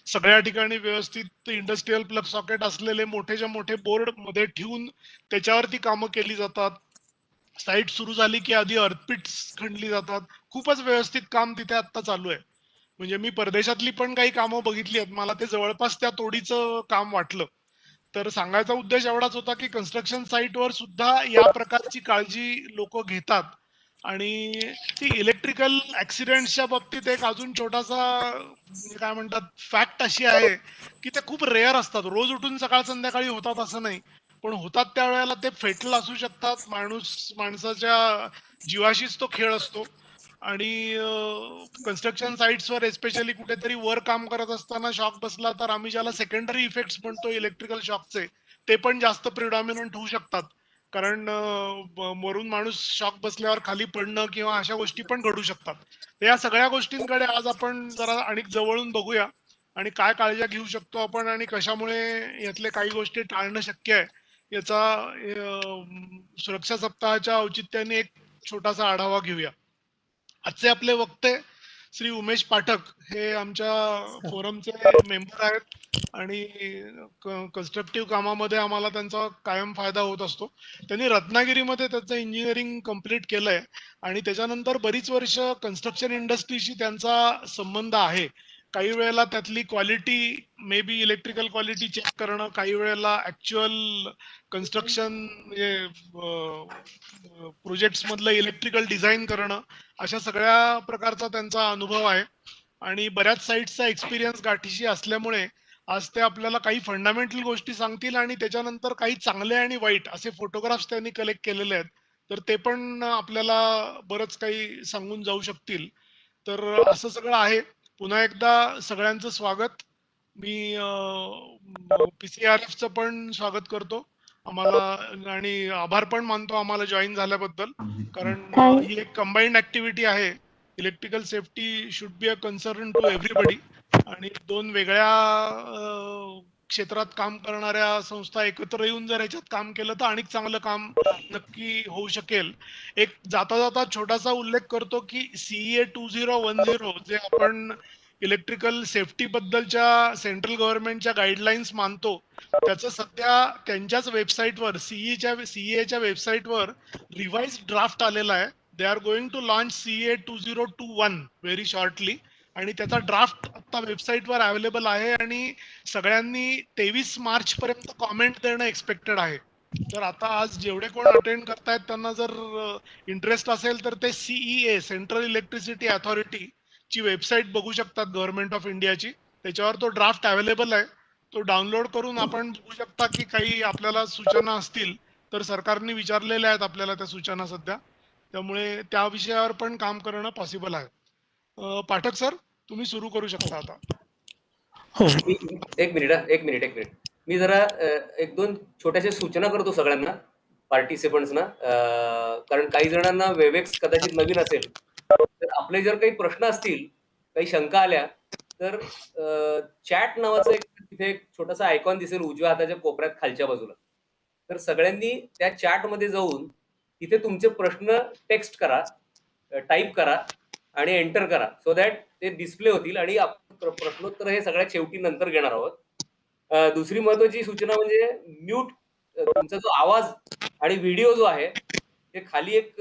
सगळ्या ठिकाणी व्यवस्थित इंडस्ट्रीयल प्लग सॉकेट असलेले मोठेच्या मोठे बोर्ड मध्ये ठेवून त्याच्यावरती कामं केली जातात. साईट सुरू झाली की आधी अर्थपिट्स खणली जातात. खूपच व्यवस्थित काम तिथे आता चालू आहे. म्हणजे मी परदेशातली पण काही कामं बघितली आहेत, मला ते जवळपास त्या तोडीचं काम वाटलं. तर सांगायचा उद्देश एवढाच होता की कन्स्ट्रक्शन साईटवर सुद्धा या प्रकारची काळजी लोक घेतात. आणि सी इलेक्ट्रिकल ऍक्सिडेंटच्या बाबतीत एक अजून छोटासा म्हणजे काय म्हणतात फॅक्ट अशी आहे की ते खूप रेअर असतात. रोज उठून सकाळ संध्याकाळी होतात असं नाही, पण होतात त्यावेळेला ते फेटल असू शकतात. माणसाच्या जीवाशीच तो खेळ असतो. आणि कन्स्ट्रक्शन साईट्सवर एस्पेशली कुठेतरी वर काम करत असताना शॉक बसला तर आम्ही ज्याला सेकंडरी इफेक्ट्स म्हणतो इलेक्ट्रिकल शॉकचे, ते पण जास्त प्रिडॉमिनंट होऊ शकतात. कारण वरून माणूस शॉक बसल्यावर खाली पडणं किंवा अशा गोष्टी पण घडू शकतात. तर या सगळ्या गोष्टींकडे आज आपण जरा आणि जवळून बघूया आणि काय काळजी घेऊ शकतो आपण आणि कशामुळे यातले काही गोष्टी टाळणं शक्य आहे याचा सुरक्षा सप्ताहाच्या औचित्याने एक छोटासा आढावा घेऊया. आजचे आपले वक्ते श्री उमेश पाठक हे आमच्या फोरमचे मेंबर आहेत आणि कन्स्ट्रक्टिव्ह कामामध्ये आम्हाला त्यांचा कायम फायदा होत असतो. त्यांनी रत्नागिरीमध्ये त्याचं इंजिनिअरिंग कम्प्लीट केलंय आणि त्याच्यानंतर बरीच वर्ष कन्स्ट्रक्शन इंडस्ट्रीशी त्यांचा संबंध आहे. काही वेळेला त्यातली quality may be electrical quality check करणं, काही वेळेला ऍक्च्युअल कन्स्ट्रक्शन म्हणजे प्रोजेक्ट्स मधलं इलेक्ट्रिकल डिझाईन करणं, अशा सगळ्या प्रकारचा त्यांचा अनुभव आहे. आणि बऱ्याच साईट्सचा एक्सपिरियन्स गाठीशी असल्यामुळे आज ते आपल्याला काही फंडामेंटल गोष्टी सांगतील आणि त्याच्यानंतर काही चांगले आणि वाईट असे फोटोग्राफ्स त्यांनी कलेक्ट केलेले आहेत, तर ते पण आपल्याला बरंच काही सांगून जाऊ शकतील. तर असं सगळं आहे. पुन्हा एकदा सगळ्यांचं स्वागत. मी पीसीआरएफचं पण स्वागत करतो आम्हाला आणि आभार पण मानतो आम्हाला जॉईन झाल्याबद्दल. कारण ही एक कंबाईंड ऍक्टिव्हिटी आहे. Electrical safety should be a concern to everybody आणि दोन वेगळ्या क्षेत्रात काम करणाऱ्या संस्था एकत्र येऊन जर ह्याच्यात काम केलं तर आणखी चांगलं काम नक्की होऊ शकेल. एक जाता जाता छोटासा उल्लेख करतो की सीईए 2010 जे आपण इलेक्ट्रिकल सेफ्टी बद्दलच्या सेंट्रल गव्हर्नमेंटच्या गाईडलाईन्स मानतो, त्याचं सध्या त्यांच्याच वेबसाईटवर सीईएच्या वेबसाईटवर रिवाइज ड्राफ्ट आलेला आहे. They are going to launch CA 2021 very shortly आणि त्याचा ड्राफ्ट आता वेबसाईटवर अवेलेबल आहे आणि सगळ्यांनी 23 मार्च पर्यंत कॉमेंट देणं एक्सपेक्टेड आहे. तर आता आज जेवढे कोण अटेंड करतायत त्यांना जर इंटरेस्ट असेल तर ते सीईए सेंट्रल इलेक्ट्रिसिटी अथॉरिटी ची वेबसाईट बघू शकतात गव्हर्नमेंट ऑफ इंडियाची. त्याच्यावर तो ड्राफ्ट अवेलेबल आहे. तो डाउनलोड करून आपण बघू शकता की काही आपल्याला सूचना असतील तर सरकारने विचारलेल्या आहेत आपल्याला त्या सूचना सध्या. त्यामुळे त्या विषयावर पण काम करणं पॉसिबल आहे. पाठक सर, तुम्ही सुरू करू शकता आता. हो, एक मिनिट. मी जरा एक दोन छोट्याशा सूचना करतो सगळ्यांना, पार्टिसिपंट्सना. कारण काही जणांना वेबएक्स कदाचित नवीन असेल, तर आपले जर काही प्रश्न असतील, काही शंका आल्या, तर चॅट नावाचं एक तिथे एक छोटासा आयकॉन दिसेल उजव्या हाताच्या कोपऱ्यात खालच्या बाजूला. तर सगळ्यांनी त्या चॅटमध्ये जाऊन तिथे तुमचे प्रश्न टेक्स्ट करा, टाईप करा आणि एंटर करा, सो दॅट ते डिस्प्ले होतील आणि प्रश्नोत्तर हे सगळ्यात शेवटी नंतर घेणार आहोत. दुसरी महत्वाची सूचना म्हणजे म्यूट तुमचा जो आवाज आणि व्हिडिओ जो आहे ते खाली एक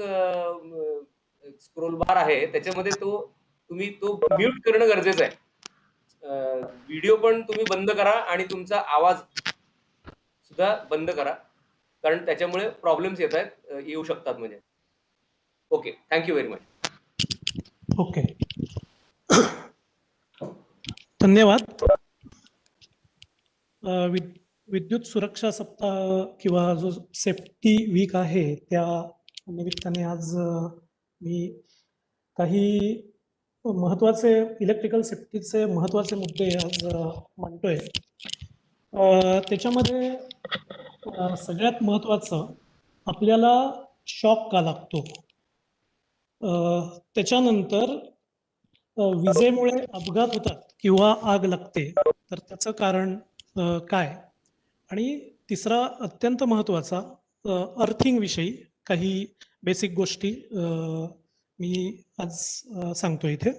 स्क्रोल बार आहे, त्याच्यामध्ये तुम्ही तो म्यूट करणं गरजेचं आहे. व्हिडिओ पण तुम्ही बंद करा आणि तुमचा आवाज सुद्धा बंद करा, कारण त्याच्यामुळे प्रॉब्लेम्स येऊ शकतात. म्हणजे okay, thank you very much. Okay, धन्यवाद. विद्युत सुरक्षा सप्ताह किंवा जो सेफ्टी वीक आहे त्या निमित्ताने आज मी काही महत्वाचे इलेक्ट्रिकल सेफ्टीचे महत्वाचे मुद्दे आज मांडतोय. त्याच्यामध्ये सगळ्यात महत्वाचं आपल्याला शॉक का लागतो, त्याच्यानंतर विजेमुळे अपघात होतात किंवा आग लागते तर त्याचं कारण काय, आणि तिसरा अत्यंत महत्वाचा अर्थिंग विषयी काही बेसिक गोष्टी मी आज सांगतो इथे.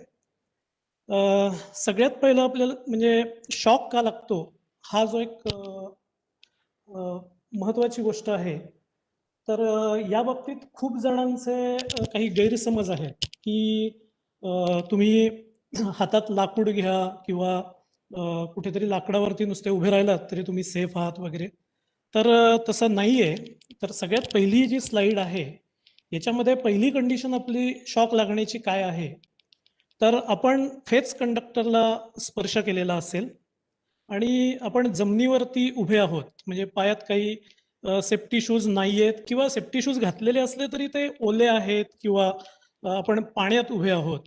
सगळ्यात पहिलं आपल्याला म्हणजे शॉक का लागतो हा जो एक महत्वाची गोष्ट आहे. तर या बाबतीत खूप जणांचे काही गैरसमज आहेत की तुम्ही हातात लाकूड घ्या किंवा कुठेतरी लाकडावरती नुसते उभे राहिलात तरी तुम्ही सेफ आहात वगैरे. तर तसं नाहीये. तर सगळ्यात पहिली जी स्लाइड आहे याच्यामध्ये पहिली कंडिशन आपली शॉक लागण्याची काय आहे, तर आपण फेज कंडक्टरला स्पर्श केलेला असेल आणि आपण जमिनीवरती उभे आहोत, म्हणजे पायात काही सेफ्टी शूज नाहीयेत किंवा सेफ्टी शूज घातलेले असले तरी ते ओले आहेत किंवा आपण पाण्यात उभे आहोत,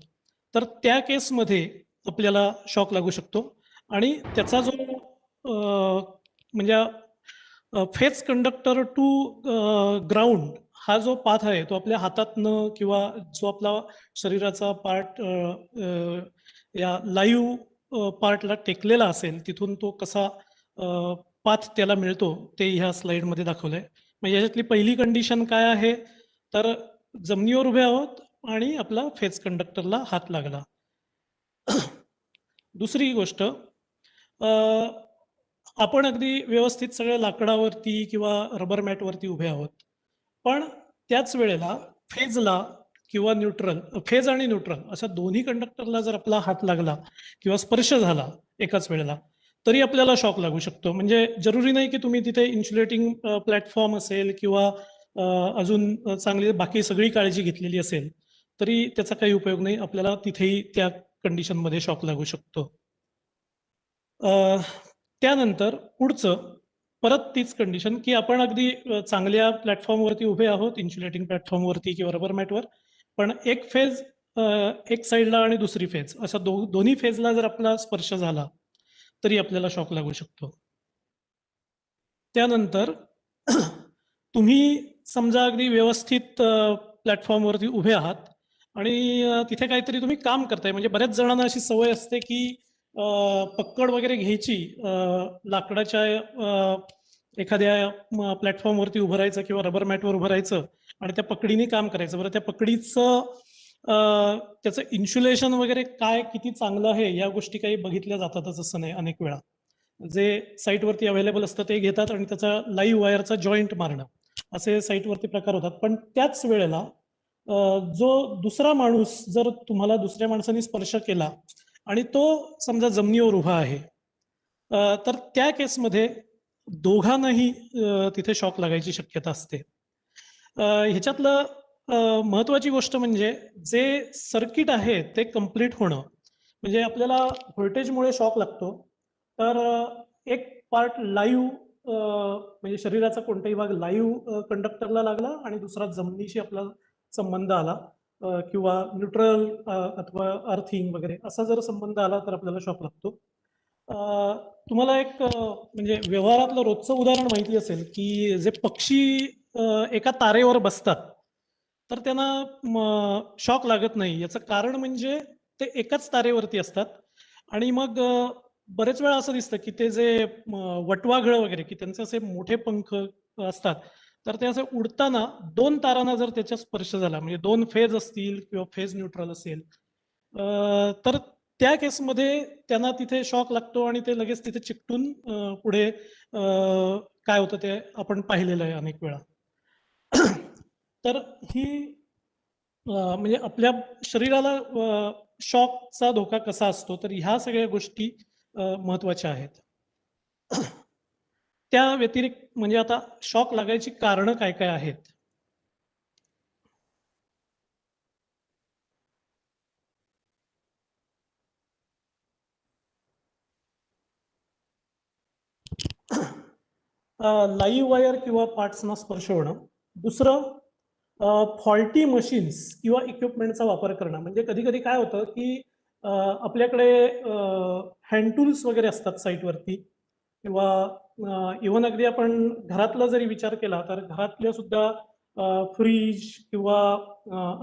तर त्या केसमध्ये आपल्याला शॉक लागू शकतो. आणि त्याचा जो म्हणजे फेज कंडक्टर टू ग्राउंड हा जो पाथ आहे तो आपल्या हातातनं किंवा जो आपला शरीराचा पार्ट या लाईव्ह पार्टला टेकलेला असेल तिथून तो कसा पाथ त्याला मिळतो ते ह्या स्लाइडमध्ये दाखवलंय. म्हणजे याच्यातली पहिली कंडिशन काय आहे, तर जमिनीवर उभे आहोत आणि आपला फेज कंडक्टरला हात लागला. दुसरी गोष्ट, आपण अगदी व्यवस्थित सगळ्या लाकडावरती किंवा रबर मॅटवरती उभे आहोत, पण त्याच वेळेला फेजला किंवा न्यूट्रल, फेज आणि न्यूट्रल अशा दोन्ही कंडक्टरला जर आपला हात लागला किंवा स्पर्श झाला एकाच वेळेला तरी आपल्याला शॉक लागू शकतो. म्हणजे जरुरी नाही की तुम्ही तिथे इन्सुलेटिंग प्लॅटफॉर्म असेल किंवा अजून चांगली बाकी सगळी काळजी घेतलेली असेल तरी त्याचा काही उपयोग नाही, आपल्याला तिथेही त्या कंडिशनमध्ये शॉक लागू शकतो. त्यानंतर पुढचं परत तीच कंडिशन की आपण अगदी चांगल्या प्लॅटफॉर्मवरती उभे आहोत, इन्सुलेटिंग प्लॅटफॉर्मवरती किंवा रबर मॅटवर, पण एक फेज एक साईडला आणि दुसरी फेज अशा दोन्ही फेजला जर आपला स्पर्श झाला तरी आपल्याला शॉक लागू शकतो. त्यानंतर तुम्ही समजा अगदी व्यवस्थित प्लॅटफॉर्मवरती उभे आहात आणि तिथे काहीतरी तुम्ही काम करताय. म्हणजे बऱ्याच जणांना अशी सवय असते की पक्कड वगैरे घ्यायची, लाकडाच्या एखाद्या प्लॅटफॉर्मवरती उभं राहायचं किंवा रबर मॅटवर उभं राहायचं आणि त्या पकडीने काम करायचं. बरं, त्या पकडीचं त्याचं इन्सुलेशन वगैरे काय किती चांगलं आहे या गोष्टी काही बघितल्या जातातच असं नाही. अनेक वेळा जे साईटवरती अवेलेबल असतं ते घेतात आणि त्याचा लाईव्ह वायरचा जॉईंट मारणं असे साईटवरती प्रकार होतात. पण त्याच वेळेला जो दुसरा माणूस जर तुम्हाला दुसऱ्या माणसाने स्पर्श केला आणि तो समजा जमिनीवर उभा आहे, तर त्या केसमध्ये दोघांनाही तिथे शॉक लागायची शक्यता असते. ह्याच्यातलं महत्वाची गोष्ट म्हणजे जे सर्किट आहे ते कम्प्लीट होणं. म्हणजे आपल्याला व्होल्टेजमुळे शॉक लागतो, तर एक पार्ट लाईव्ह म्हणजे शरीराचा कोणताही भाग लाईव्ह कंडक्टरला लागला आणि दुसरा जमिनीशी आपला संबंध आला किंवा न्यूट्रल अथवा अर्थिंग वगैरे असा जर संबंध आला तर आपल्याला शॉक लागतो. तुम्हाला एक म्हणजे व्यवहारातलं रोजचं उदाहरण माहिती असेल की जे पक्षी एका तारेवर बसतात तर त्यांना शॉक लागत नाही. याचं कारण म्हणजे ते एकाच तारेवरती असतात आणि मग बरेच वेळा असं दिसतं की ते जे वटवाघळ वगैरे की त्यांचे असे मोठे पंख असतात, तर ते असे उडताना दोन तारांना जर त्याच्या स्पर्श झाला, म्हणजे दोन फेज असतील किंवा फेज न्यूट्रल असेल, तर त्या केसमध्ये त्यांना तिथे शॉक लागतो आणि ते लगेच तिथे चिकटून पुढे काय होतं ते आपण पाहिलेलं आहे अनेक वेळा. तर ही म्हणजे आपल्या शरीराला शॉकचा धोका कसा असतो, तर ह्या सगळ्या गोष्टी महत्वाच्या आहेत. त्या व्यतिरिक्त म्हणजे आता शॉक लागायची कारणं काय काय आहेत. लाईव्ह वायर किंवा पार्ट्सना स्पर्श होणं. दुसरं, फॉल्टी मशीन्स किंवा इक्विपमेंटचा वापर करणं. म्हणजे कधी कधी काय होतं की आपल्याकडे हँड टूल्स वगैरे असतात साईटवरती किंवा इव्हन अगदी आपण घरातला जरी विचार केला तर घरातल्या सुद्धा फ्रीज किंवा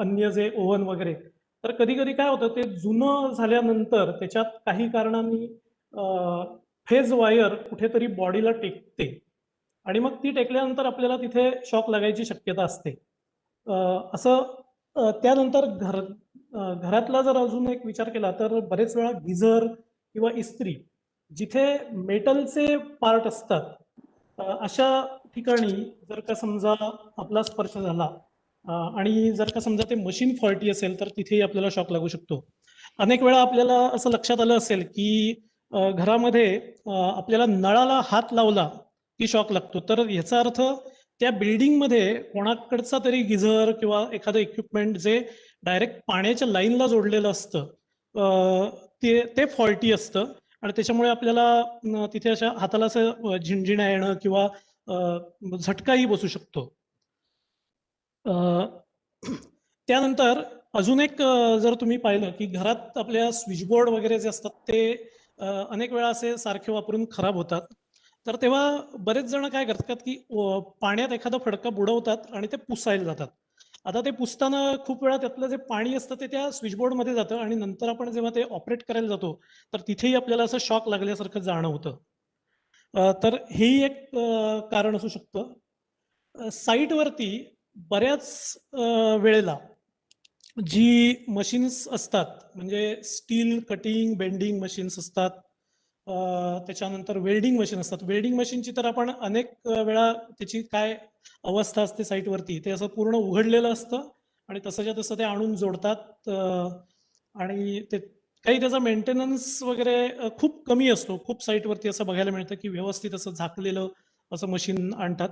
अन्य जे ओव्हन वगैरे, तर कधी कधी काय होतं ते जुनं झाल्यानंतर त्याच्यात काही कारणांनी फेज वायर कुठेतरी बॉडीला टेकते आणि मग ती टेकल्यानंतर आपल्याला तिथे शॉक लागायची शक्यता असते. असं त्यानंतर घरातला जर अजून एक विचार केला तर बरेच वेळा गिझर किंवा इस्त्री जिथे मेटलचे पार्ट असतात अशा ठिकाणी जर का समजा आपला स्पर्श झाला आणि जर का समजा ते मशीन फॉल्टी असेल तर तिथेही आपल्याला शॉक लागू शकतो. अनेक वेळा आपल्याला असं लक्षात आलं असेल की घरामध्ये आपल्याला नळाला हात लावला की शॉक लागतो. तर याचा अर्थ त्या बिल्डिंगमध्ये कोणाकडचा तरी गिझर किंवा एखादं इक्विपमेंट जे डायरेक्ट पाण्याच्या लाईनला जोडलेलं असतं ते फॉल्टी असतं आणि त्याच्यामुळे आपल्याला तिथे अशा हाताला असं झिणझिण्या येणं किंवा झटकाही बसू शकतो. त्यानंतर अजून एक जर तुम्ही पाहिलं की घरात आपल्या स्विचबोर्ड वगैरे जे असतात ते अनेक वेळा असे सारखे वापरून खराब होतात. तर तेव्हा बरेच जण काय करतात की पाण्यात एखादा फडका बुडवतात आणि ते पुसायला जातात. आता ते पुसताना खूप वेळा त्यातलं जे पाणी असतं ते त्या स्विचबोर्डमध्ये जातं आणि नंतर आपण जेव्हा ते ऑपरेट करायला जातो तर तिथेही आपल्याला असं शॉक लागल्यासारखं जाणवतं. तर हेही एक कारण असू शकतं. साईटवरती बऱ्याच वेळेला जी मशीन्स असतात म्हणजे स्टील कटिंग बेंडिंग मशीन्स असतात, त्याच्यानंतर वेल्डिंग मशीन असतात. वेल्डिंग मशीनची तर आपण अनेक वेळा त्याची काय अवस्था असते साईटवरती ते असं पूर्ण उघडलेलं असतं आणि तसंच्या तसं ते आणून जोडतात आणि ते काही त्याचा मेंटेनन्स वगैरे खूप कमी असतो. खूप साईटवरती असं बघायला मिळतं की व्यवस्थित असं झाकलेलं असं मशीन आणतात.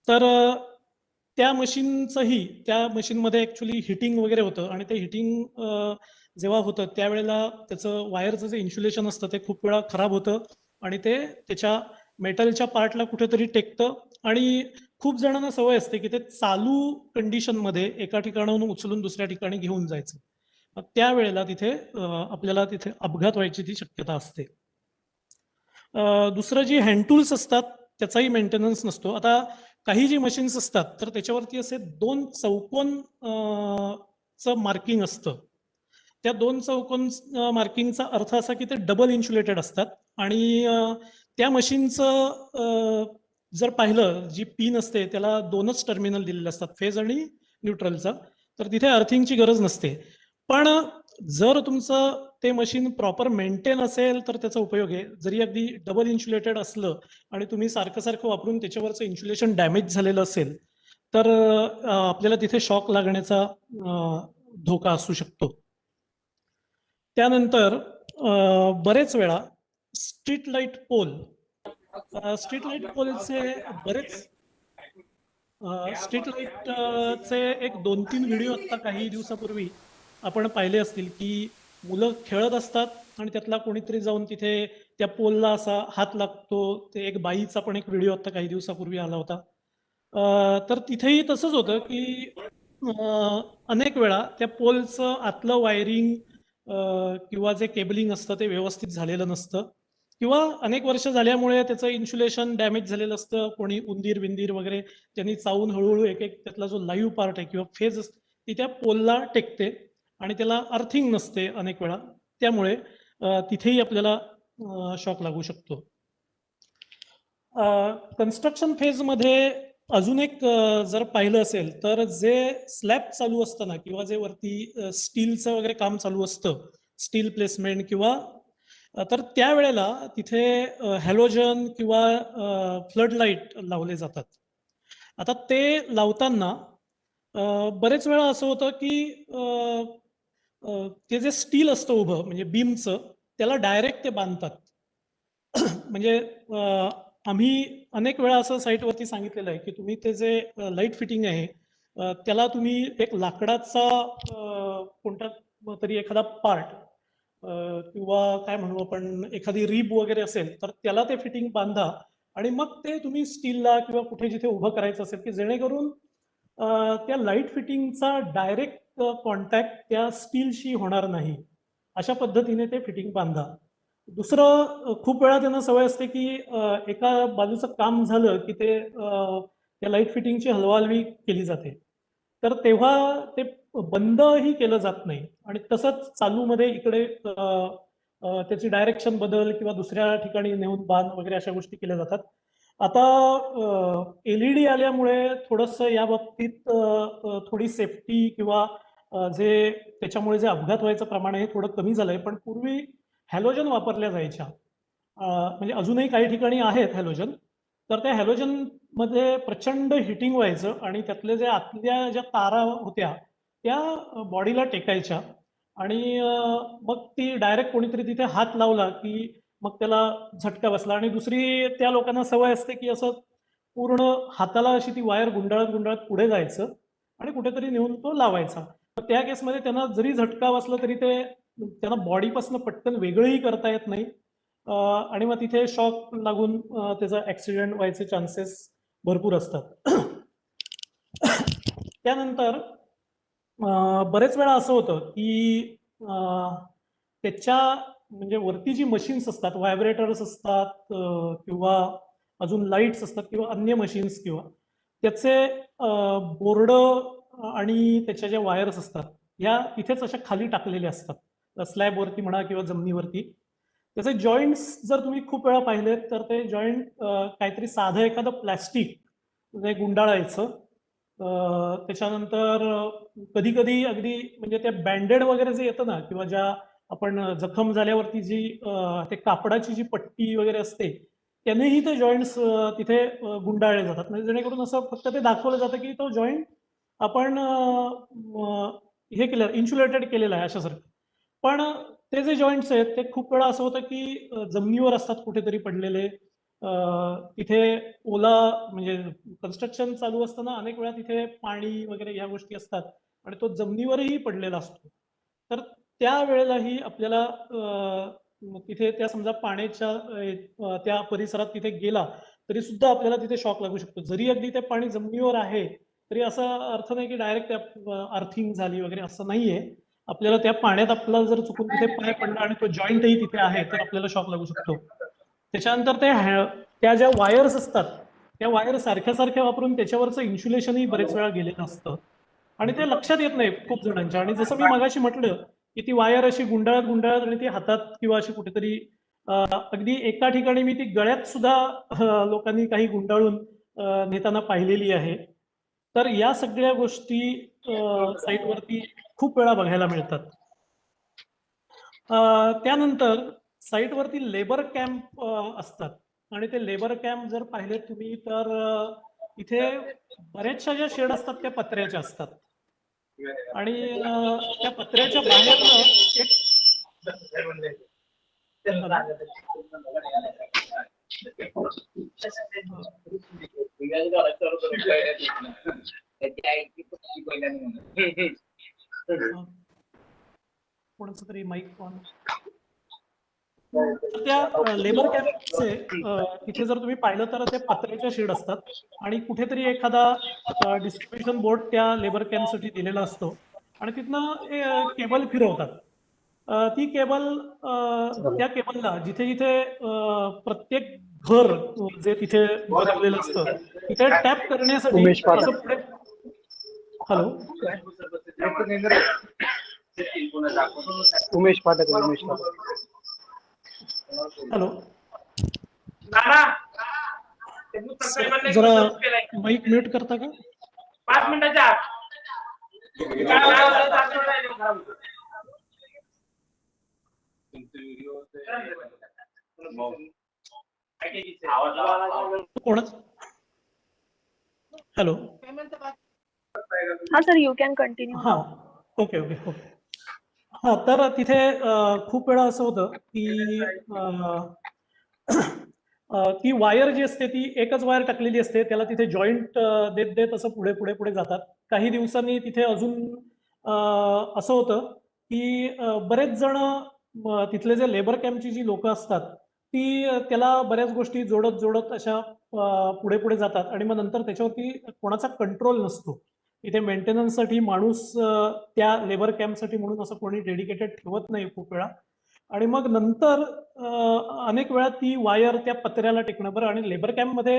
तर त्या मशीनमध्ये ऍक्च्युली हिटिंग वगैरे होतं आणि ते हिटिंग जेव्हा होतं त्यावेळेला त्याचं वायरचं जे इन्सुलेशन असतं ते खूप वेळा खराब होतं आणि ते त्याच्या मेटलच्या पार्टला कुठेतरी टेकतं आणि खूप जणांना सवय असते की ते चालू कंडिशनमध्ये एका ठिकाणाहून उचलून दुसऱ्या ठिकाणी घेऊन जायचं. मग त्यावेळेला तिथे आपल्याला तिथे अपघात व्हायची ती शक्यता असते. दुसरं जी हँड टूल्स असतात त्याचाही मेंटेनन्स नसतो. आता काही जी मशीन्स असतात तर त्याच्यावरती असे 2 चौकोन चं मार्किंग असतं. त्या 2 चौकोन मार्किंगचा अर्थ असा की ते डबल इन्सुलेटेड असतात आणि त्या मशीनचं जर पाहिलं जी पिन असते त्याला 2च टर्मिनल दिलेले असतात फेज आणि न्यूट्रलचा. तर तिथे अर्थिंगची गरज नसते. पण जर तुमचं ते मशीन प्रॉपर मेंटेन असेल तर त्याचा उपयोग आहे. जरी अगदी डबल इन्सुलेटेड असलं आणि तुम्ही सारखं सारखं वापरून त्याच्यावरचं इन्सुलेशन डॅमेज झालेलं असेल तर आपल्याला तिथे शॉक लागण्याचा धोका असू शकतो. त्यानंतर बरेच वेळा स्ट्रीट लाईट पोलचे बरेच स्ट्रीट लाईटचे एक 2-3 व्हिडिओ आता काही दिवसापूर्वी आपण पाहिले असतील की मुलं खेळत असतात आणि त्यातला कोणीतरी जाऊन तिथे त्या पोलला असा हात लागतो. ते एक बाईचा पण एक व्हिडिओ आता काही दिवसापूर्वी आला होता. तर तिथेही तसंच होतं की अनेक वेळा त्या पोलचं आतलं वायरिंग किंवा जे केबलिंग असतं ते व्यवस्थित झालेलं नसतं किंवा अनेक वर्ष झाल्यामुळे त्याचं इन्सुलेशन डॅमेज झालेलं असतं. कोणी उंदीर बिंदीर वगैरे त्यांनी चावून हळूहळू एक एक त्यातला जो लाईव्ह पार्ट आहे किंवा फेज ती त्या पोलला टेकते आणि त्याला अर्थिंग नसते अनेक वेळा. त्यामुळे तिथेही आपल्याला शॉक लागू शकतो. कन्स्ट्रक्शन फेजमध्ये अजून एक जर पाहिलं असेल तर जे स्लॅब चालू असतं ना किंवा जे वरती स्टीलचं वगैरे काम चालू असतं स्टील प्लेसमेंट किंवा तर त्यावेळेला तिथे हॅलोजन किंवा फ्लड लाईट लावले जातात. आता ते लावताना बरेच वेळा असं होतं की ते जे स्टील असतं उभं म्हणजे बीमचं त्याला डायरेक्ट ते बांधतात. म्हणजे आम्ही अनेक वेळा असं साईटवरती सांगितलेलं आहे की तुम्ही ते जे लाईट फिटिंग आहे त्याला तुम्ही एक लाकडाचा कोणता तरी एखादा पार्ट किंवा काय म्हणू आपण एखादी रीब वगैरे असेल तर त्याला ते फिटिंग बांधा आणि मग ते तुम्ही स्टीलला किंवा कुठे जिथे उभं करायचं असेल की जेणेकरून त्या लाईट फिटिंगचा डायरेक्ट कॉन्टॅक्ट त्या स्टीलशी होणार नाही. अशा पद्धतीने ते फिटिंग बांधा. दुसरं खूप वेळा त्यांना सवय असते की एका बाजूचं काम झालं की ते त्या लाईट फिटिंगची हलवाहलवी केली जाते. तर तेव्हा ते बंदही केलं जात नाही आणि तसंच चालूमध्ये इकडे त्याची डायरेक्शन बदल किंवा दुसऱ्या ठिकाणी नेऊन बांध वगैरे अशा गोष्टी केल्या जातात. आता LED आल्यामुळे थोडंसं या बाबतीत थोडी सेफ्टी किंवा जे त्याच्यामुळे जे अपघात व्हायचं प्रमाण आहे हे थोडं कमी झालंय. पण पूर्वी हॅलोजन वापरल्या जायच्या. म्हणजे अजूनही काही ठिकाणी आहेत हॅलोजन. तर त्या हॅलोजन मध्ये प्रचंड हिटिंग व्हायचं आणि त्यातले जे आतल्या ज्या तारा होत्या त्या बॉडीला टेकायच्या आणि मग ती डायरेक्ट कोणीतरी तिथे हात लावला की मग त्याला झटका बसला. आणि दुसरी त्या लोकांना सवय असते की असं पूर्ण हाताला अशी ती वायर गुंडाळत गुंडाळत पुढे जायचं आणि कुठेतरी नेऊन तो लावायचा. तर त्या केसमध्ये त्यांना जरी झटका बसला तरी ते त्यांना बॉडीपासून पटकन वेगळंही करता येत नाही. आणि मग तिथे शॉक लागून त्याचा ऍक्सिडेंट व्हायचे चान्सेस भरपूर असतात. त्यानंतर बरेच वेळा असं होतं की त्याच्या म्हणजे वरती जी मशीन्स असतात, व्हायब्रेटर्स असतात किंवा अजून लाईट्स असतात किंवा अन्य मशीन्स किंवा त्याचे बोर्ड आणि त्याच्या ज्या वायर्स असतात ह्या इथेच अशा खाली टाकलेल्या असतात, स्लॅबवरती म्हणा किंवा जमिनीवरती. त्याचे जॉईंट्स जर तुम्ही खूप वेळा पाहिलेत तर ते जॉईंट काहीतरी साधं एखादं प्लॅस्टिक गुंडाळायचं. त्याच्यानंतर कधी कधी अगदी म्हणजे ते बँडेड वगैरे जे येतं ना किंवा ज्या आपण जखम झाल्यावरती जी ते कापडाची जी पट्टी वगैरे असते त्यानेही ते जॉईंट्स तिथे गुंडाळले जातात. म्हणजे जेणेकरून असं फक्त ते दाखवलं जातं की तो जॉईंट आपण हे केलं, इन्सुलेटेड केलेलं आहे अशासारखं. पण ते जे जॉईंट्स आहेत ते खूप वेळा असं होतं की जमिनीवर असतात कुठेतरी पडलेले. तिथे ओला म्हणजे कन्स्ट्रक्शन चालू असताना अनेक वेळा तिथे पाणी वगैरे या गोष्टी असतात आणि तो जमिनीवरही पडलेला असतो. तर त्या वेळेलाही आपल्याला तिथे त्या समजा पाण्याच्या त्या परिसरात तिथे गेला तरी सुद्धा आपल्याला तिथे शॉक लागू शकतो. जरी अगदी ते पाणी जमिनीवर आहे तरी असा अर्थ नाही की डायरेक्ट त्या अर्थिंग झाली वगैरे, असं नाहीये. आपल्याला त्या पाण्यात आपला जर चुकून तिथे पाय पडला आणि तो जॉईंटही तिथे आहे तर आपल्याला शॉक लागू शकतो. त्याच्यानंतर त्या ज्या वायर्स असतात त्या वायर सारख्या सारख्या वापरून त्याच्यावरचं इन्सुलेशनही बरेच वेळा गेलेलं असतं आणि ते लक्षात येत नाही खूप जणांच्या. आणि जसं मी मगाशी म्हटलं की ती वायर अशी गुंडाळत गुंडाळत आणि ती हातात किंवा अशी कुठेतरी अगदी एका ठिकाणी मी ती गळ्यात सुद्धा लोकांनी काही गुंडाळून नेताना पाहिलेली आहे. तर या सगळ्या गोष्टी साईटवरती खूप वेळा बघायला मिळतात. त्यानंतर साईटवरती लेबर कॅम्प असतात आणि ते लेबर कॅम्प जर पाहिले तुम्ही तर इथे बऱ्याचशा ज्या शेड असतात त्या पत्र्याच्या असतात आणि त्या पत्र्याच्या बाहेरनं एक कोणाचं तरी माईक ऑन. त्या लेबर कॅम्पचे तिथे जर तुम्ही पाहिलं तर ते पत्र्याच्या शेड असतात आणि कुठेतरी एखादा डिस्ट्रीब्युशन बोर्ड त्या लेबर कॅम्पसाठी दिलेला असतो आणि तिथनं केबल फिरवतात. ती केबल त्या केबलला जिथे जिथे प्रत्येक घर जे तिथे बनवलेलं असतं तिथे टॅप करण्यासाठी असं पुढे. हॅलो उमेश पाठक उमेश पाठक. हॅलो जरा माईक म्यूट करता का? 5 मिनिटाच्या आत. कोणाच? हॅलो हाँ सर, यू कॅन कंटिन्यू. हा ओके ओके ओके. हा तर तिथे खूप वेळा असं होतं की ती वायर जी असते ती एकच वायर टाकलेली असते, त्याला तिथे जॉईंट देत देत असं पुढे पुढे पुढे जातात. काही दिवसांनी तिथे अजून असं होतं की बरेच जण तिथले जे लेबर कॅम्पची जी लोक असतात ती त्याला बऱ्याच गोष्टी जोडत जोडत अशा पुढे पुढे जातात आणि मग नंतर त्याच्यावरती कोणाचा कंट्रोल नसतो. इथे मेंटेनन्ससाठी माणूस त्या लेबर कॅम्पसाठी म्हणून असं कोणी डेडिकेटेड ठेवत नाही खूप वेळा. आणि मग नंतर अनेक वेळा ती वायर त्या पत्र्याला टेकणं. बरं, आणि लेबर कॅम्पमध्ये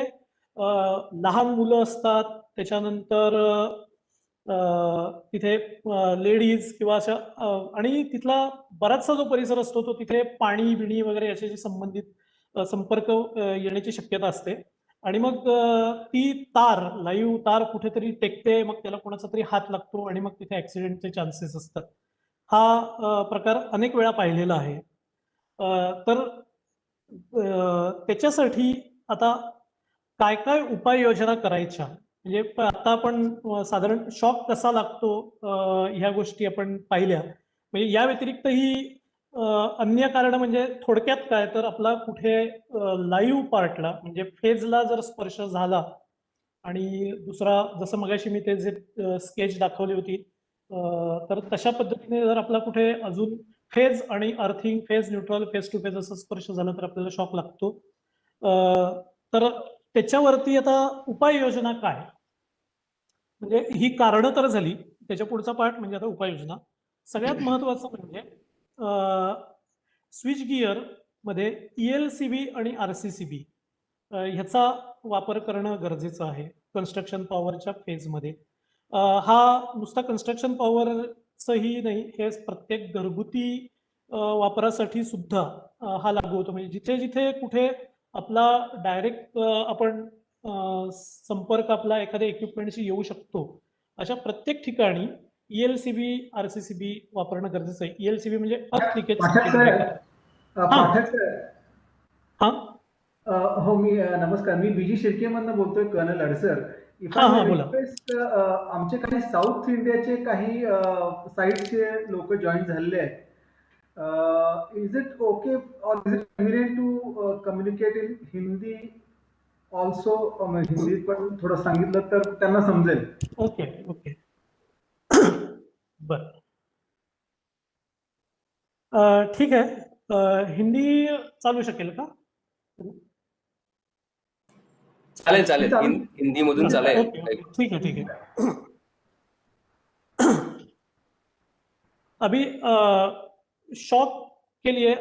लहान मुलं असतात, त्याच्यानंतर तिथे लेडीज किंवा अशा आणि तिथला बराचसा जो परिसर असतो तो तिथे पाणी बिणी वगैरे याच्याशी संबंधित संपर्क येण्याची शक्यता असते. आणि मग ती तार लाईव्ह तार कुठेतरी टेकते, मग त्याला कोणाचा तरी हात लागतो आणि मग तिथे ऍक्सिडेंटचे चान्सेस असतात. हा प्रकार अनेक वेळा पाहिलेला आहे. तर त्याच्यासाठी आता काय काय उपाययोजना करायच्या, म्हणजे आता आपण साधारण शॉक कसा लागतो ह्या गोष्टी आपण पाहिल्या. म्हणजे या व्यतिरिक्तही अन्य कारण म्हणजे थोडक्यात काय तर आपला कुठे लाईव्ह पार्टला म्हणजे फेजला जर स्पर्श झाला आणि दुसरा जसं मगाशी मी ते जे स्केच दाखवली होती तर तशा पद्धतीने जर आपला कुठे अजून फेज आणि earthing, phase neutral, phase two phase असा स्पर्श झाला तर आपल्याला शॉक लागतो. तर त्याच्यावरती आता उपाययोजना काय, म्हणजे ही कारणं तर झाली, त्याच्या पुढचा पार्ट म्हणजे आता उपाययोजना. सगळ्यात महत्वाचं म्हणजे स्विच गिअर मध्ये ELCB आणि RCCB ह्याचा वापर करणं गरजेचं आहे कन्स्ट्रक्शन पॉवरच्या फेजमध्ये. हा नुसता कन्स्ट्रक्शन पॉवरचंही नाही, हे प्रत्येक घरगुती वापरासाठी सुद्धा हा लागू होतो. म्हणजे जिथे जिथे कुठे आपला डायरेक्ट आपण संपर्क आपला एखाद्या इक्विपमेंटशी येऊ शकतो अशा प्रत्येक ठिकाणी ELCB RCCB वापरणं गरजेचं आहे. ELCB म्हणजे अर्थ लिकेज इंडिकेटर. पाठक सर, हा हो मी नमस्कार, मी BG शिर्केमधनं बोलतोय, कर्नल अडसर. इफ हा, आय बोला. रिक्वेस्ट, आमचे काही साऊथ इंडियाचे काही साईटचे लोक जॉईन झालेले आहेत. इज इट ओके और is it convenient to communicate in Hindi also? हिंदीत पण थोडं सांगितलं तर त्यांना समजेल. ओके ओके बर, ठीक आहे. हिंदी चालू शकेल का? चालेल चालेल, हिंदी मधून चालेल. ओके, ठीक है ठीक है. अभी शॉक के लिए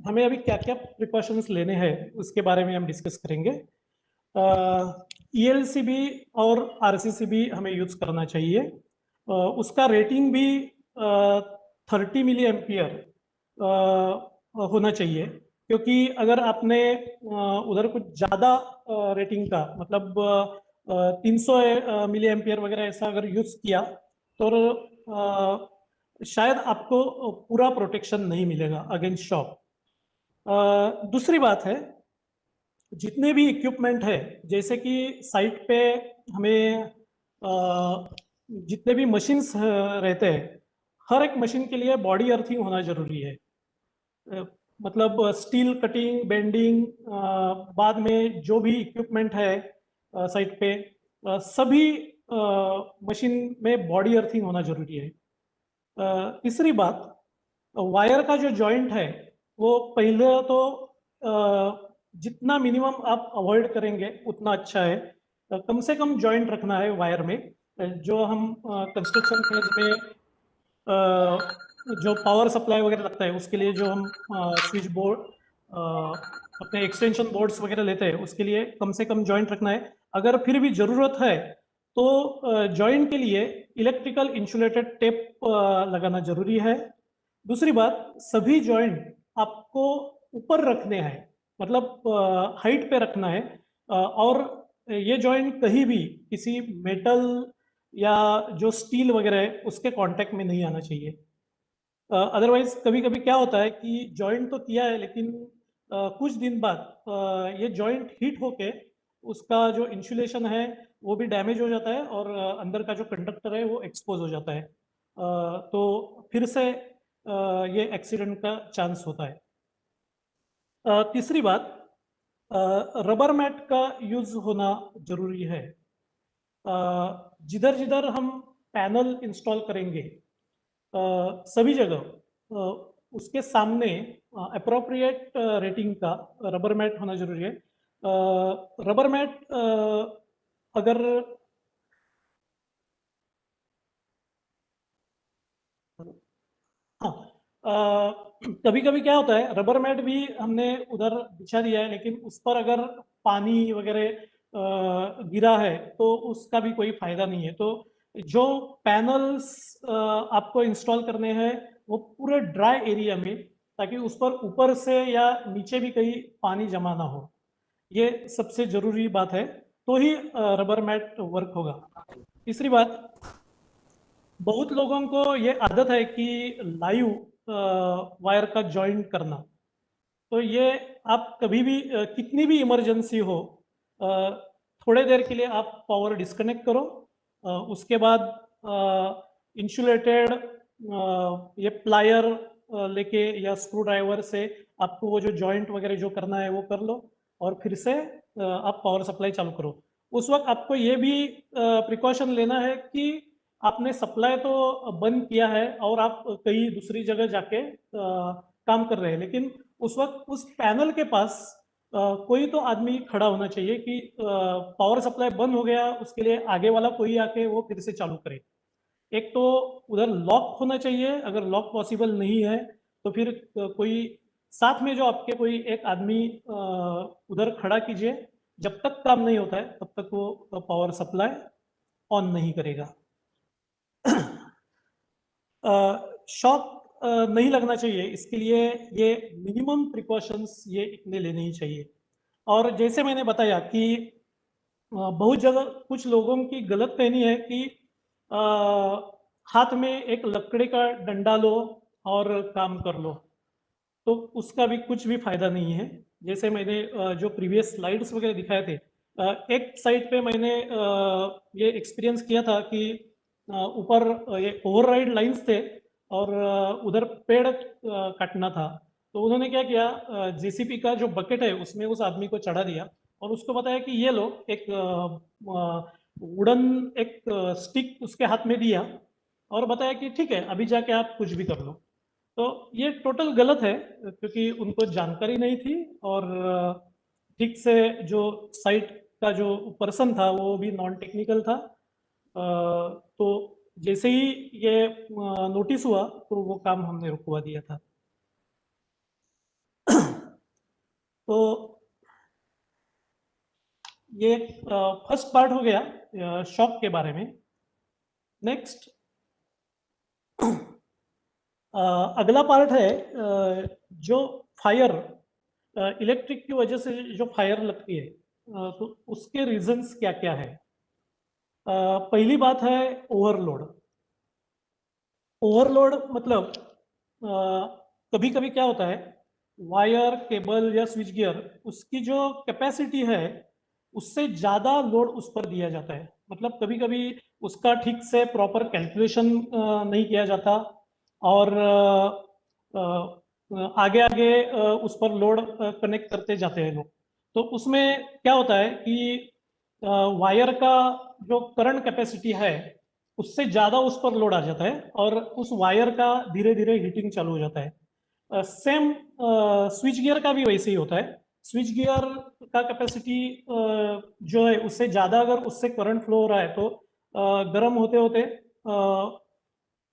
हमें अभी क्या क्या प्रिकॉशंस लेने हैं उसके बारे में हम डिस्कस करेंगे. ELCB और RCCB हमें यूज करना चाहिए. उसका रेटिंग भी 30 मिली एम्पियर होना चाहिए, क्योंकि अगर आपने उधर कुछ ज़्यादा रेटिंग का मतलब 300 मिली एम्पियर वगैरह ऐसा अगर यूज किया तो शायद आपको पूरा प्रोटेक्शन नहीं मिलेगा अगेंस्ट शॉक. दूसरी बात है, जितने भी इक्विपमेंट है, जैसे कि साइट पे हमें जितने भी मशीन्स रहते हैं, हर एक मशीन के लिए बॉडी अर्थिंग होना जरूरी है. मतलब स्टील कटिंग, बेंडिंग, बाद में जो भी इक्विपमेंट है साइट पे, सभी मशीन में बॉडी अर्थिंग होना जरूरी है. तीसरी बात, वायर का जो जॉइंट है वो पहले तो जितना मिनिमम आप अवॉइड करेंगे उतना अच्छा है. कम से कम जॉइंट रखना है वायर में. जो हम कंस्ट्रक्शन फेज में जो पावर सप्लाई वगैरह लगता है उसके लिए जो हम स्विच बोर्ड अपने एक्सटेंशन बोर्ड्स वगैरह लेते हैं उसके लिए कम से कम जॉइंट रखना है. अगर फिर भी जरूरत है तो जॉइंट के लिए इलेक्ट्रिकल इंसुलेटेड टेप लगाना जरूरी है. दूसरी बात, सभी जॉइंट आपको ऊपर रखने हैं, मतलब हाइट पे रखना है. और ये जॉइंट कहीं भी किसी मेटल या जो स्टील वगैरह है उसके कांटेक्ट में नहीं आना चाहिए. अदरवाइज कभी कभी क्या होता है कि जॉइंट तो किया है लेकिन कुछ दिन बाद ये जॉइंट हीट होके उसका जो इंसुलेशन है वो भी डैमेज हो जाता है और अंदर का जो कंडक्टर है वो एक्सपोज हो जाता है. तो फिर से ये एक्सीडेंट का चांस होता है. तीसरी बात, रबर मैट का यूज होना जरूरी है. जिधर जिधर हम पैनल इंस्टॉल करेंगे सभी जगह उसके सामने अप्रोप्रिएट रेटिंग का रबर मैट होना जरूरी है. रबर मैट अगर कभी कभी क्या होता है, रबर मैट भी हमने उधर बिछा दिया है लेकिन उस पर अगर पानी वगैरह गिरा है तो उसका भी कोई फायदा नहीं है. तो जो पैनल्स आपको इंस्टॉल करने हैं वो पूरे ड्राई एरिया में, ताकि उस पर ऊपर से या नीचे भी कहीं पानी जमा ना हो. ये सबसे जरूरी बात है, तो ही रबर मैट वर्क होगा। तीसरी बात, बहुत लोगों को ये आदत है कि लाइव वायर का जॉइंट करना। तो ये आप कभी भी कितनी भी इमरजेंसी हो, अ, थोड़े देर के लिए आप पावर डिस्कनेक्ट करो, उसके बाद इंसुलेटेड ये प्लायर लेके या स्क्रू ड्राइवर से आपको वो जो जॉइंट वगैरह जो करना है वो कर लो, और फिर से आप पावर सप्लाई चालू करो। उस वक्त आपको ये भी प्रिकॉशन लेना है कि आपने सप्लाई तो बंद किया है और आप कहीं दूसरी जगह जाके काम कर रहे हैं, लेकिन उस वक्त उस पैनल के पास कोई तो आदमी खड़ा होना चाहिए कि पावर सप्लाई बंद हो गया, उसके लिए आगे वाला कोई आके वो फिर से चालू करे। एक तो उधर लॉक होना चाहिए, अगर लॉक पॉसिबल नहीं है तो फिर कोई साथ में जो आपके कोई एक आदमी उधर खड़ा कीजिए, जब तक काम नहीं होता है तब तक वो पावर सप्लाई ऑन नहीं करेगा। शॉक नहीं लगना चाहिए, इसके लिए ये मिनिमम प्रिकॉशंस ये इतने लेने ही चाहिए। और जैसे मैंने बताया कि बहुत जगह कुछ लोगों की गलत फहमी है कि हाथ में एक लकड़ी का डंडा लो और काम कर लो, तो उसका भी कुछ भी फायदा नहीं है। जैसे मैंने जो प्रीवियस स्लाइड्स वगैरह दिखाए थे, एक साइड पे मैंने ये एक्सपीरियंस किया था कि ऊपर ये ओवरराइड लाइंस थे और उधर पेड़ काटना था। तो उन्होंने क्या किया, जेसीपी का जो बकेट है उसमें उस आदमी को चढ़ा दिया और उसको बताया कि ये लो, एक वुडन एक स्टिक उसके हाथ में दिया और बताया कि ठीक है अभी जाके आप कुछ भी कर लो। तो ये टोटल गलत है, क्योंकि उनको जानकारी नहीं थी और ठीक से जो साइट का जो पर्सन था वो भी नॉन टेक्निकल था। तो जैसे ही ये नोटिस हुआ तो वो काम हमने रुकवा दिया था। तो ये फर्स्ट पार्ट हो गया शॉक के बारे में। नेक्स्ट अगला पार्ट है जो फायर, इलेक्ट्रिक की वजह से जो फायर लगती है, तो उसके रीजंस क्या क्या है। पहली बात है ओवरलोड। ओवरलोड मतलब कभी कभी क्या होता है, वायर केबल या स्विच गियर उसकी जो कैपेसिटी है उससे ज़्यादा लोड उस पर दिया जाता है। मतलब कभी कभी उसका ठीक से प्रॉपर कैलकुलेशन नहीं किया जाता और आगे आगे उस पर लोड कनेक्ट करते जाते हैं लोग। तो उसमें क्या होता है कि वायर का जो करंट कैपेसिटी है उससे ज़्यादा उस पर लोड आ जाता है और उस वायर का धीरे धीरे हीटिंग चालू हो जाता है। सेम स्विच गियर का भी वैसे ही होता है। स्विच गियर का कैपेसिटी जो है उससे ज़्यादा अगर उससे करंट फ्लो हो रहा है तो गर्म होते होते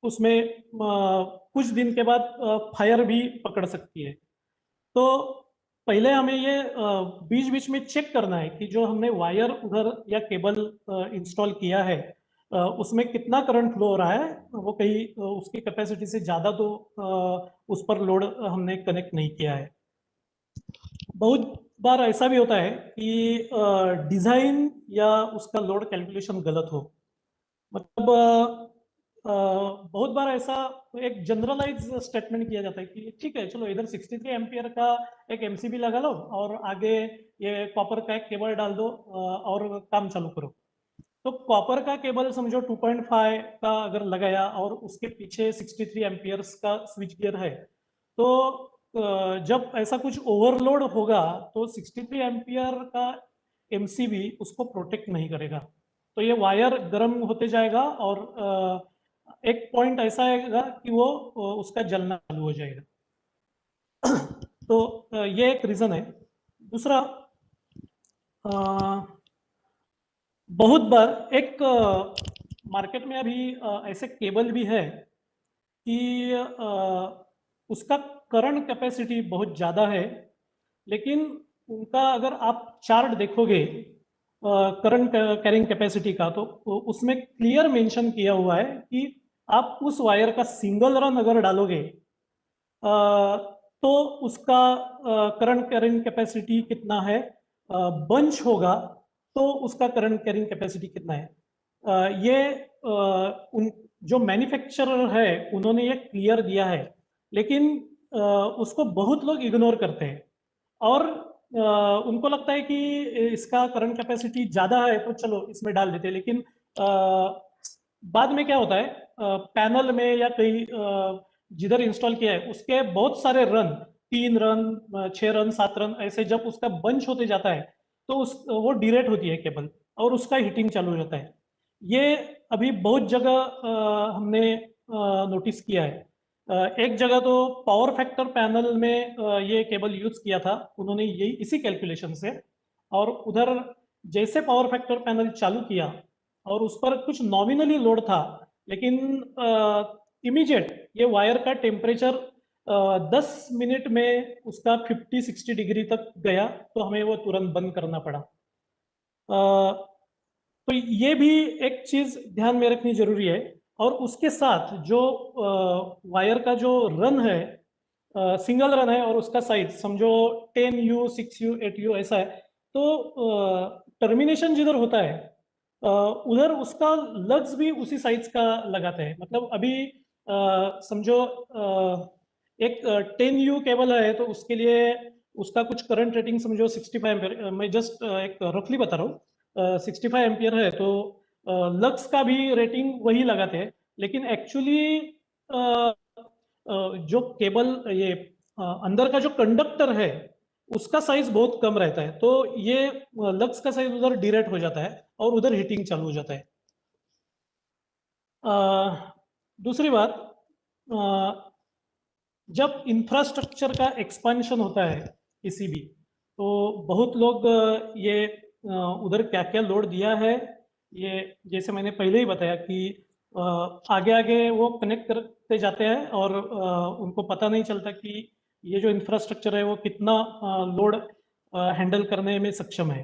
उसमें कुछ दिन के बाद फायर भी पकड़ सकती है। तो पहले हमें ये बीच बीच में चेक करना है कि जो हमने वायर उधर या केबल इंस्टॉल किया है उसमें कितना करंट फ्लो हो रहा है, वो कहीं उसकी कैपेसिटी से ज़्यादा तो उस पर लोड हमने कनेक्ट नहीं किया है। बहुत बार ऐसा भी होता है कि डिज़ाइन या उसका लोड कैलकुलेशन गलत हो। मतलब बहुत बार ऐसा एक जनरलाइज स्टेटमेंट किया जाता है कि ठीक है चलो इधर 63 एम्पियर का एक एमसीबी लगा लो और आगे ये कॉपर का एक केबल डाल दो और काम चालू करो। तो कॉपर का केबल समझो 2.5 का अगर लगाया और उसके पीछे 63 एम्पियर्स का स्विच गियर है, तो जब ऐसा कुछ ओवरलोड होगा तो 63 एम्पियर का एमसीबी उसको प्रोटेक्ट नहीं करेगा। तो ये वायर गर्म होते जाएगा और एक पॉइंट ऐसा आएगा कि वो उसका जलना चालू हो जाएगा। तो ये एक रीजन है। दूसरा, बहुत बार एक मार्केट में अभी ऐसे केबल भी है कि उसका करंट कैपेसिटी बहुत ज़्यादा है, लेकिन उनका अगर आप चार्ट देखोगे करंट कैरिंग कैपेसिटी का तो उसमें क्लियर मेंशन किया हुआ है कि आप उस वायर का सिंगल रन अगर डालोगे तो उसका करंट कैरिंग कैपेसिटी कितना है बंच होगा तो उसका करंट कैरिंग कैपेसिटी कितना है। ये उन जो मैन्युफैक्चरर है उन्होंने ये क्लियर दिया है, लेकिन उसको बहुत लोग इग्नोर करते हैं और उनको लगता है कि इसका करंट कैपेसिटी ज़्यादा है तो चलो इसमें डाल देते हैं, लेकिन बाद में क्या होता है, पैनल में या कहीं जिधर इंस्टॉल किया है उसके बहुत सारे रन, 3 रन 6 रन 7 रन ऐसे जब उसका बंच होते जाता है तो वो डिरेट होती है केबल और उसका हीटिंग चालू हो जाता है। ये अभी बहुत जगह हमने नोटिस किया है। एक जगह तो पावर फैक्टर पैनल में ये केबल यूज किया था उन्होंने, यही इसी कैलकुलेशन से, और उधर जैसे पावर फैक्टर पैनल चालू किया और उस पर कुछ नॉमिनली लोड था, लेकिन इमीडिएट ये वायर का टेम्परेचर 10 मिनट में उसका 50-60 डिग्री तक गया तो हमें वो तुरंत बंद करना पड़ा। तो ये भी एक चीज ध्यान में रखनी जरूरी है। और उसके साथ जो वायर का जो रन है, सिंगल रन है और उसका साइज समझो 10U 6U 8U ऐसा है, तो टर्मिनेशन जिधर होता है उधर उसका लग्स भी उसी साइज का लगाते हैं। मतलब अभी समझो एक 10U केबल है तो उसके लिए उसका कुछ करंट रेटिंग समझो 65 एम्पियर, मैं जस्ट एक रफली बता रहा हूँ, 65 एम्पियर है तो लक्स का भी रेटिंग वही लगाते हैं, लेकिन एक्चुअली जो केबल ये अंदर का जो कंडक्टर है उसका साइज बहुत कम रहता है, तो ये लक्स का साइज उधर डिरेट हो जाता है और उधर हीटिंग चालू हो जाता है। दूसरी बात, जब इंफ्रास्ट्रक्चर का एक्सपेंशन होता है किसी भी, तो बहुत लोग ये उधर क्या क्या लोड दिया है, ये जैसे मैंने पहले ही बताया कि आगे आगे वो कनेक्ट करते जाते हैं और उनको पता नहीं चलता कि ये जो इंफ्रास्ट्रक्चर है वो कितना लोड हैंडल करने में सक्षम है।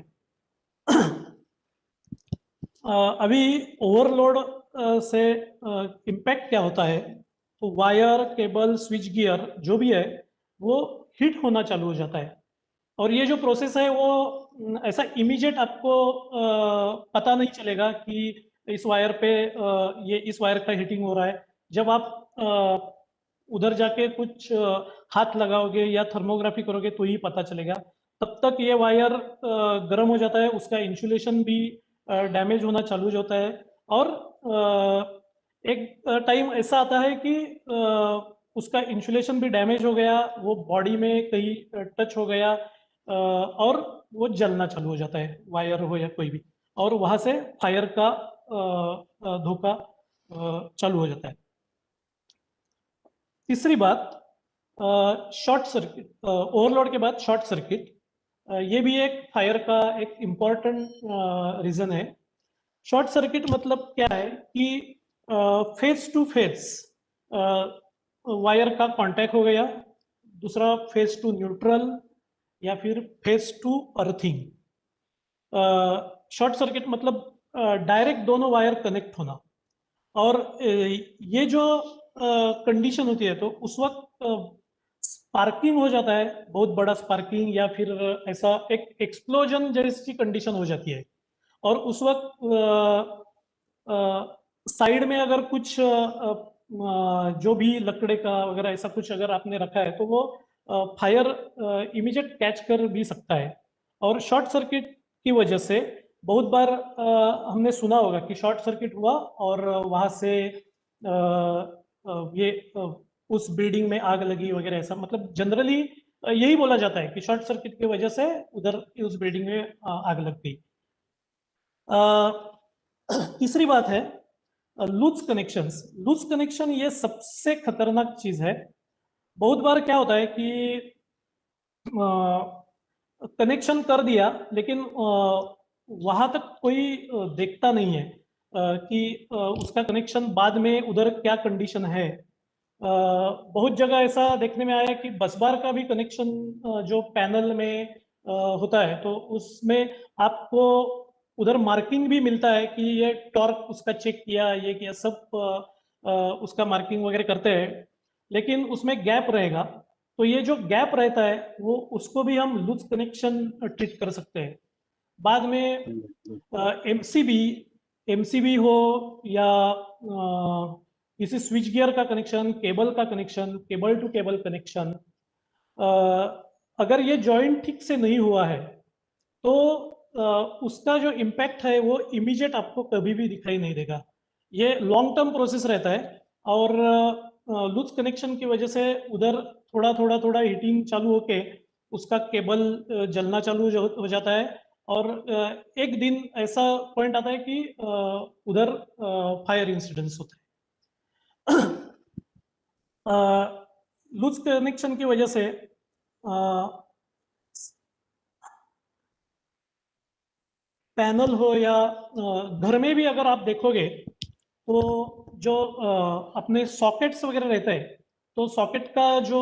अभी ओवरलोड से इम्पैक्ट क्या होता है, तो वायर केबल स्विच गियर जो भी है वो हीट होना चालू हो जाता है, और ये जो प्रोसेस है वो ऐसा इमीडिएट आपको पता नहीं चलेगा कि इस वायर पे ये इस वायर का हीटिंग हो रहा है। जब आप उधर जाके कुछ हाथ लगाओगे या थर्मोग्राफी करोगे तो ही पता चलेगा, तब तक ये वायर गर्म हो जाता है, उसका इंसुलेशन भी डैमेज होना चालू हो जाता है। और एक टाइम ऐसा आता है कि उसका इंसुलेशन भी डैमेज हो गया, वो बॉडी में कहीं टच हो गया और वो जलना चालू हो जाता है, वायर हो या कोई भी, और वहां से फायर का धोखा चालू हो जाता है। तीसरी बात, शॉर्ट सर्किट, ओवरलोड के बाद शॉर्ट सर्किट, ये भी एक फायर का एक इम्पॉर्टेंट रीजन है। शॉर्ट सर्किट मतलब क्या है कि फेस टू फेस वायर का कांटेक्ट हो गया, दूसरा फेस टू न्यूट्रल या फिर phase to earthing. Short circuit मतलब डायरेक्ट दोनों वायर कनेक्ट होना, और ये जो कंडीशन होती है तो उस वक्त स्पार्किंग हो जाता है, बहुत बड़ा स्पार्किंग, या फिर ऐसा एक एक्सप्लोजन जैसी कंडीशन हो जाती है। और उस वक्त साइड में अगर कुछ जो भी लकड़े का वगैरह ऐसा कुछ अगर आपने रखा है तो वो फायर इमीडिएट कैच कर भी सकता है। और शॉर्ट सर्किट की वजह से बहुत बार हमने सुना होगा कि शॉर्ट सर्किट हुआ और वहां से ये उस बिल्डिंग में आग लगी वगैरह, ऐसा मतलब जनरली यही बोला जाता है कि शॉर्ट सर्किट की वजह से उधर उस बिल्डिंग में आग लग गई। तीसरी बात है लूज कनेक्शंस। लूज कनेक्शन ये सबसे खतरनाक चीज है। बहुत बार क्या होता है कि कनेक्शन कर दिया लेकिन वहां तक कोई देखता नहीं है कि उसका कनेक्शन बाद में उधर क्या कंडीशन है। बहुत जगह ऐसा देखने में आया कि बस बार का भी कनेक्शन जो पैनल में होता है तो उसमें आपको उधर मार्किंग भी मिलता है कि ये टॉर्क उसका चेक किया, ये किया, सब उसका मार्किंग वगैरह करते हैं, लेकिन उसमें गैप रहेगा तो ये जो गैप रहता है वो उसको भी हम लूज कनेक्शन ट्रीट कर सकते हैं। बाद में एमसीबी हो या किसी स्विच गियर का कनेक्शन, केबल का connection, cable to cable connection, अगर ये जॉइंट ठीक से नहीं हुआ है तो उसका जो इम्पैक्ट है वो इमीडिएट आपको कभी भी दिखाई नहीं देगा। ये लॉन्ग टर्म प्रोसेस रहता है और लूज कनेक्शन की वजह से उधर थोड़ा हीटिंग चालू होके उसका केबल जलना चालू हो जाता है और एक दिन ऐसा पॉइंट आता है कि उधर फायर इंसिडेंट्स होते हैं। लूज कनेक्शन की वजह से पैनल हो या घर में भी अगर आप देखोगे तो जो अपने सॉकेट्स वगैरह रहते हैं, तो सॉकेट का जो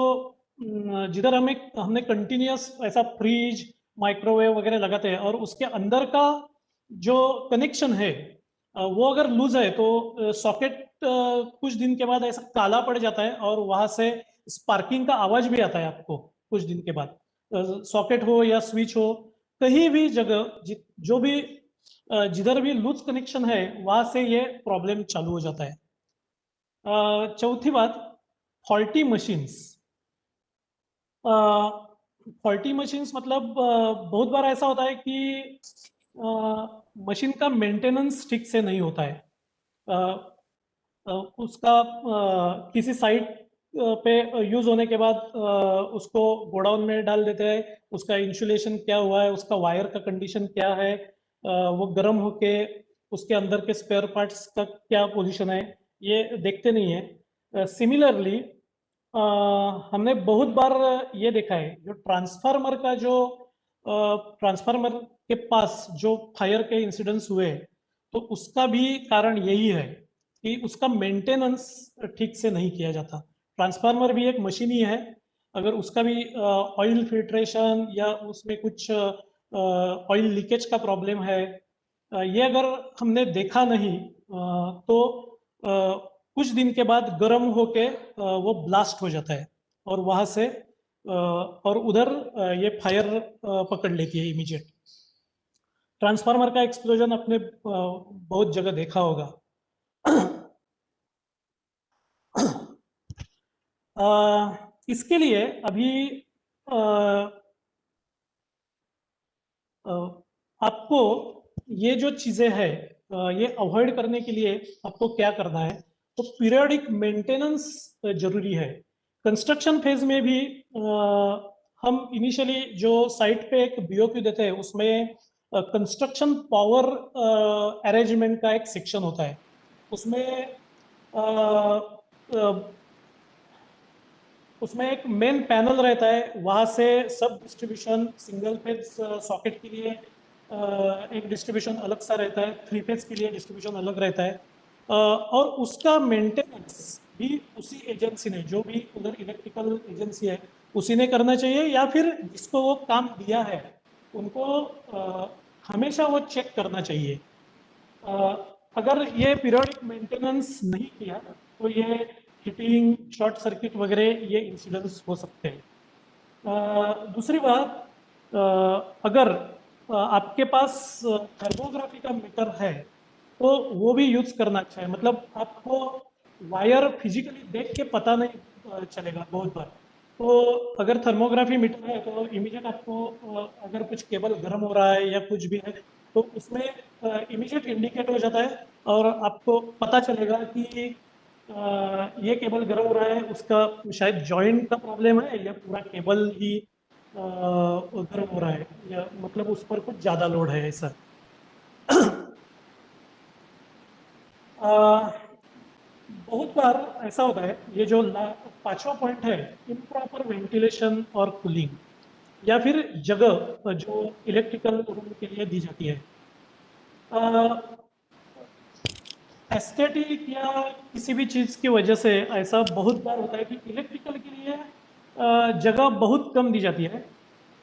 जिधर हमने कंटिन्यूअस ऐसा फ्रिज माइक्रोवेव वगैरह लगाते हैं और उसके अंदर का जो कनेक्शन है वो अगर लूज है तो सॉकेट कुछ दिन के बाद ऐसा काला पड़ जाता है और वहां से स्पार्किंग का आवाज भी आता है आपको कुछ दिन के बाद। सॉकेट हो या स्विच हो, कहीं भी जगह जो भी जिधर भी लूज कनेक्शन है वहां से ये प्रॉब्लम चालू हो जाता है। चौथी बात, फॉल्टी मशीन्स। फॉल्टी मशीन्स मतलब बहुत बार ऐसा होता है कि मशीन का मेंटेनेंस ठीक से नहीं होता है। उसका किसी साइट पे यूज होने के बाद उसको गोडाउन में डाल देते हैं, उसका इंसुलेशन क्या हुआ है, उसका वायर का कंडीशन क्या है, वो गर्म होके उसके अंदर के स्पेयर पार्ट्स का क्या पोजीशन है, ये देखते नहीं है। सिमिलरली हमने बहुत बार ये देखा है, जो ट्रांसफार्मर का जो ट्रांसफार्मर के पास जो फायर के इंसिडेंट्स हुए तो उसका भी कारण यही है कि उसका मेंटेनेंस ठीक से नहीं किया जाता। ट्रांसफार्मर भी एक मशीन ही है, अगर उसका भी ऑयल फिल्ट्रेशन या उसमें कुछ ऑयल लीकेज का प्रॉब्लम है, ये अगर हमने देखा नहीं तो कुछ दिन के बाद गर्म होके वो ब्लास्ट हो जाता है और वहां से और उधर ये फायर पकड़ लेती है इमीडिएट। ट्रांसफार्मर का एक्सप्लोजन आपने बहुत जगह देखा होगा। इसके लिए अभी आपको ये जो चीजें हैं ये अवॉइड करने के लिए आपको क्या करना है, तो पीरियोडिक मेंटेनेंस जरूरी है। कंस्ट्रक्शन फेज में भी हम इनिशियली जो साइट पे एक बीओक्यू देते हैं उसमें कंस्ट्रक्शन पावर अरेंजमेंट का एक सेक्शन होता है। उसमें उसमें एक मेन पैनल रहता है, वहां से सब डिस्ट्रीब्यूशन, सिंगल फेज सॉकेट के लिए एक डिस्ट्रीब्यूशन अलग सा रहता है, 3 फेज के लिए डिस्ट्रीब्यूशन अलग रहता है और उसका मेंटेनेंस भी उसी एजेंसी ने, जो भी उधर इलेक्ट्रिकल एजेंसी है उसी ने करना चाहिए, या फिर जिसको वो काम दिया है उनको हमेशा वो चेक करना चाहिए। अगर ये पीरियोडिक मेंटेनेंस नहीं किया तो ये हीटिंग, शॉर्ट सर्किट वगैरह ये इंसिडेंट्स हो सकते हैं। दूसरी बात, अगर आपके पास थर्मोग्राफी का मीटर है तो वो भी यूज करना अच्छा है। मतलब आपको वायर फिजिकली देख के पता नहीं चलेगा बहुत बार, तो अगर थर्मोग्राफी मीटर है तो इमीडिएट आपको अगर कुछ केबल गर्म हो रहा है या कुछ भी है तो उसमें इमीडिएट इंडिकेट हो जाता है और आपको पता चलेगा कि ये केबल गर्म हो रहा है, उसका शायद जॉइंट का प्रॉब्लम है या पूरा केबल ही गर्म हो रहा है, या मतलब उस पर कुछ ज़्यादा लोड है ऐसा। बहुत बार ऐसा होता है, ये जो 5वां पॉइंट है, इम्प्रॉपर वेंटिलेशन और कूलिंग, या फिर जगह जो इलेक्ट्रिकल रूम के लिए दी जाती है। एस्थेटिक या किसी भी चीज़ की वजह से ऐसा बहुत बार होता है कि इलेक्ट्रिकल के लिए जगह बहुत कम दी जाती है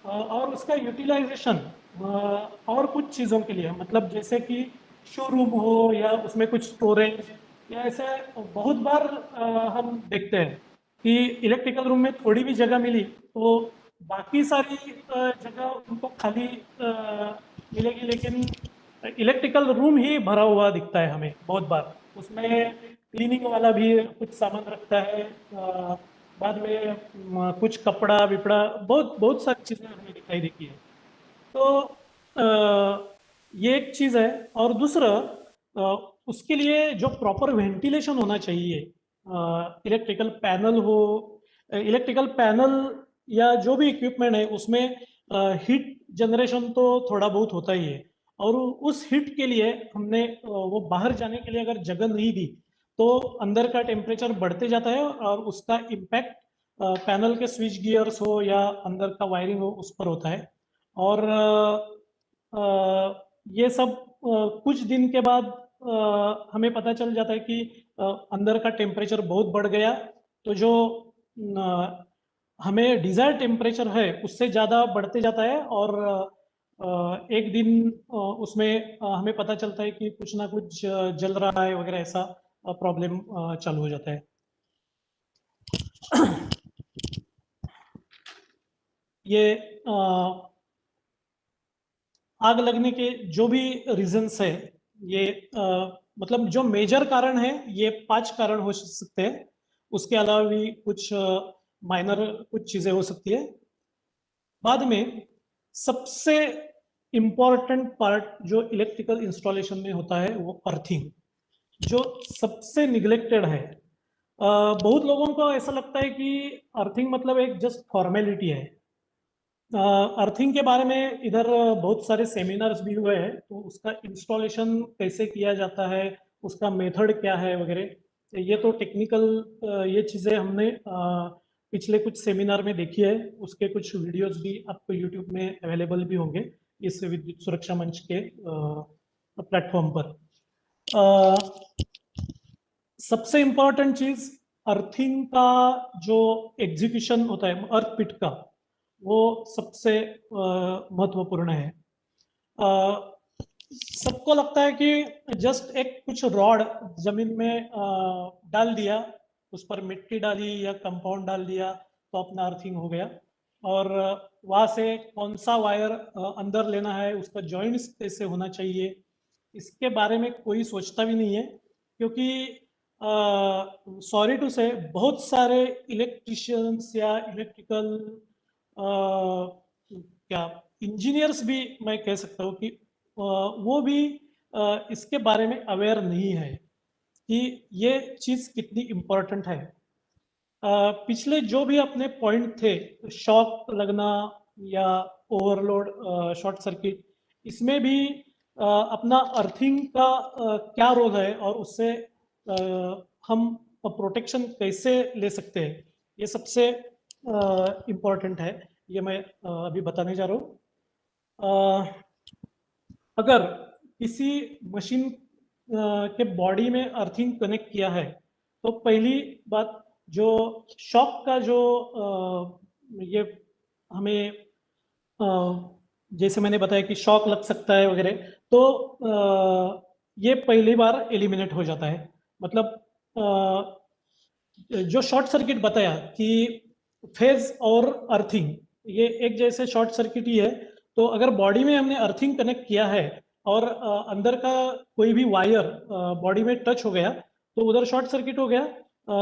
और उसका यूटिलाइजेशन और कुछ चीज़ों के लिए, मतलब जैसे कि शोरूम हो या उसमें कुछ स्टोरेज या ऐसे बहुत बार हम देखते हैं कि इलेक्ट्रिकल रूम में थोड़ी भी जगह मिली तो बाकी सारी जगह उनको खाली मिलेगी, लेकिन इलेक्ट्रिकल रूम ही भरा हुआ दिखता है हमें बहुत बार। उसमें क्लीनिंग वाला भी कुछ सामान रखता है, बाद में कुछ कपड़ा विपड़ा, बहुत बहुत सारी चीज़ें हमें दिखाई देती है। तो ये एक चीज़ है। और दूसरा, उसके लिए जो प्रॉपर वेंटिलेशन होना चाहिए, इलेक्ट्रिकल पैनल हो, इलेक्ट्रिकल पैनल या जो भी इक्विपमेंट है उसमें हीट जनरेशन तो थोड़ा बहुत होता ही है। और उस हीट के लिए हमने वो बाहर जाने के लिए अगर जगह नहीं दी तो अंदर का टेम्परेचर बढ़ते जाता है और उसका इम्पैक्ट पैनल के स्विच गियर्स हो या अंदर का वायरिंग हो उस पर होता है। और ये सब कुछ दिन के बाद हमें पता चल जाता है कि अंदर का टेम्परेचर बहुत बढ़ गया, तो जो हमें डिजायर्ड टेम्परेचर है उससे ज़्यादा बढ़ते जाता है। और एक दिन उसमें हमें पता चलता है कि कुछ ना कुछ जल रहा है वगैरह, ऐसा प्रॉब्लम चालू हो जाता है। ये आग लगने के जो भी रीजंस है, ये मतलब जो मेजर कारण है ये 5 कारण हो सकते हैं। उसके अलावा भी कुछ माइनर कुछ चीजें हो सकती है। बाद में सबसे इम्पॉर्टेंट पार्ट जो इलेक्ट्रिकल इंस्टॉलेशन में होता है वो अर्थिंग, जो सबसे निग्लेक्टेड है। बहुत लोगों को ऐसा लगता है कि अर्थिंग मतलब एक जस्ट फॉर्मेलिटी है। अर्थिंग के बारे में इधर बहुत सारे सेमिनार्स भी हुए हैं, तो उसका इंस्टॉलेशन कैसे किया जाता है, उसका मेथड क्या है वगैरह, ये तो टेक्निकल ये चीज़ें हमने पिछले कुछ सेमिनार में देखी है। उसके कुछ वीडियोस भी आपको यूट्यूब में अवेलेबल भी होंगे इस विद्युत सुरक्षा मंच के प्लेटफॉर्म पर। सबसे इम्पोर्टेंट चीज अर्थिंग का जो एग्जीक्यूशन होता है अर्थ पिट का, वो सबसे महत्वपूर्ण है। सबको लगता है कि जस्ट एक कुछ रॉड जमीन में डाल दिया, उस पर मिट्टी डाली या कंपाउंड डाल दिया तो अपना अर्थिंग हो गया। और वहां से कौन सा वायर अंदर लेना है, उसका जॉइंट्स कैसे होना चाहिए, इसके बारे में कोई सोचता भी नहीं है। क्योंकि सॉरी टू से बहुत सारे इलेक्ट्रिशियंस या इलेक्ट्रिकल क्या इंजीनियर्स भी मैं कह सकता हूँ कि वो भी इसके बारे में अवेयर नहीं है कि ये चीज़ कितनी इम्पोर्टेंट है। पिछले जो भी अपने पॉइंट थे, शॉक लगना या ओवरलोड, शॉर्ट सर्किट, इसमें भी अपना अर्थिंग का क्या रोल है और उससे हम प्रोटेक्शन कैसे ले सकते हैं, ये सबसे इम्पोर्टेंट है। ये मैं अभी बताने जा रहा हूँ। अगर किसी मशीन के बॉडी में अर्थिंग कनेक्ट किया है तो पहली बात, जो शॉक का जो ये हमें जैसे मैंने बताया कि शॉक लग सकता है वगैरह, तो ये पहली बार एलिमिनेट हो जाता है। मतलब जो शॉर्ट सर्किट बताया कि फेज और अर्थिंग ये एक जैसे शॉर्ट सर्किट ही है, तो अगर बॉडी में हमने अर्थिंग कनेक्ट किया है और अंदर का कोई भी वायर बॉडी में टच हो गया तो उधर शॉर्ट सर्किट हो गया।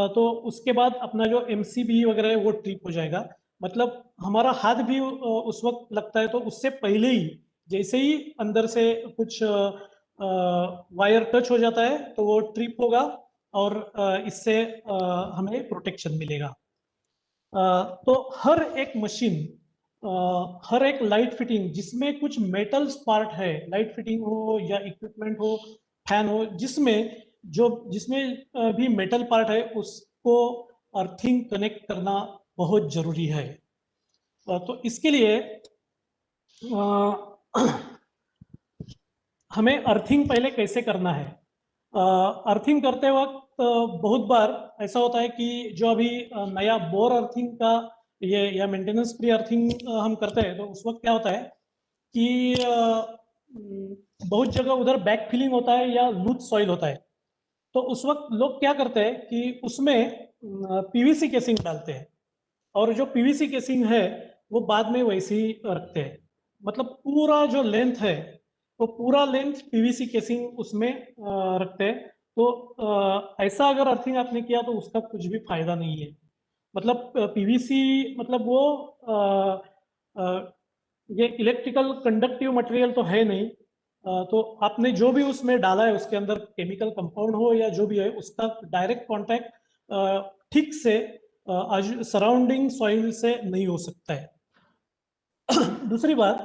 तो उसके बाद अपना जो एमसीबी वगैरह है वो ट्रिप हो जाएगा। मतलब हमारा हाथ भी उस वक्त लगता है, तो उससे पहले ही जैसे ही अंदर से कुछ वायर टच हो जाता है तो वो ट्रिप होगा और इससे हमें प्रोटेक्शन मिलेगा। तो हर एक मशीन, हर एक लाइट फिटिंग जिसमें कुछ मेटल्स पार्ट है, लाइट फिटिंग हो या इक्विपमेंट हो, फैन हो, जिसमें भी मेटल पार्ट है उसको अर्थिंग कनेक्ट करना बहुत जरूरी है। तो इसके लिए हमें अर्थिंग पहले कैसे करना है। अर्थिंग करते वक्त बहुत बार ऐसा होता है कि जो अभी नया बोर अर्थिंग का ये या मेंटेनेंस फ्री अर्थिंग हम करते हैं, तो उस वक्त क्या होता है कि बहुत जगह उधर बैक फिलिंग होता है या लूज सॉइल होता है। तो उस वक्त लोग क्या करते हैं कि उसमें पीवीसी केसिंग डालते हैं, और जो पीवीसी केसिंग है वो बाद में वैसे ही रखते हैं। मतलब पूरा जो लेंथ है वो पूरा लेंथ पीवीसी केसिंग उसमें रखते हैं। तो ऐसा अगर अर्थिंग आपने किया तो उसका कुछ भी फायदा नहीं है। मतलब पीवीसी मतलब वो ये इलेक्ट्रिकल कंडक्टिव मटेरियल तो है नहीं। तो आपने जो भी उसमें डाला है उसके अंदर केमिकल कंपाउंड हो या जो भी है उसका डायरेक्ट कांटेक्ट ठीक से सराउंडिंग सॉइल से नहीं हो सकता है। दूसरी बात,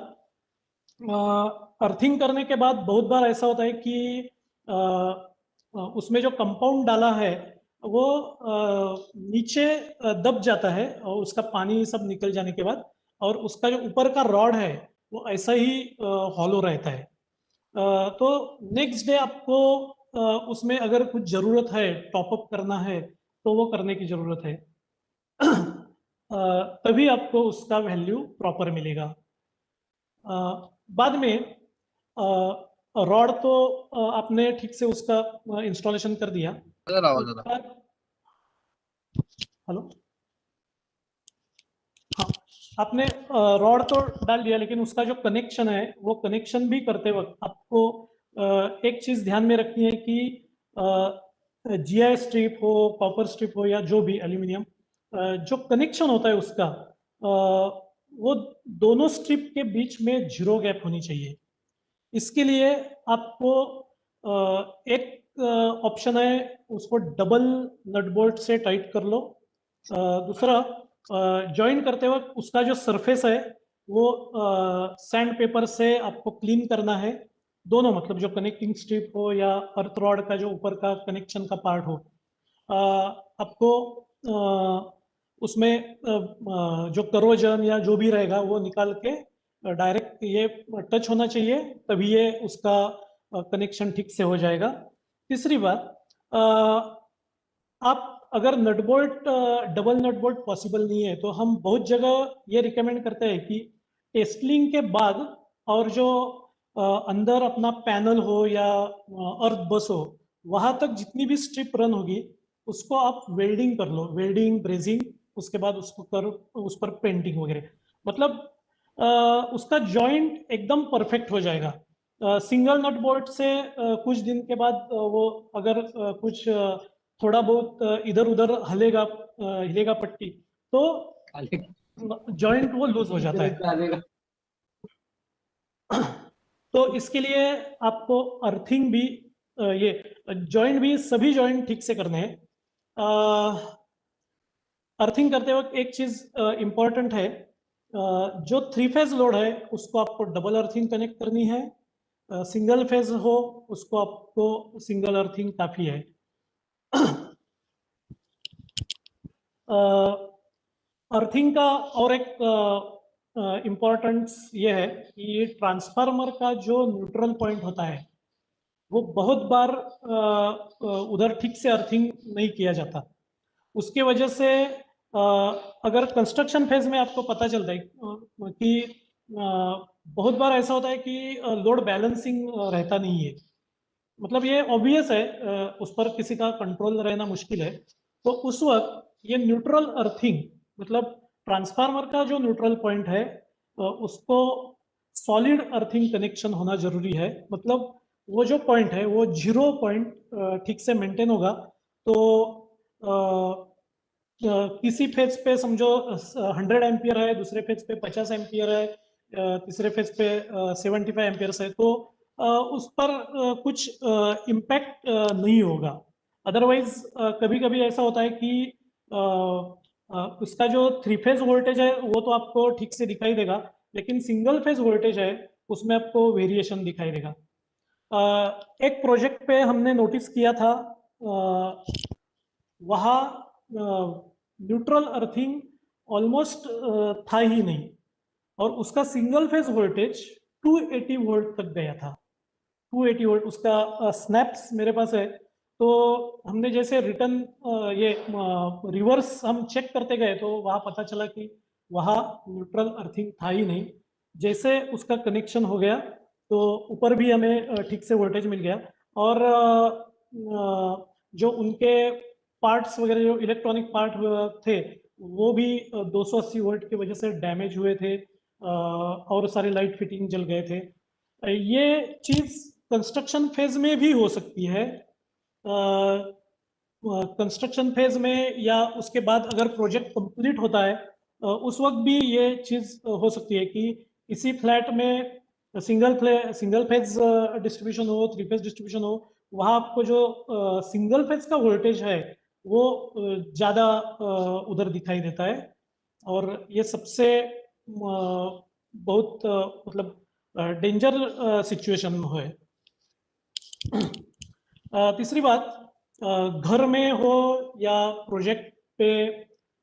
अर्थिंग करने के बाद बहुत बार ऐसा होता है कि उसमें जो कंपाउंड डाला है वो नीचे दब जाता है और उसका पानी सब निकल जाने के बाद, और उसका जो ऊपर का रॉड है वो ऐसा ही हॉलो रहता है। तो नेक्स्ट डे आपको उसमें अगर कुछ ज़रूरत है टॉप अप करना है तो वो करने की ज़रूरत है। तभी आपको उसका वैल्यू प्रॉपर मिलेगा। बाद में रॉड तो आपने ठीक से उसका इंस्टॉलेशन कर दिया। हेलो, हाँ, आपने रॉड तो डाल दिया, लेकिन उसका जो कनेक्शन है वो कनेक्शन भी करते वक्त आपको एक चीज ध्यान में रखनी है कि जीआई स्ट्रिप हो, कॉपर स्ट्रिप हो या जो भी एल्यूमिनियम, जो कनेक्शन होता है उसका वो दोनों स्ट्रिप के बीच में जीरो गैप होनी चाहिए। इसके लिए आपको एक ऑप्शन है, उसको डबल नट बोल्ट से टाइट कर लो। दूसरा, ज्वाइन करते वक्त उसका जो सरफेस है वो सैंड पेपर से आपको क्लीन करना है। दोनों, मतलब जो कनेक्टिंग स्ट्रिप हो या अर्थ रॉड का जो ऊपर का कनेक्शन का पार्ट हो, आपको उसमें जो करोजन या जो भी रहेगा वो निकाल के डायरेक्ट ये टच होना चाहिए, तभी ये उसका कनेक्शन ठीक से हो जाएगा। तीसरी बात, आप अगर nut bolt double nut bolt possible नहीं है तो हम बहुत जगह ये रिकमेंड करते हैं कि टेस्टिंग के बाद और जो अंदर अपना पैनल हो या अर्थ बस हो वहां तक जितनी भी स्ट्रिप रन होगी उसको आप वेल्डिंग कर लो, वेल्डिंग ब्रेजिंग, उसके बाद उसको कर उस पर पेंटिंग वगैरह। मतलब उसका जॉइंट एकदम परफेक्ट हो जाएगा। सिंगल नट बोल्ट से कुछ दिन के बाद वो अगर कुछ थोड़ा बहुत इधर उधर हिलेगा पट्टी तो जॉइंट वो लूज हो जाता है। तो इसके लिए आपको अर्थिंग भी ये जॉइंट भी सभी जॉइंट ठीक से करने हैं। अर्थिंग करते वक्त एक चीज इंपॉर्टेंट है, जो 3 फेज लोड है उसको आपको डबल अर्थिंग कनेक्ट करनी है। सिंगल फेज हो उसको आपको सिंगल अर्थिंग काफी है। अर्थिंग का और एक इम्पोर्टेंस ये है कि ट्रांसफार्मर का जो न्यूट्रल पॉइंट होता है वो बहुत बार उधर ठीक से अर्थिंग नहीं किया जाता। उसके वजह से अगर कंस्ट्रक्शन फेज में आपको पता चलता है कि बहुत बार ऐसा होता है कि लोड बैलेंसिंग रहता नहीं है। मतलब ये ऑब्वियस है, उस पर किसी का कंट्रोल रहना मुश्किल है। तो उस वक्त ये न्यूट्रल अर्थिंग, मतलब ट्रांसफार्मर का जो न्यूट्रल पॉइंट है उसको सॉलिड अर्थिंग कनेक्शन होना जरूरी है। मतलब वो जो पॉइंट है वो 0 पॉइंट ठीक से मेंटेन होगा। तो किसी फेज पे समझो 100 एम्पियर है, दूसरे फेज पे 50 एम्पियर है, तीसरे फेज पे 75 एम्पियर है, तो उस पर कुछ इम्पैक्ट नहीं होगा। अदरवाइज कभी कभी ऐसा होता है कि उसका जो 3 फेज वोल्टेज है वो तो आपको ठीक से दिखाई देगा, लेकिन सिंगल फेज वोल्टेज है उसमें आपको वेरिएशन दिखाई देगा। एक प्रोजेक्ट पे हमने नोटिस किया था, वहाँ न्यूट्रल अर्थिंग ऑलमोस्ट था ही नहीं, और उसका सिंगल फेज वोल्टेज 280 वोल्ट तक गया था। 280 वोल्ट उसका स्नैप्स मेरे पास है। तो हमने जैसे रिटर्न ये रिवर्स हम चेक करते गए तो वहाँ पता चला कि वहाँ न्यूट्रल अर्थिंग था ही नहीं। जैसे उसका कनेक्शन हो गया तो ऊपर भी हमें ठीक से वोल्टेज मिल गया, और जो उनके पार्ट्स वगैरह जो इलेक्ट्रॉनिक पार्ट थे वो भी 280 वोल्ट की वजह से डैमेज हुए थे, और सारे लाइट फिटिंग जल गए थे। ये चीज कंस्ट्रक्शन फेज में भी हो सकती है। कंस्ट्रक्शन फेज में या उसके बाद अगर प्रोजेक्ट कंप्लीट होता है उस वक्त भी ये चीज हो सकती है कि इसी फ्लैट में सिंगल फेज डिस्ट्रीब्यूशन हो, 3 फेज डिस्ट्रीब्यूशन हो, वहां आपको जो सिंगल फेज का वोल्टेज है वो ज्यादा उधर दिखाई देता है, और ये सबसे बहुत मतलब डेंजर सिचुएशन है। तीसरी बात, घर में हो या प्रोजेक्ट पे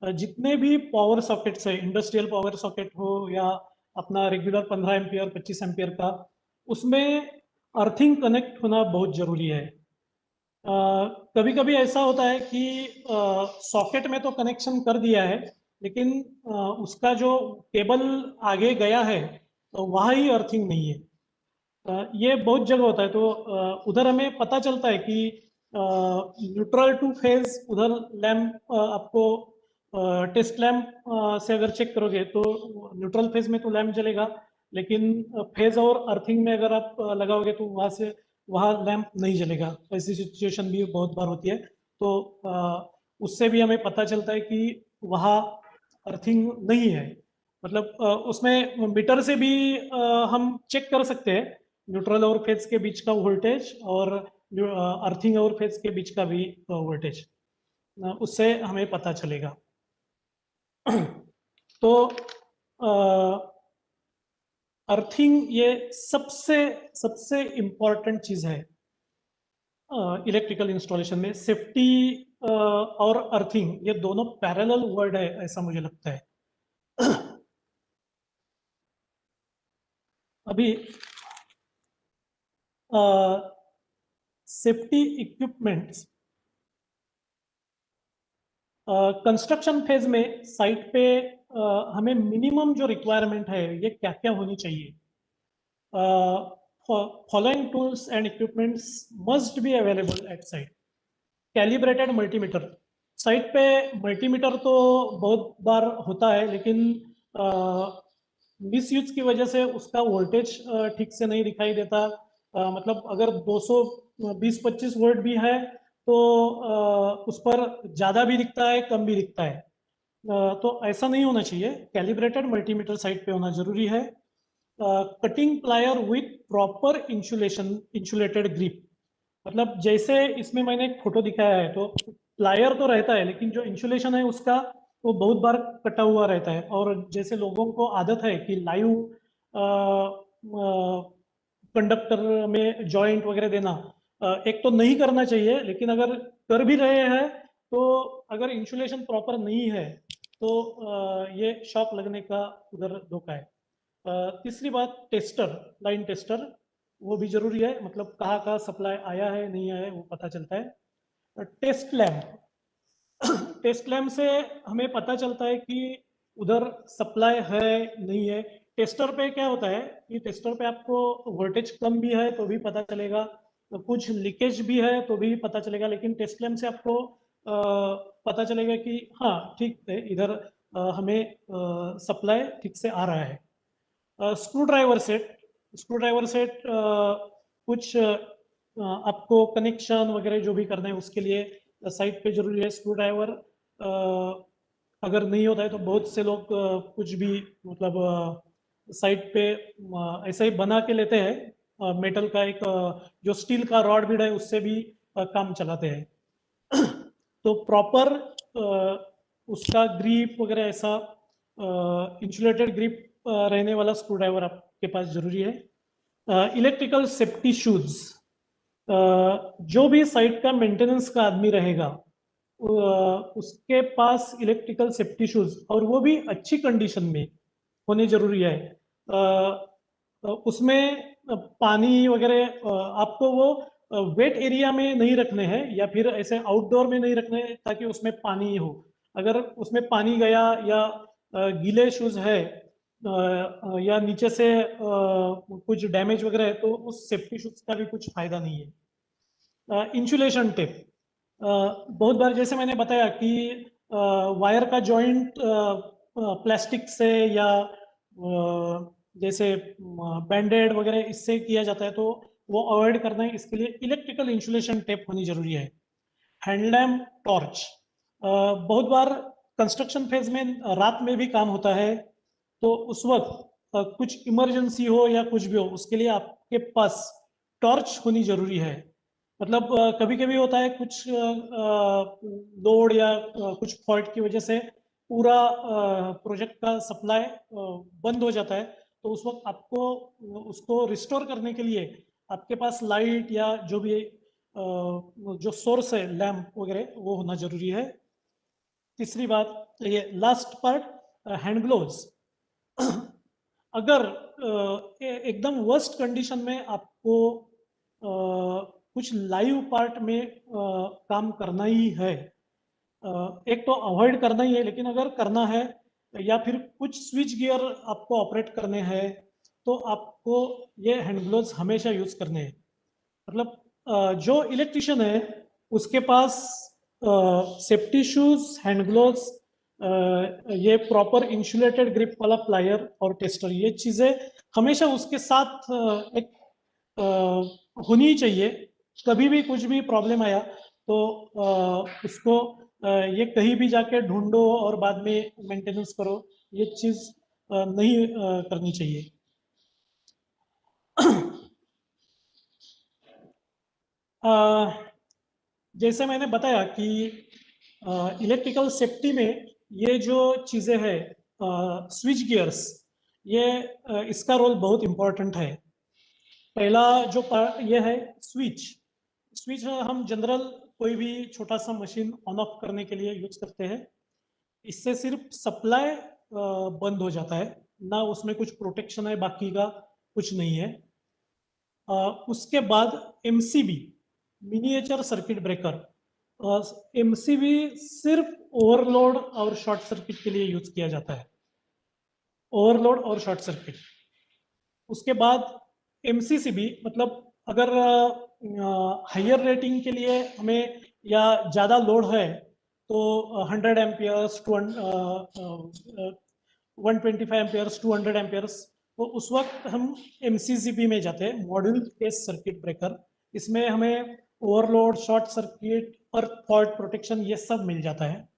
जितने भी पावर सॉकेट्स है, इंडस्ट्रियल पावर सॉकेट हो या अपना रेगुलर 15 एम्पियर 25 एम्पियर का, उसमें अर्थिंग कनेक्ट होना बहुत जरूरी है। कभी कभी ऐसा होता है कि सॉकेट में तो कनेक्शन कर दिया है लेकिन उसका जो केबल आगे गया है तो वहाँ ही अर्थिंग नहीं है। ये बहुत जगह होता है, तो उधर हमें पता चलता है कि न्यूट्रल टू फेज उधर लैंप आपको टेस्ट लैंप से अगर चेक करोगे तो न्यूट्रल फेज में तो लैंप जलेगा, लेकिन फेज और अर्थिंग में अगर आप लगाओगे तो वहाँ लैंप नहीं जलेगा। ऐसी सिचुएशन भी बहुत बार होती है, तो उससे भी हमें पता चलता है कि वहाँ अर्थिंग नहीं है। मतलब उसमें मीटर से भी हम चेक कर सकते हैं न्यूट्रल और फेज के बीच का वोल्टेज और अर्थिंग और फेज के बीच का भी वोल्टेज, उससे हमें पता चलेगा। तो अर्थिंग ये सबसे इम्पोर्टेंट चीज है इलेक्ट्रिकल इंस्टॉलेशन में। सेफ्टी और अर्थिंग ये दोनों पैरेलल वर्ड है ऐसा मुझे लगता है। अभी सेफ्टी इक्विपमेंट्स कंस्ट्रक्शन फेज में साइट पे हमें मिनिमम जो रिक्वायरमेंट है ये क्या क्या होनी चाहिए। Following tools and equipments must be available at site. Calibrated multimeter, site पे मल्टीमीटर तो बहुत बार होता है लेकिन मिसयूज की वजह से उसका वोल्टेज ठीक से नहीं दिखाई देता। मतलब अगर 220-25 वोल्ट भी है तो उस पर ज़्यादा भी दिखता है कम भी दिखता है, तो ऐसा नहीं होना चाहिए। कैलिब्रेटेड मल्टीमीटर साइट पे होना जरूरी है। Cutting plier with proper insulated grip, मतलब जैसे इसमें मैंने एक फोटो दिखाया है तो प्लायर तो रहता है लेकिन जो इंसुलेशन है उसका वो बहुत बार कटा हुआ रहता है, और जैसे लोगों को आदत है कि लाइव कंडक्टर में जॉइंट वगैरह देना, एक तो नहीं करना चाहिए, लेकिन अगर कर भी रहे हैं तो अगर इंसुलेशन प्रॉपर नहीं है तो ये शॉक लगने का उधर धोखा है। तीसरी बात, टेस्टर, लाइन टेस्टर वो भी जरूरी है, मतलब कहाँ कहाँ सप्लाई आया है नहीं आया है वो पता चलता है। टेस्ट लैम्प, टेस्ट लैम्प से हमें पता चलता है कि उधर सप्लाई है नहीं है। टेस्टर पे क्या होता है कि टेस्टर पे आपको वोल्टेज कम भी है तो भी पता चलेगा, कुछ लीकेज भी है तो भी पता चलेगा, लेकिन टेस्ट लैम्प से आपको पता चलेगा कि हाँ ठीक है इधर हमें सप्लाई ठीक से आ रहा है। स्क्रू ड्राइवर सेट कुछ आपको कनेक्शन वगैरह जो भी करना है उसके लिए साइट पे जरूरी है। स्क्रू ड्राइवर अगर नहीं होता है तो बहुत से लोग कुछ भी मतलब साइट पे ऐसा ही बना के लेते हैं, मेटल का एक जो स्टील का रॉड भी है उससे भी काम चलाते हैं। तो प्रॉपर उसका ग्रिप वगैरह ऐसा इंसुलेटेड ग्रिप रहने वाला स्क्रू ड्राइवर आपके पास जरूरी है। इलेक्ट्रिकल सेफ्टी शूज, जो भी साइट का मेंटेनेंस का आदमी रहेगा उसके पास इलेक्ट्रिकल सेफ्टी शूज, और वो भी अच्छी कंडीशन में होने जरूरी है। उसमें पानी वगैरह आपको वो वेट एरिया में नहीं रखने हैं या फिर ऐसे आउटडोर में नहीं रखने हैं ताकि उसमें पानी हो। अगर उसमें पानी गया या गीले शूज है या नीचे से कुछ डैमेज वगैरह है तो उस सेफ्टी शूज का भी कुछ फायदा नहीं है। इंसुलेशन टेप, बहुत बार जैसे मैंने बताया कि वायर का जॉइंट प्लास्टिक से या जैसे बैंडेड वगैरह इससे किया जाता है, तो वो अवॉइड करना है। इसके लिए इलेक्ट्रिकल इंसुलेशन टेप होनी जरूरी है। हैंडलैम्प, टॉर्च, बहुत बार कंस्ट्रक्शन फेज में रात में भी काम होता है, तो उस वक्त कुछ इमरजेंसी हो या कुछ भी हो, उसके लिए आपके पास टॉर्च होनी जरूरी है। मतलब कभी कभी होता है कुछ लोड या कुछ फॉल्ट की वजह से पूरा प्रोजेक्ट का सप्लाई बंद हो जाता है, तो उस वक्त आपको उसको रिस्टोर करने के लिए आपके पास लाइट या जो भी जो सोर्स है, लैंप वगैरह, वो होना जरूरी है। तीसरी बात, ये लास्ट पार्ट, हैंड ग्लोव्स। अगर एकदम वर्स्ट कंडीशन में आपको कुछ लाइव पार्ट में काम करना ही है, एक तो अवॉइड करना ही है, लेकिन अगर करना है या फिर कुछ स्विच गियर आपको ऑपरेट करने हैं, तो आपको ये हैंड ग्लोव्स हमेशा यूज करने हैं। मतलब जो इलेक्ट्रिशियन है उसके पास सेफ्टी शूज, हैंड ग्लोव्स, ये प्रॉपर इंसुलेटेड ग्रिप वाला प्लायर और टेस्टर, ये चीजें हमेशा उसके साथ एक होनी ही चाहिए। कभी भी कुछ भी प्रॉब्लम आया तो उसको ये कहीं भी जाके ढूंढो और बाद में मेंटेनेंस करो, ये चीज नहीं करनी चाहिए। जैसे मैंने बताया कि इलेक्ट्रिकल सेफ्टी में ये जो चीज़ें हैं, स्विच गियर्स, ये इसका रोल बहुत इम्पोर्टेंट है। पहला जो ये है स्विच। स्विच हम जनरल कोई भी छोटा सा मशीन ऑन ऑफ करने के लिए यूज करते हैं। इससे सिर्फ सप्लाई बंद हो जाता है, ना उसमें कुछ प्रोटेक्शन है, बाकी का कुछ नहीं है। उसके बाद MCB, miniature circuit breaker. MCB सिर्फ ओवरलोड और शॉर्ट सर्किट के लिए यूज किया जाता है, ओवरलोड और शॉर्ट सर्किट। उसके बाद एमसीसीबी, मतलब अगर हायर रेटिंग के लिए हमें या ज़्यादा लोड है तो 100 एम्पियर्स टू 125 एम्पियर्स 200 एम्पियर्स, तो उस वक्त हम एमसीसीबी में जाते हैं, मॉड्यूल बेस्ड सर्किट ब्रेकर। इसमें हमें ओवरलोड, शॉर्ट सर्किट और फॉल्ट प्रोटेक्शन ये सब मिल जाता है।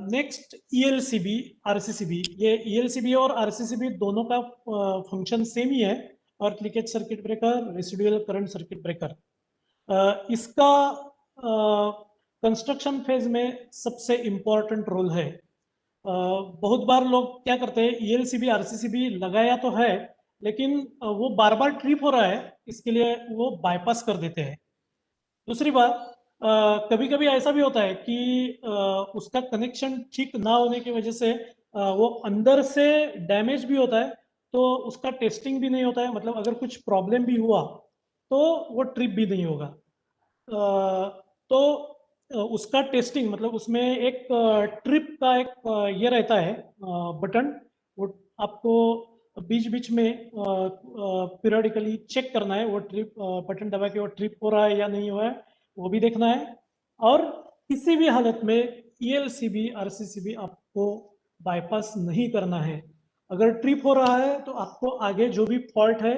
Next ELCB, RCCB. ये ईएलसीबी और आरसीसीबी दोनों का फंक्शन सेम ही है, और leakage circuit breaker, residual current circuit breaker. इसका कंस्ट्रक्शन फेज में सबसे इंपॉर्टेंट रोल है। बहुत बार लोग क्या करते हैं, ईएलसीबी आरसीसीबी लगाया तो है, लेकिन वो बार बार ट्रिप हो रहा है, इसके लिए वो बाईपास कर देते हैं। दूसरी बात, कभी कभी ऐसा भी होता है कि उसका कनेक्शन ठीक ना होने की वजह से वो अंदर से डैमेज भी होता है, तो उसका टेस्टिंग भी नहीं होता है। मतलब अगर कुछ प्रॉब्लम भी हुआ तो वो ट्रिप भी नहीं होगा। तो उसका टेस्टिंग, मतलब उसमें एक ट्रिप का एक ये रहता है बटन, वो आपको बीच बीच में पीरियडिकली चेक करना है, वो ट्रिप बटन दबा के वो ट्रिप हो रहा है या नहीं हो रहा है, वो भी देखना है। और किसी भी हालत में ईएलसीबी आरसीसीबी आपको बाईपास नहीं करना है। अगर ट्रिप हो रहा है तो आपको आगे जो भी फॉल्ट है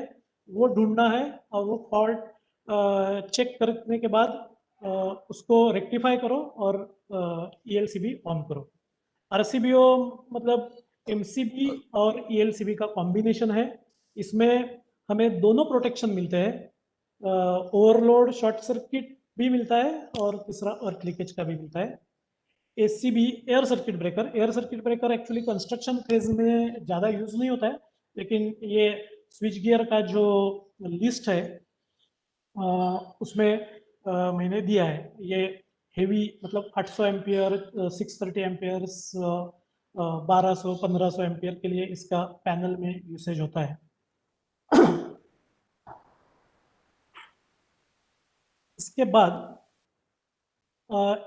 वो ढूंढना है, और वो फॉल्ट चेक करने के बाद उसको रेक्टिफाई करो और ईएलसीबी ऑन करो। आरसीबीओ मतलब एमसीबी और ईएलसीबी का कॉम्बिनेशन है। इसमें हमें दोनों प्रोटेक्शन मिलते हैं, ओवरलोड शॉर्ट सर्किट भी मिलता है और तीसरा अर्थ लीकेज का भी मिलता है। ACB, air circuit breaker. Air circuit breaker actually construction phase में ज़्यादा यूज नहीं होता है, लेकिन ये स्विच गियर का जो लिस्ट है उसमें मैंने दिया है। ये हेवी, मतलब 800 एम्पियर, 630 एम्पियर्स, 1200 1500 एम्पियर के लिए इसका पैनल में यूसेज होता है। इसके बाद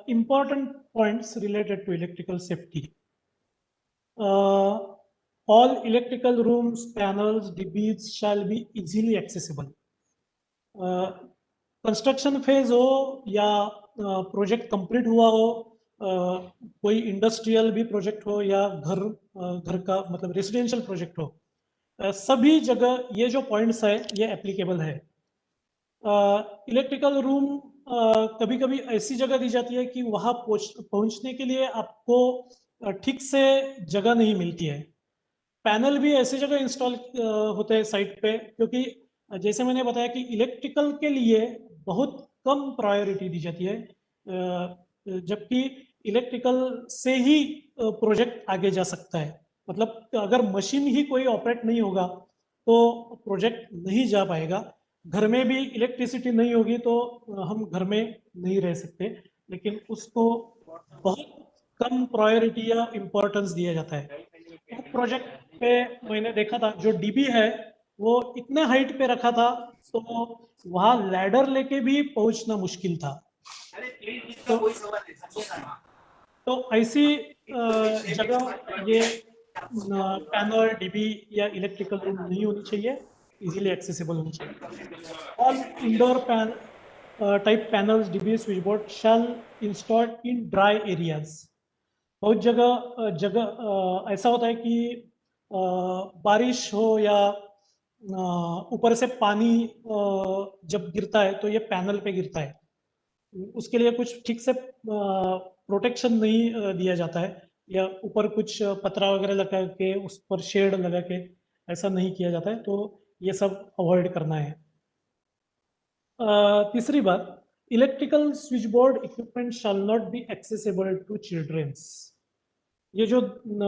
important points related to electrical safety. All electrical rooms, panels, DBs shall be easily accessible. Construction phase हो या प्रोजेक्ट कंप्लीट हुआ हो, कोई इंडस्ट्रियल भी प्रोजेक्ट हो या घर का मतलब रेसिडेंशियल प्रोजेक्ट हो, सभी जगह ये जो पॉइंट्स है ये एप्लीकेबल है। इलेक्ट्रिकल रूम कभी कभी ऐसी जगह दी जाती है कि वहाँ पहुँचने के लिए आपको ठीक से जगह नहीं मिलती है। पैनल भी ऐसी जगह इंस्टॉल होते हैं साइट पे, क्योंकि जैसे मैंने बताया कि इलेक्ट्रिकल के लिए बहुत कम प्रायोरिटी दी जाती है, जबकि इलेक्ट्रिकल से ही प्रोजेक्ट आगे जा सकता है। मतलब अगर मशीन ही कोई ऑपरेट नहीं होगा तो प्रोजेक्ट नहीं जा पाएगा। घर में भी इलेक्ट्रिसिटी नहीं होगी तो हम घर में नहीं रह सकते, लेकिन उसको बहुत कम प्रायोरिटी या इम्पोर्टेंस दिया जाता है। एक प्रोजेक्ट पे मैंने देखा था जो डीबी है वो इतने हाइट पे रखा था तो वहां लैडर लेके भी पहुंचना मुश्किल था। तो ऐसी जगह ये पैनल डीबी या इलेक्ट्रिकल रूम नहीं होनी चाहिए, इजीली एक्सेसिबल होनी चाहिए। All indoor type panels DB switch board shall installed in dry areas. बहुत जगह ऐसा होता है कि बारिश हो या ऊपर से पानी जब गिरता है तो ये पैनल पे गिरता है, उसके लिए कुछ ठीक से प्रोटेक्शन नहीं दिया जाता है, या ऊपर कुछ पतरा वगैरह लगा के उस पर शेड लगा के ऐसा नहीं किया जाता है, तो ये सब अवॉइड करना है। तीसरी बात, electrical switch board equipment shall not be accessible to childrens. ये जो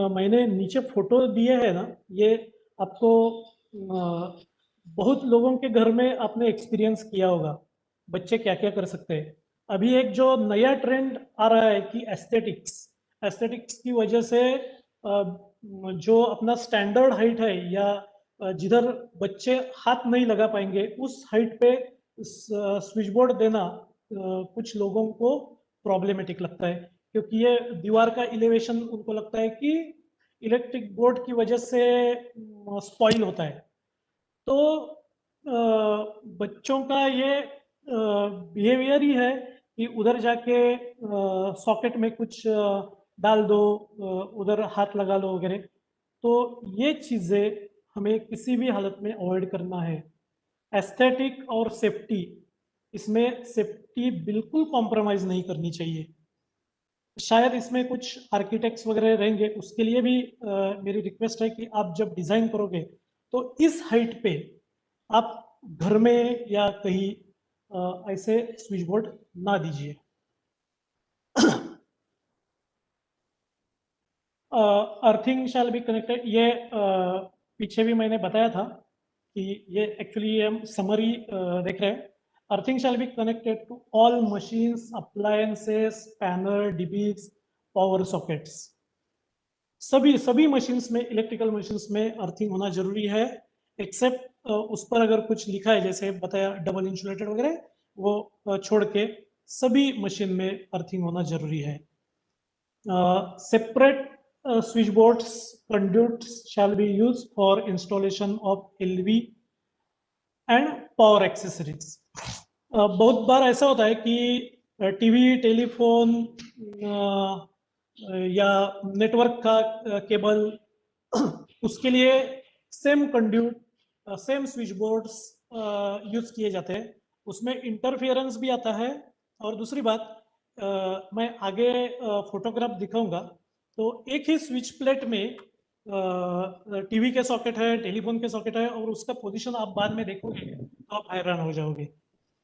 मैंने नीचे फोटो दिए है ना, ये आपको बहुत लोगों के घर में आपने एक्सपीरियंस किया होगा बच्चे क्या क्या कर सकते हैं। अभी एक जो नया ट्रेंड आ रहा है कि एस्थेटिक्स की वजह से जो अपना स्टैंडर्ड हाइट है या जिधर बच्चे हाथ नहीं लगा पाएंगे उस हाइट पे स्विच बोर्ड देना कुछ लोगों को प्रॉब्लमेटिक लगता है, क्योंकि ये दीवार का इलेवेशन उनको लगता है कि इलेक्ट्रिक बोर्ड की वजह से स्पॉइल होता है। तो बच्चों का ये बिहेवियर ही है कि उधर जाके सॉकेट में कुछ डाल दो, उधर हाथ लगा लो वगैरह। तो ये चीज़ें हमें किसी भी हालत में अवॉइड करना है। एस्थेटिक और सेफ्टी, इसमें सेफ्टी बिल्कुल कॉम्प्रोमाइज़ नहीं करनी चाहिए। शायद इसमें कुछ आर्किटेक्ट्स वगैरह रहेंगे, उसके लिए भी मेरी रिक्वेस्ट है कि आप जब डिज़ाइन करोगे तो इस हाइट पे आप घर में या कहीं ऐसे स्विच बोर्ड ना दीजिए। अर्थिंग शैल बी कनेक्टेड, ये पीछे भी मैंने बताया था कि ये एक्चुअली हम समरी देख रहे हैं। Earthing shall be connected to all machines, appliances, panel, DBs, power sockets. सभी मशीन्स में, इलेक्ट्रिकल मशीन्स में अर्थिंग होना जरूरी है, एक्सेप्ट उस पर अगर कुछ लिखा है जैसे बताया डबल इंसुलेटेड वगैरह, वो छोड़ के सभी मशीन में अर्थिंग होना जरूरी है। Separate switch boards conduits shall be used for installation of LV and power accessories. बहुत बार ऐसा होता है कि टीवी, टेलीफोन या नेटवर्क का केबल, उसके लिए same conduit, same switch boards use किए जाते हैं, उसमें इंटरफेरेंस भी आता है। और दूसरी बात, मैं आगे फोटोग्राफ दिखाऊंगा, तो एक ही स्विच प्लेट में टीवी के सॉकेट है, टेलीफोन के सॉकेट है, और उसका पोजीशन आप बाद में देखोगे तो आप हैरान हो जाओगे,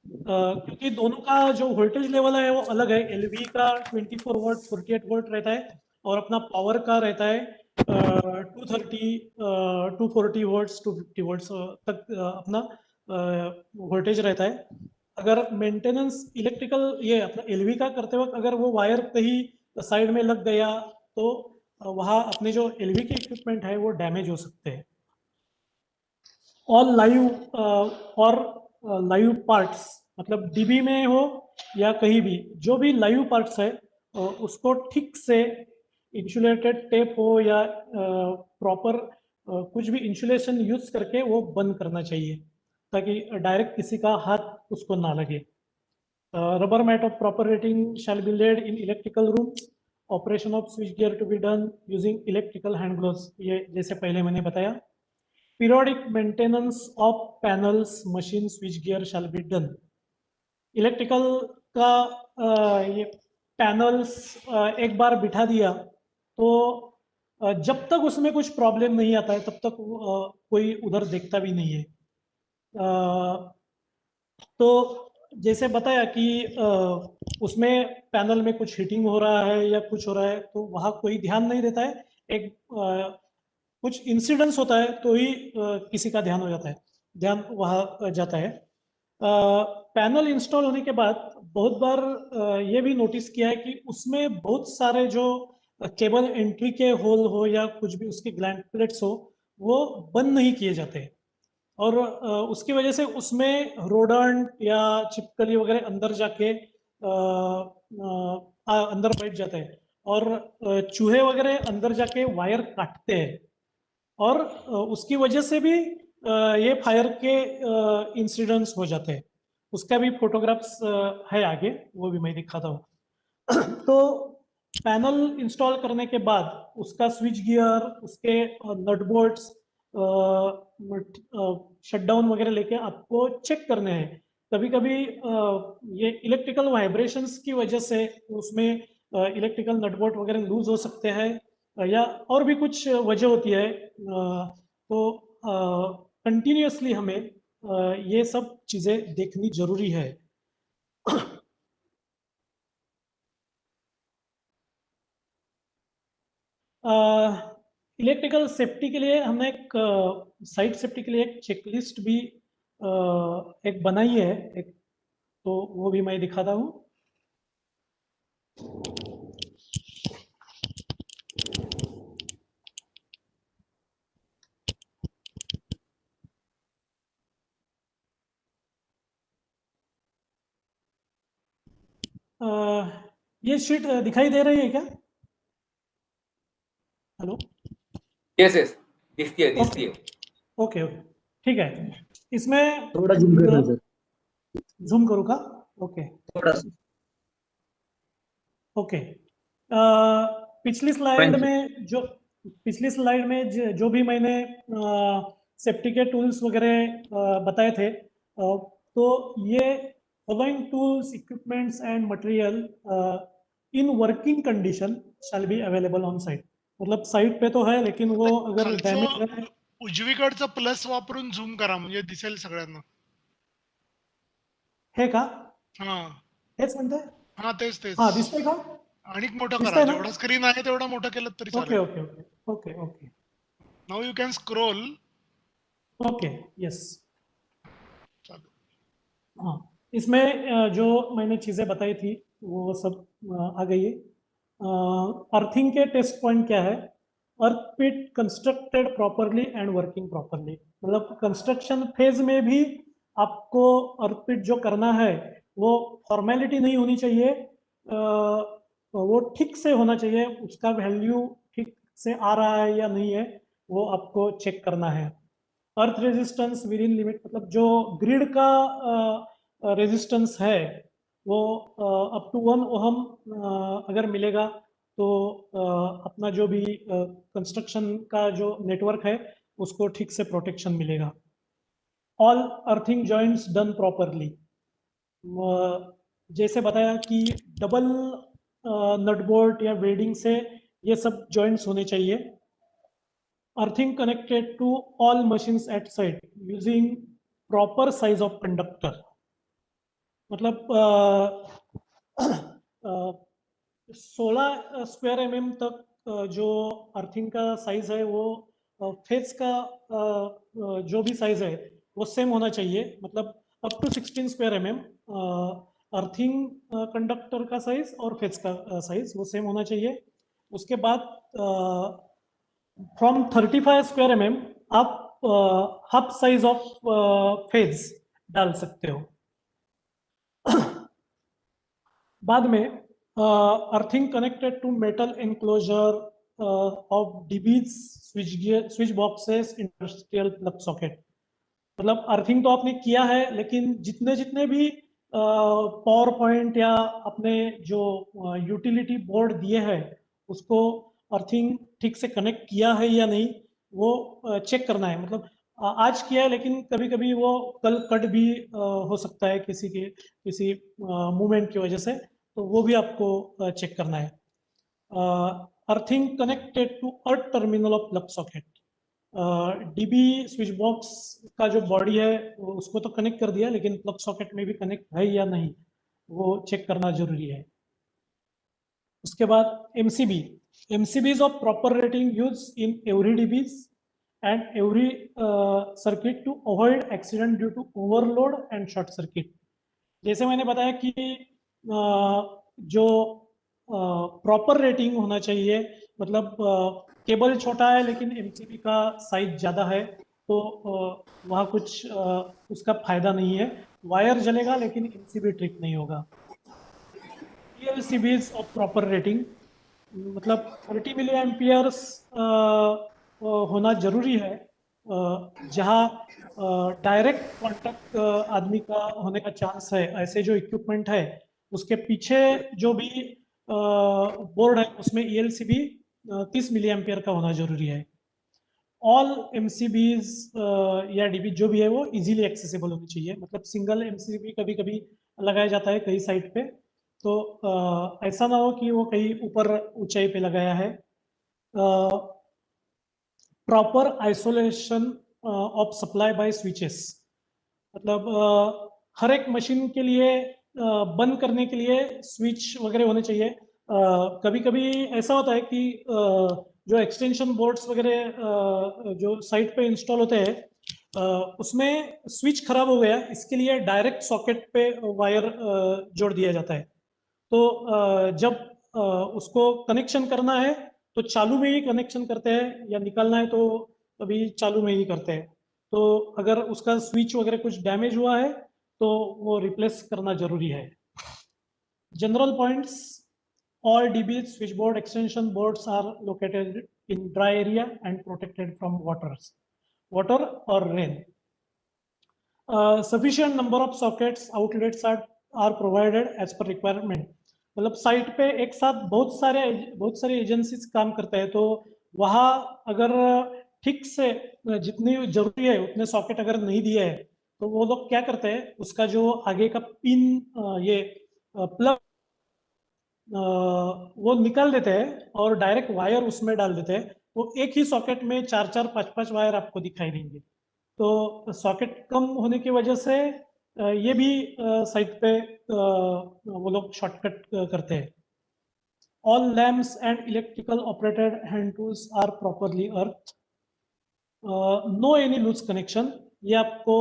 क्योंकि दोनों का जो वोल्टेज लेवल है वो अलग है। एलवी का 24 वोल्ट 48 वोल्ट रहता है, और अपना पावर का रहता है 230 240 वोल्ट्स 250 वोल्ट्स तक अपना वोल्टेज रहता है। अगर मेंटेनेंस इलेक्ट्रिकल ये अपना एलवी का करते वक्त अगर वो वायर कहीं साइड में लग गया तो वहाँ अपने जो एलवी के इक्विपमेंट है वो डैमेज हो सकते हैं। ऑल लाइव पार्ट्स, मतलब डीबी में हो या कहीं भी, जो भी लाइव पार्ट्स है उसको ठीक से इंसुलेटेड टेप हो या प्रॉपर कुछ भी इंसुलेशन यूज करके वो बंद करना चाहिए, ताकि डायरेक्ट किसी का हाथ उसको ना लगे। rubber mat of proper rating shall be laid in electrical rooms. Operation of switch gear to be done using electrical hand gloves. ये जैसे पहले मैंने बताया. Periodic maintenance of panels, machine, switch gear shall be done. Electrical का ये panels एक बार बिठा दिया तो जब तक उसमें कुछ प्रॉब्लम नहीं आता है तब तक कोई उधर देखता भी नहीं है. तो जैसे बताया कि उसमें पैनल में कुछ हीटिंग हो रहा है या कुछ हो रहा है तो वहाँ कोई ध्यान नहीं देता है. एक कुछ इंसिडेंस होता है तो ही किसी का ध्यान हो जाता है, ध्यान वहाँ जाता है. पैनल इंस्टॉल होने के बाद बहुत बार ये भी नोटिस किया है कि उसमें बहुत सारे जो केबल एंट्री के होल हो या कुछ भी उसके ग्लैंड प्लेट्स हो वो बंद नहीं किए जाते और उसकी वजह से उसमें रोडेंट या छिपकली वगैरह अंदर जाके अंदर बैठ जाते हैं और चूहे वगैरह अंदर जाके वायर काटते हैं और उसकी वजह से भी ये फायर के इंसिडेंट्स हो जाते हैं. उसका भी फोटोग्राफ्स है आगे, वो भी मैं दिखाता हूँ. तो पैनल इंस्टॉल करने के बाद उसका स्विच गियर, उसके नट बोल्ट्स, शटडाउन वगैरह लेके आपको चेक करने हैं. कभी कभी ये इलेक्ट्रिकल वाइब्रेशंस की वजह से उसमें इलेक्ट्रिकल नटबोल्ट वगैरह लूज हो सकते हैं या और भी कुछ वजह होती है. तो कंटिन्यूअसली हमें ये सब चीजें देखनी जरूरी है. इलेक्ट्रिकल सेफ्टी के लिए हमने एक साइट सेफ्टी के लिए एक चेकलिस्ट भी एक बनाई है एक, तो वो भी मैं दिखाता हूँ. ये शीट दिखाई दे रही है क्या? हेलो. यस यस, दिखती है दिखती है. ओके ओके ठीक है. इसमें थोड़ा जूम करो सर. जूम करूँ का? ओके थोड़ा सा. ओके. पिछली स्लाइड में जो भी मैंने सेफ्टी के टूल्स वगैरह बताए थे तो ये following tools, equipments and material in working condition shall be available on site. मतलब साइट पे तो है लेकिन वो अगर डॅमेज है. उजवीकडचा प्लस वापरून झूम करा म्हणजे दिसेल सगळ्यांना. हे का? हा हेच म्हणताय? हा तेच तेच. हा दिसतंय का? आणि मोठं करा, दिसतंय ना? जेवढं स्क्रीन आहे तेवढं मोठं केलं तरी ओके चालेल. Okay okay okay okay now you can scroll. Okay yes. हाँ, इसमें जो मैंने चीज़ें बताई थी वो सब आ गई है. अर्थिंग के टेस्ट पॉइंट क्या है? Earth pit constructed properly and working properly. मतलब कंस्ट्रक्शन फेज में भी आपको अर्थ पिट जो करना है वो फॉर्मेलिटी नहीं होनी चाहिए, वो ठीक से होना चाहिए. उसका वैल्यू ठीक से आ रहा है या नहीं है वो आपको चेक करना है. Earth resistance with in limit, मतलब जो ग्रिड का रेजिस्टेंस है वो अप टू 1 ओहम अगर मिलेगा तो अपना जो भी कंस्ट्रक्शन का जो नेटवर्क है उसको ठीक से प्रोटेक्शन मिलेगा. All earthing joints done properly. जैसे बताया कि डबल नटबोल्ट या वेल्डिंग से ये सब जॉइंट्स होने चाहिए. Earthing connected to all machines at site using proper size of conductor. मतलब 16 स्क्वायर mm तक जो अर्थिंग का साइज है वो फेज का जो भी साइज है वो सेम होना चाहिए. मतलब up to 16 square mm earthing conductor का साइज और फेज का साइज वो सेम होना चाहिए. उसके बाद फ्रॉम 35 स्क्वायर mm आप हाफ साइज ऑफ फेज डाल सकते हो. बाद में earthing connected to metal enclosure of DBs, switch boxes, industrial plug socket. मतलब अर्थिंग तो आपने किया है लेकिन जितने भी पावर पॉइंट या अपने जो यूटिलिटी बोर्ड दिए हैं उसको अर्थिंग ठीक से कनेक्ट किया है या नहीं, वो चेक करना है। मतलब आज किया है लेकिन कभी कभी वो कल कट भी हो सकता है किसी मूवमेंट की वजह से, तो वो भी आपको चेक करना है। Earthing connected to earth terminal of plug socket. DB switch box का जो बॉडी है उसको तो कनेक्ट कर दिया, लेकिन प्लग सॉकेट में भी कनेक्ट है या नहीं वो चेक करना जरूरी है। उसके बाद MCBs of proper rating use in every DBs and every circuit to avoid accident due to overload and short circuit. जैसे मैंने बताया कि जो प्रॉपर रेटिंग होना चाहिए, मतलब केबल छोटा है लेकिन एमसीबी का साइज ज़्यादा है, तो वहाँ कुछ उसका फायदा नहीं है। वायर जलेगा लेकिन एमसीबी ट्रिप नहीं होगा। PLCBs ऑफ प्रॉपर रेटिंग, मतलब 30 मिली एम्पियर्स होना जरूरी है। जहाँ डायरेक्ट कॉन्टैक्ट आदमी का होने का चांस है, ऐसे जो इक्विपमेंट है उसके पीछे जो भी बोर्ड है उसमें ELCB 30 मिली एम्पियर का होना जरूरी है। ऑल MCBs या डीबी जो भी है वो इजीली एक्सेसिबल होनी चाहिए। मतलब सिंगल MCB कभी कभी लगाया जाता है कई साइट पे, तो ऐसा ना हो कि वो कहीं ऊपर ऊंचाई पे लगाया है। Proper isolation of supply bye switches, मतलब हर एक मशीन के लिए बंद करने के लिए स्विच वगैरह होने चाहिए। कभी कभी ऐसा होता है कि जो एक्सटेंशन बोर्ड्स वगैरह जो साइट पे इंस्टॉल होते हैं उसमें स्विच खराब हो गया, इसके लिए डायरेक्ट सॉकेट पे वायर जोड़ दिया जाता है। तो जब उसको कनेक्शन करना है तो चालू में ही कनेक्शन करते हैं, या निकालना है तो अभी चालू में ही करते हैं। तो अगर उसका स्विच वगैरह कुछ डैमेज हुआ है तो वो रिप्लेस करना जरूरी है। General points, all DB switchboard extension boards are located in dry area and protected from water or rain. Sufficient number of sockets outlets are provided as per requirement. मतलब साइट पे एक साथ बहुत सारे एजेंसीज काम करते हैं, तो वहाँ अगर ठीक से जितनी जरूरी है उतने सॉकेट अगर नहीं दिए हैं तो वो लोग क्या करते हैं, उसका जो आगे का पिन ये प्लग वो निकाल देते हैं और डायरेक्ट वायर उसमें डाल देते हैं। तो एक ही सॉकेट में 4-5 वायर आपको दिखाई देंगे। तो सॉकेट कम होने की वजह से ये भी साइट पे वो लोग शॉर्टकट करते हैं। All lamps and electrical operated hand tools are properly earth. No any loose connection, ये आपको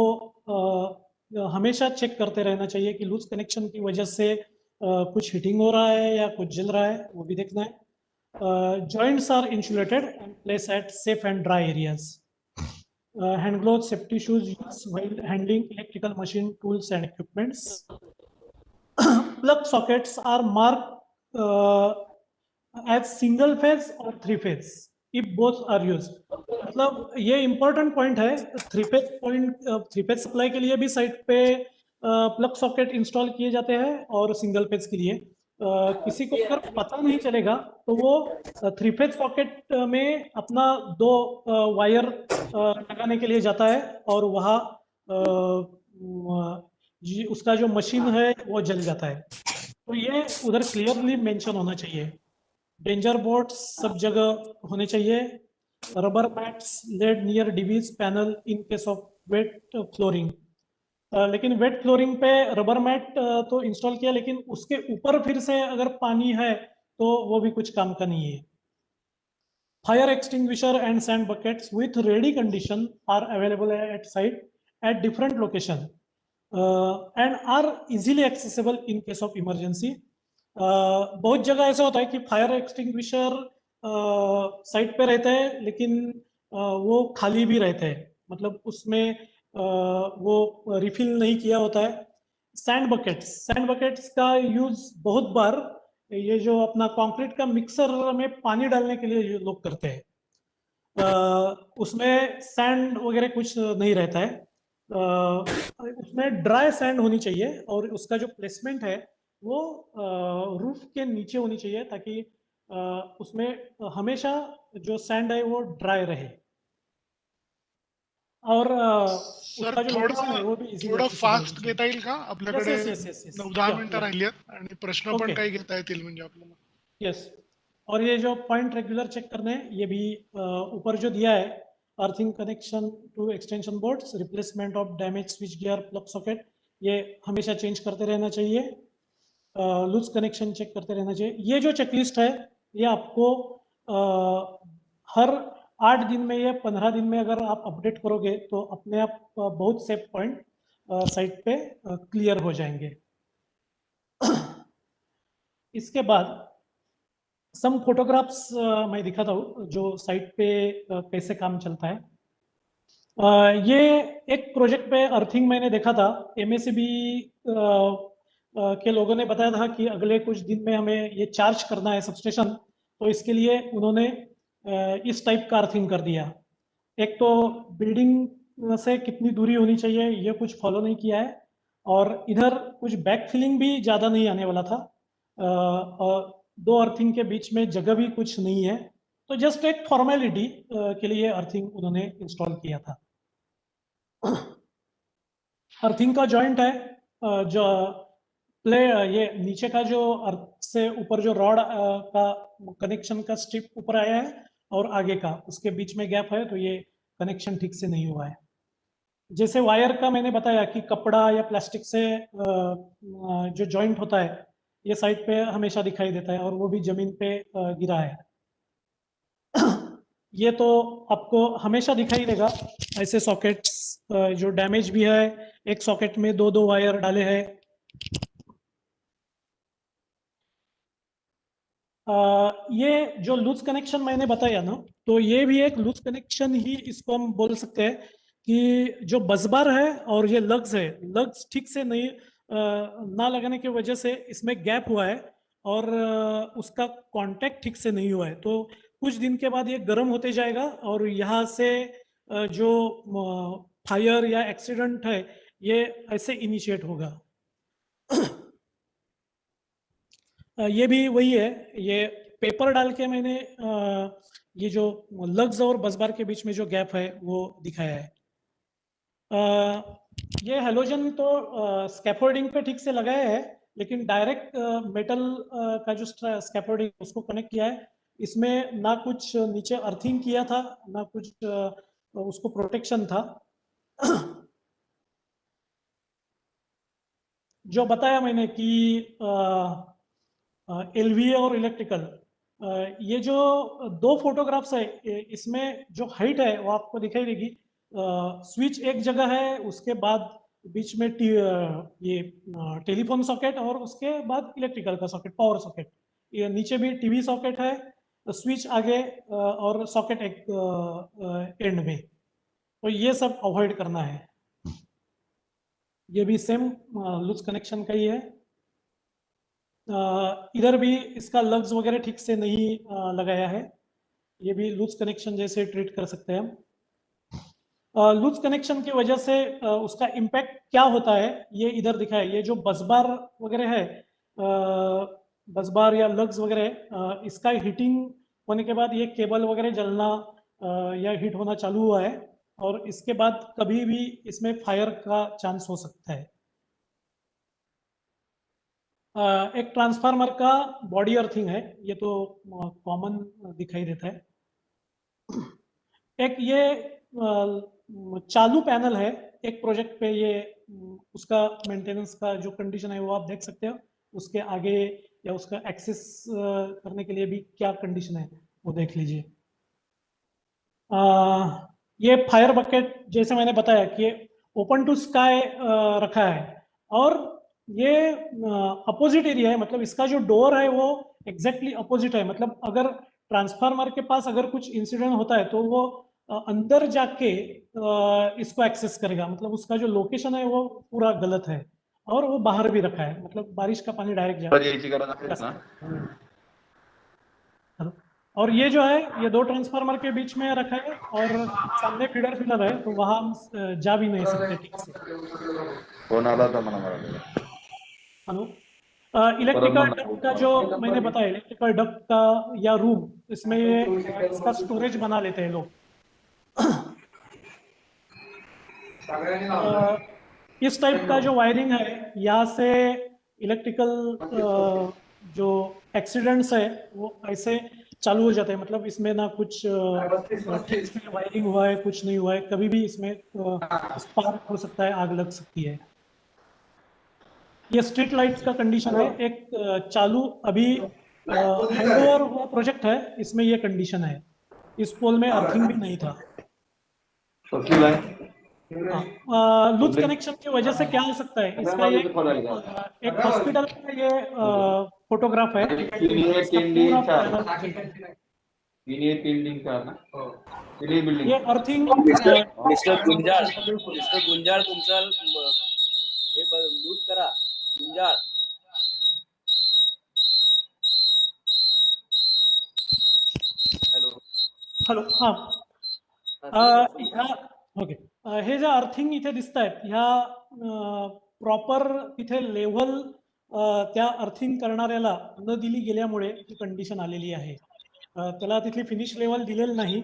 हमेशा चेक करते रहना चाहिए कि लूज कनेक्शन की वजह से कुछ हीटिंग हो रहा है या कुछ जल रहा है, वो भी देखना है। Joints are insulated and place at safe and dry areas. Hand gloves, safety shoes used while handling electrical machine tools and equipments. Plug sockets are marked as single phase or 3 phase if both are used. मतलब ये important point है। 3 phase supply के लिए भी site पे plug socket install किए जाते हैं और सिंगल फेज के लिए किसी को अगर पता नहीं चलेगा तो वो 3 फेज सॉकेट में अपना 2 वायर लगाने के लिए जाता है और वहाँ उसका जो मशीन है वो जल जाता है। तो ये उधर क्लियरली मेंशन होना चाहिए। डेंजर बोर्ड्स सब जगह होने चाहिए। Rubber mats laid near DBs panel in case of wet flooring. लेकिन वेट फ्लोरिंग पे रबर मैट तो इंस्टॉल किया, लेकिन उसके ऊपर फिर से अगर पानी है तो वो भी कुछ काम का नहीं है। Fire extinguisher and sand buckets with ready condition are available at site at different location and are easily accessible in case of emergency. बहुत जगह ऐसा होता है कि फायर एक्सटिंग्विशर साइट पे रहते हैं लेकिन वो खाली भी रहते हैं, मतलब उसमें वो रिफिल नहीं किया होता है। सैंड बकेट्स का यूज बहुत बार ये जो अपना कंक्रीट का मिक्सर में पानी डालने के लिए लोग करते हैं। उसमें सैंड वगैरह कुछ नहीं रहता है, उसमें ड्राई सैंड होनी चाहिए और उसका जो प्लेसमेंट है वो रूफ के नीचे होनी चाहिए ताकि उसमें हमेशा जो सैंड है वो ड्राई रहे और सर उसका जो लोकेशन है वो भी इजीली थोडं एक्सेसिबल होनी फास्ट चाहिए. घेता येईल का आपल्याकडे Yes, yes, yes, yes, yes. 9-10 Yeah, मिनिटं yeah. राहिली आहेत आणि प्रश्न पण Okay. काही घेता येतील म्हणजे आपल्याला. यस और ये जो पॉइंट रेगुलर चेक करने हैं ये भी ऊपर जो दिया है earthing connection to extension boards replacement of damage switch gear plug socket ये हमेशा चेंज करते रहना चाहिए. लूज कनेक्शन चेक करते रहना चाहिए. ये जो चेकलिस्ट है ये आपको हर 8 दिन में या 15 दिन में अगर आप अपडेट करोगे तो अपने आप बहुत से पॉइंट साइट पे क्लियर हो जाएंगे. इसके बाद सम फोटोग्राफ्स मैं दिखाता हूँ जो साइट पे कैसे काम चलता है. ये एक प्रोजेक्ट पे अर्थिंग मैंने देखा था. एमएससीबी के लोगों ने बताया था कि अगले कुछ दिन में हमें ये चार्ज करना है सबस्टेशन, तो इसके लिए उन्होंने इस टाइप का अर्थिंग कर दिया. एक तो बिल्डिंग से कितनी दूरी होनी चाहिए ये कुछ फॉलो नहीं किया है और इधर कुछ बैक फिलिंग भी ज़्यादा नहीं आने वाला था. और 2 अर्थिंग के बीच में जगह भी कुछ नहीं है, तो जस्ट एक फॉर्मेलिटी के लिए अर्थिंग उन्होंने इंस्टॉल किया था. अर्थिंग का जॉइंट है जो प्ले ये नीचे का जो अर्थ से ऊपर जो रॉड का कनेक्शन का स्ट्रिप ऊपर आया है और आगे का उसके बीच में गैप है, तो ये कनेक्शन ठीक से नहीं हुआ है. जैसे वायर का मैंने बताया कि कपड़ा या प्लास्टिक से जो जॉइंट होता है ये साइड पे हमेशा दिखाई देता है और वो भी जमीन पे गिरा है. ये तो आपको हमेशा दिखाई देगा. ऐसे सॉकेट्स जो डैमेज भी है, एक सॉकेट में 2-2 वायर डाले हैं. ये जो लूज कनेक्शन मैंने बताया ना, तो ये भी एक लूज कनेक्शन ही इसको हम बोल सकते हैं कि जो बसबार है और ये लग्स है, लग्स ठीक से नहीं ना लगाने की वजह से इसमें गैप हुआ है और उसका कांटेक्ट ठीक से नहीं हुआ है. तो कुछ दिन के बाद ये गर्म होते जाएगा और यहाँ से जो फायर या एक्सीडेंट है ये ऐसे इनिशिएट होगा. ये भी वही है. ये पेपर डाल के मैंने ये जो लग्स और बसबार के बीच में जो गैप है वो दिखाया है. ये हेलोजन तो स्कैफोल्डिंग पे ठीक से लगाया है, लेकिन डायरेक्ट मेटल का जो स्कैफोल्डिंग उसको कनेक्ट किया है, इसमें ना कुछ नीचे अर्थिंग किया था ना कुछ उसको प्रोटेक्शन था. जो बताया मैंने कि एलवीए और इलेक्ट्रिकल, ये जो 2 फोटोग्राफ्स है इसमें जो हाइट है वो आपको दिखाई देगी. स्विच एक जगह है, उसके बाद बीच में ये टेलीफोन सॉकेट और उसके बाद इलेक्ट्रिकल का सॉकेट, पावर सॉकेट. ये नीचे भी टीवी सॉकेट है, स्विच आगे और सॉकेट एक एंड में. तो ये सब अवॉइड करना है. ये भी सेम लूज कनेक्शन का ही है. इधर भी इसका लग्स वगैरह ठीक से नहीं लगाया है. ये भी लूज कनेक्शन जैसे ट्रीट कर सकते हैं हम. लूज कनेक्शन की वजह से उसका इम्पैक्ट क्या होता है ये इधर दिखा है. ये जो बसबार वगैरह है, बसबार या लग्स वगैरह, इसका हीटिंग होने के बाद ये केबल वगैरह जलना या हीट होना चालू हुआ है और इसके बाद कभी भी इसमें फायर का चांस हो सकता है. एक ट्रांसफार्मर का बॉडी अर्थिंग है, ये तो कॉमन दिखाई देता है. एक ये चालू पैनल है एक प्रोजेक्ट पे. ये उसका मेंटेनेंस का जो कंडीशन है वो आप देख सकते हो. उसके आगे या उसका एक्सेस करने के लिए भी क्या कंडीशन है वो देख लीजिए. ये फायर बकेट जैसे मैंने बताया कि ओपन टू स्काई रखा है और ये अपोजिट एरिया है. मतलब इसका जो डोर है वो एग्जैक्टली अपोजिट है. मतलब अगर ट्रांसफार्मर के पास अगर कुछ इंसिडेंट होता है तो वो अंदर जाके इसको एक्सेस करेगा. मतलब उसका जो लोकेशन है वो पूरा गलत है और वो बाहर भी रखा है. मतलब बारिश का पानी डायरेक्ट जा और ये जो है ये 2 ट्रांसफार्मर के बीच में रखा है और सामने फीडर फिलर है, तो वहां हम जा भी नहीं सकते ठीक से। फोन आला होता मला हेलो, इलेक्ट्रिकल डक्ट का जो मैंने बताया, इलेक्ट्रिकल डक्ट का या रूम, इसमें ये इसका स्टोरेज बना लेते हैं लोग। इस टाइप का जो वायरिंग है, यहाँ से इलेक्ट्रिकल जो एक्सीडेंट्स है वो ऐसे चालू हो जाते हैं। मतलब इसमें ना कुछ ठीक से वायरिंग हुआ है, कुछ नहीं हुआ है, कभी भी इसमें स्पार्क हो सकता है, आग लग सकती है। ये स्ट्रीट लाइट्स का कंडीशन है। एक चालू अभी हैंडओवर हुआ प्रोजेक्ट है, इसमें ये कंडीशन है। इस पोल में अर्थिंग भी नहीं था। लूज कनेक्शन की वजह से क्या हो सकता है, इसका ये एक हॉस्पिटल का ये फोटोग्राफ है। ये अर्थिंग मिस्टर गुंजाळ तुमचा हे म्यूट करा. गुंजाळ हॅलो हॅलो, हा ओके. हे जे अर्थिंग इथे दिसत आहेत, ह्या प्रॉपर तिथे लेव्हल त्या अर्थिंग करणाऱ्याला न दिली गेल्यामुळे ही कंडिशन आलेली आहे. त्याला तिथली फिनिश लेवल दिलेली नाही,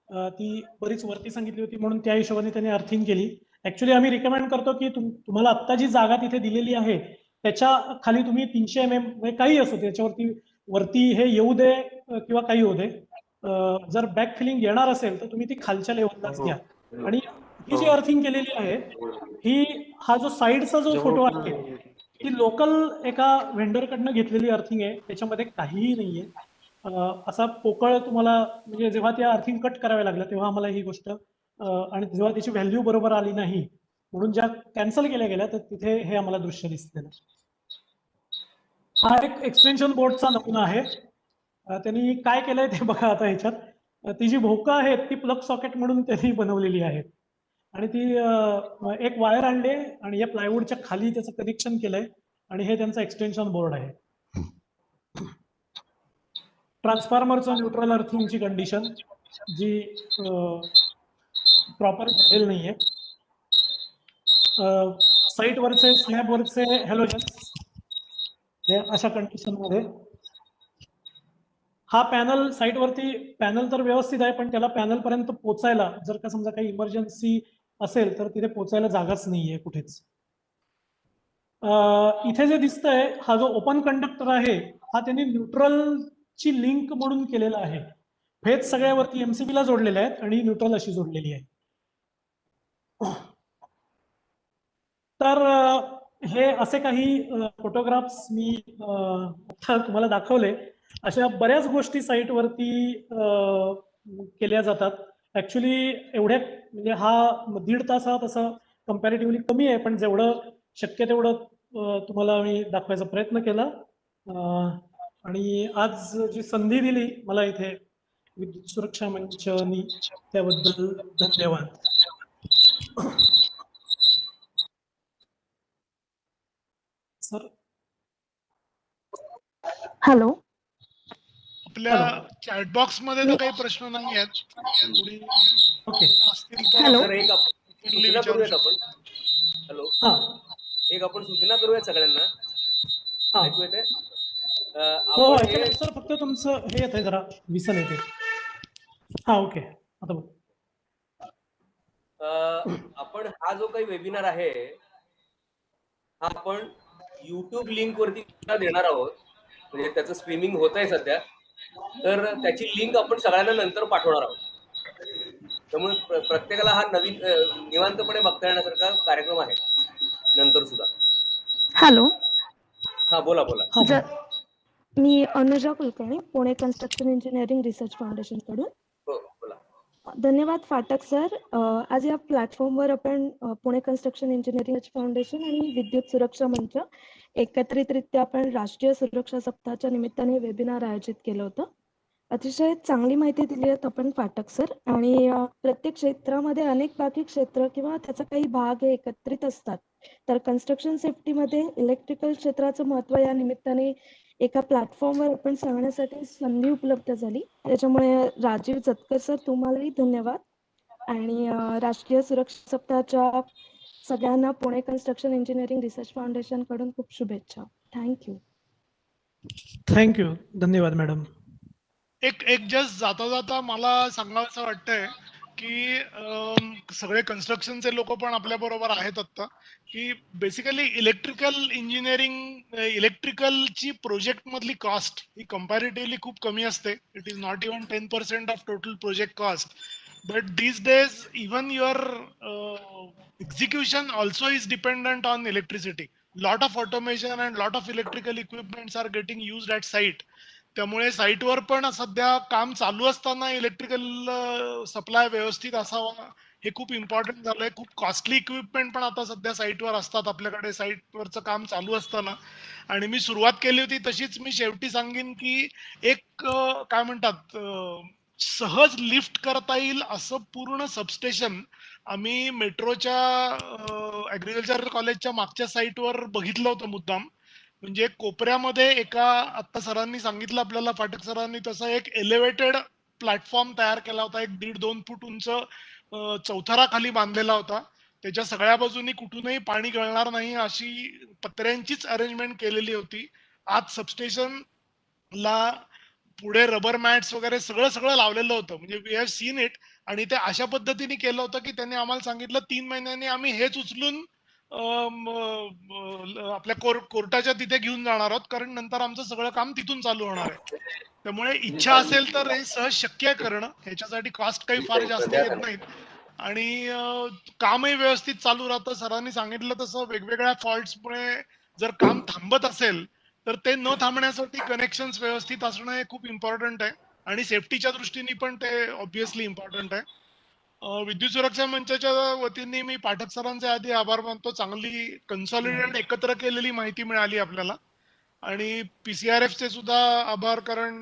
ती बरीच वरती सांगितली होती, म्हणून त्या हिशोबाने त्याने अर्थिंग केली. ऍक्च्युली आम्ही रिकमेंड करतो की तुम्हाला आत्ता जी जागा तिथे दिलेली आहे त्याच्या खाली तुम्ही 300 mm काही असो त्याच्यावरती वरती हे येऊ दे किंवा काही होऊ दे, जर बॅक फिलिंग येणार असेल तर तुम्ही ती खालच्या लेवललाच घ्या. आणि ही जी अर्थिंग केलेली आहे, हा जो साईडचा जो फोटो आहे ती लोकल एका व्हेंडर कडनं घेतलेली अर्थिंग आहे, त्याच्यामध्ये काहीही नाहीये. असा पोकळ तुम्हाला, म्हणजे जेव्हा त्या अर्थिंग कट कराव्या लागल्या तेव्हा आम्हाला ही गोष्ट आणि जेव्हा त्याची व्हॅल्यू बरोबर आली नाही म्हणून ज्या कॅन्सल केल्या गेल्या, तर तिथे हे आम्हाला दृश्य दिसलेलं. हा एक एक्सटेन्शन बोर्डचा नमुना आहे. त्यांनी काय केलंय ते बघा आता ह्याच्यात. ती जी भोकं आहेत ती प्लग सॉकेट म्हणून त्यांनी बनवलेली आहेत आणि ती एक वायर आणली आणि या प्लायवूडच्या खाली त्याचं कनेक्शन केलंय आणि हे त्यांचं एक्सटेन्शन बोर्ड आहे. ट्रान्सफॉर्मरचं न्यूट्रल अर्थिंगची कंडिशन जी प्रॉपर झालेली नाहीये. साईटवरचे स्लॅबवरचे हॅलोजन्स हे अशा कंडिशन मध्ये. हा पॅनल साईटवरती पॅनल तर व्यवस्थित आहे, पण त्याला पॅनल पर्यंत पोहोचायला जर का समजा काही इमर्जन्सी असेल तर तिथे पोहोचायला जागाच नाहीये कुठेच. इथे जे दिसतंय हा जो ओपन कंडक्टर आहे हा त्यांनी न्यूट्रल ची लिंक म्हणून केलेला आहे. फेज सगळ्यावरती एमसीबी ला जोडलेले आहेत आणि न्यूट्रल अशी जोडलेली आहे. तर हे असे काही फोटोग्राफ्स मी आता तुम्हाला दाखवले. अशा बऱ्याच गोष्टी साईटवरती केल्या जातात. ऍक्च्युली एवढ्या म्हणजे हा 1.5 तासात असं कम्पॅरेटिव्हली कमी आहे, पण जेवढं शक्य तेवढं तुम्हाला मी दाखवायचा प्रयत्न केला. आणि आज जी संधी दिली मला इथे विद्युत सुरक्षा मंचनी, त्याबद्दल धन्यवाद. सर, हॅलो, आपल्या चॅट बॉक्स मध्ये तर काही प्रश्न नाही आहेत. कोणी ओके, असतील तर हॅलो. सर एक सूचना करूयात आपण. हॅलो, हा एक आपण सूचना करूयात सगळ्यांना. हा ऐकू येते? हो, आपण हे सर फक्त तुमचं हे येत आहे जरा विसन येते. हा ओके, आता बघ. आपण हा जो काही वेबिनार आहे हा आपण YouTube लिंक वरती देणार आहोत. म्हणजे त्याचं स्ट्रीमिंग होत आहे सध्या, तर त्याची लिंक आपण सगळ्यांना नंतर पाठवणार आहोत. त्यामुळे प्रत्येकाला हा नवीन निवांतपणे बघता येण्यासारखा कार्यक्रम आहे नंतर सुद्धा. हॅलो. हा बोला बोला. मी Anuja Kulkarni, Pune construction engineering research foundation कडून. हो बोला. धन्यवाद फाटक सर. आज या प्लॅटफॉर्मवर आपण पुणे कन्स्ट्रक्शन इंजिनिअरिंग फाउंडेशन आणि विद्युत सुरक्षा मंच एकत्रितरित्या आपण राष्ट्रीय सुरक्षा सप्ताहाच्या निमित्ताने वेबिनार आयोजित केलं होतं. अतिशय चांगली माहिती दिली आहे आपण फाटक सर. आणि प्रत्येक क्षेत्रामध्ये अनेक बाकी क्षेत्र किंवा त्याचा काही भाग हे एकत्रित असतात. तर कन्स्ट्रक्शन सेफ्टीमध्ये इलेक्ट्रिकल क्षेत्राचं महत्त्व या निमित्ताने एका प्लॅटफॉर्मवर आपण सांगण्यासाठी संधी उपलब्ध झाली. त्याच्यामुळे राजीव जतकर सर तुम्हालाही धन्यवाद. आणि राष्ट्रीय सुरक्षा सप्ताहाच्या सगळ्यांना Pune construction engineering research foundation कडून खूप शुभेच्छा. थँक्यू. थँक्यू. धन्यवाद मॅडम. एक जस्ट जाता जाता मला सांगावंसं वाटतंय की सगळे कन्स्ट्रक्शनचे लोक पण आपल्या बरोबर आहेत आता, की बेसिकली इलेक्ट्रिकलची प्रोजेक्ट मधली कॉस्ट ही कंपॅरेटिव्हली खूप कमी असते. It is not even 10% of total project cost. But these days, even your execution also is dependent on electricity. Lot of automation and lot of electrical equipments are getting used at site. त्यामुळे साईटवर पण सध्या काम चालू असताना electrical supply व्यवस्थित असावा हे खूप इम्पॉर्टंट झालंय. खूप कॉस्टली इक्विपमेंट पण आता सध्या साईटवर असतात आपल्याकडे साईटवरचं काम चालू असताना. आणि मी सुरुवात केली होती तशीच मी शेवटी सांगेन की एक काय म्हणतात सहज लिफ्ट करता येईल असं पूर्ण सबस्टेशन आम्ही मेट्रोच्या ऍग्रिकल्चर कॉलेजच्या मागच्या साईटवर बघितलं होतं मुद्दाम. म्हणजे कोपऱ्यामध्ये एका आता सरांनी सांगितलं आपल्याला फाटक सरांनी तसं एक एलिव्हेटेड प्लॅटफॉर्म तयार केला होता. एक 1.5-2 फूट उंच चौथरा खाली बांधलेला होता. त्याच्या सगळ्या बाजूनी कुठूनही पाणी गळणार नाही अशी पत्र्यांचीच अरेंजमेंट केलेली होती. आज सबस्टेशन ला पुढे रबर मॅट्स वगैरे सगळं सगळं लावलेलं होतं. म्हणजे वी हॅव सीन इट. आणि ते अशा पद्धतीने केलं होतं की त्यांनी आम्हाला सांगितलं 3 महिन्यांनी आम्ही हेच उचलून आपल्या कोर्टाच्या तिथे घेऊन जाणार आहोत, कारण नंतर आमचं सगळं काम तिथून चालू होणार आहे. त्यामुळे इच्छा असेल तर हे सहज शक्य आहे करणं. ह्याच्यासाठी कॉस्ट काही फार जास्त येत नाहीत आणि कामही व्यवस्थित चालू राहतं. सरांनी सांगितलं तसं वेगवेगळ्या फॉल्ट्समुळे जर काम थांबत असेल तर ते न थांबण्यासाठी कनेक्शन्स व्यवस्थित असणं हे खूप इम्पॉर्टंट आहे. आणि सेफ्टीच्या दृष्टीने पण ते ऑब्व्हियसली इम्पॉर्टंट आहे. विद्युत सुरक्षा मंचाच्या वतीने मी पाठक सरांचे आधी आभार मानतो. चांगली कन्सॉलिडेट एकत्र केलेली माहिती मिळाली आपल्याला. आणि PCRF चे सुद्धा आभार, कारण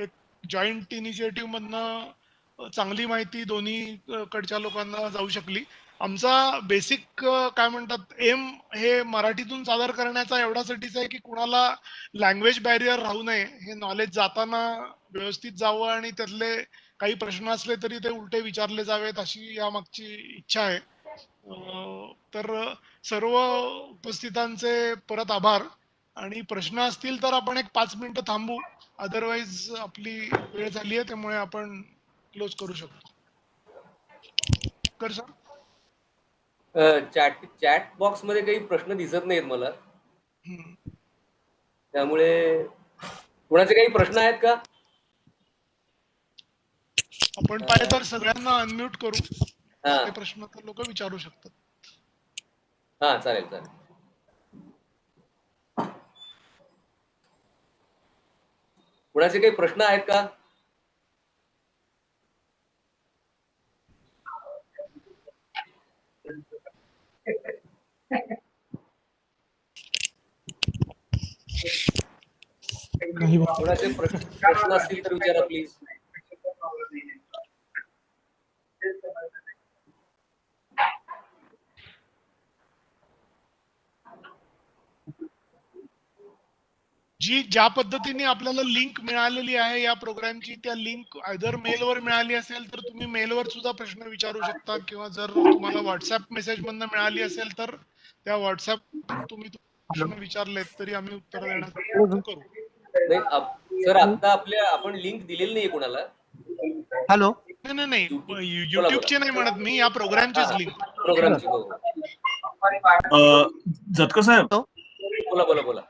एक जॉईंट इनिशिएटिव्ह मधनं चांगली माहिती दोन्ही कडच्या लोकांना जाऊ शकली. आमचा बेसिक काय म्हणतात एम हे मराठीतून सादर करण्याचा एवढ्यासाठीच आहे की कुणाला लँग्वेज बॅरियर राहू नये. हे नॉलेज जाताना व्यवस्थित जावं आणि त्यातले काही प्रश्न असले तरी ते उलटे विचारले जावेत अशी यामागची इच्छा आहे. तर सर्व उपस्थितांचे परत आभार. आणि प्रश्न असतील तर आपण एक 5 मिनिटं थांबू. अदरवाईज आपली वेळ झाली आहे त्यामुळे आपण क्लोज करू शकतो. कर सर. चॅट बॉक्स मध्ये काही प्रश्न दिसत नाहीत मला, त्यामुळे कोणाचे काही प्रश्न आहेत का? आपण पाहिजे तर सगळ्यांना अनम्यूट करू. हा ते प्रश्न तर लोक विचारू शकतात. हा चालेल चालेल. कोणाचे काही प्रश्न आहेत का? कोणाचे प्रश्न असतील तर विचारा प्लीज. ज्या पद्धतीने आपल्याला लिंक मिळालेली आहे या प्रोग्रामची, त्या लिंक आयदर मेलवर मिळाली असेल तर तुम्ही मेलवर सुद्धा प्रश्न विचारू शकता, किंवा जर तुम्हाला व्हॉट्सअप मेसेज मधनं मिळाली असेल तर त्या व्हॉट्सअप तुम्ही प्रश्न विचारलेत तरी आम्ही उत्तर देण्याचा प्रयत्न करू. सर आता आपण लिंक दिलेली नाहीये कोणाला. हॅलो. नाही युट्यूबची नाही म्हणत मी, या प्रोग्रामचीच लिंक. प्रोग्रामची. जतकर साहेब. बोला बोला बोला.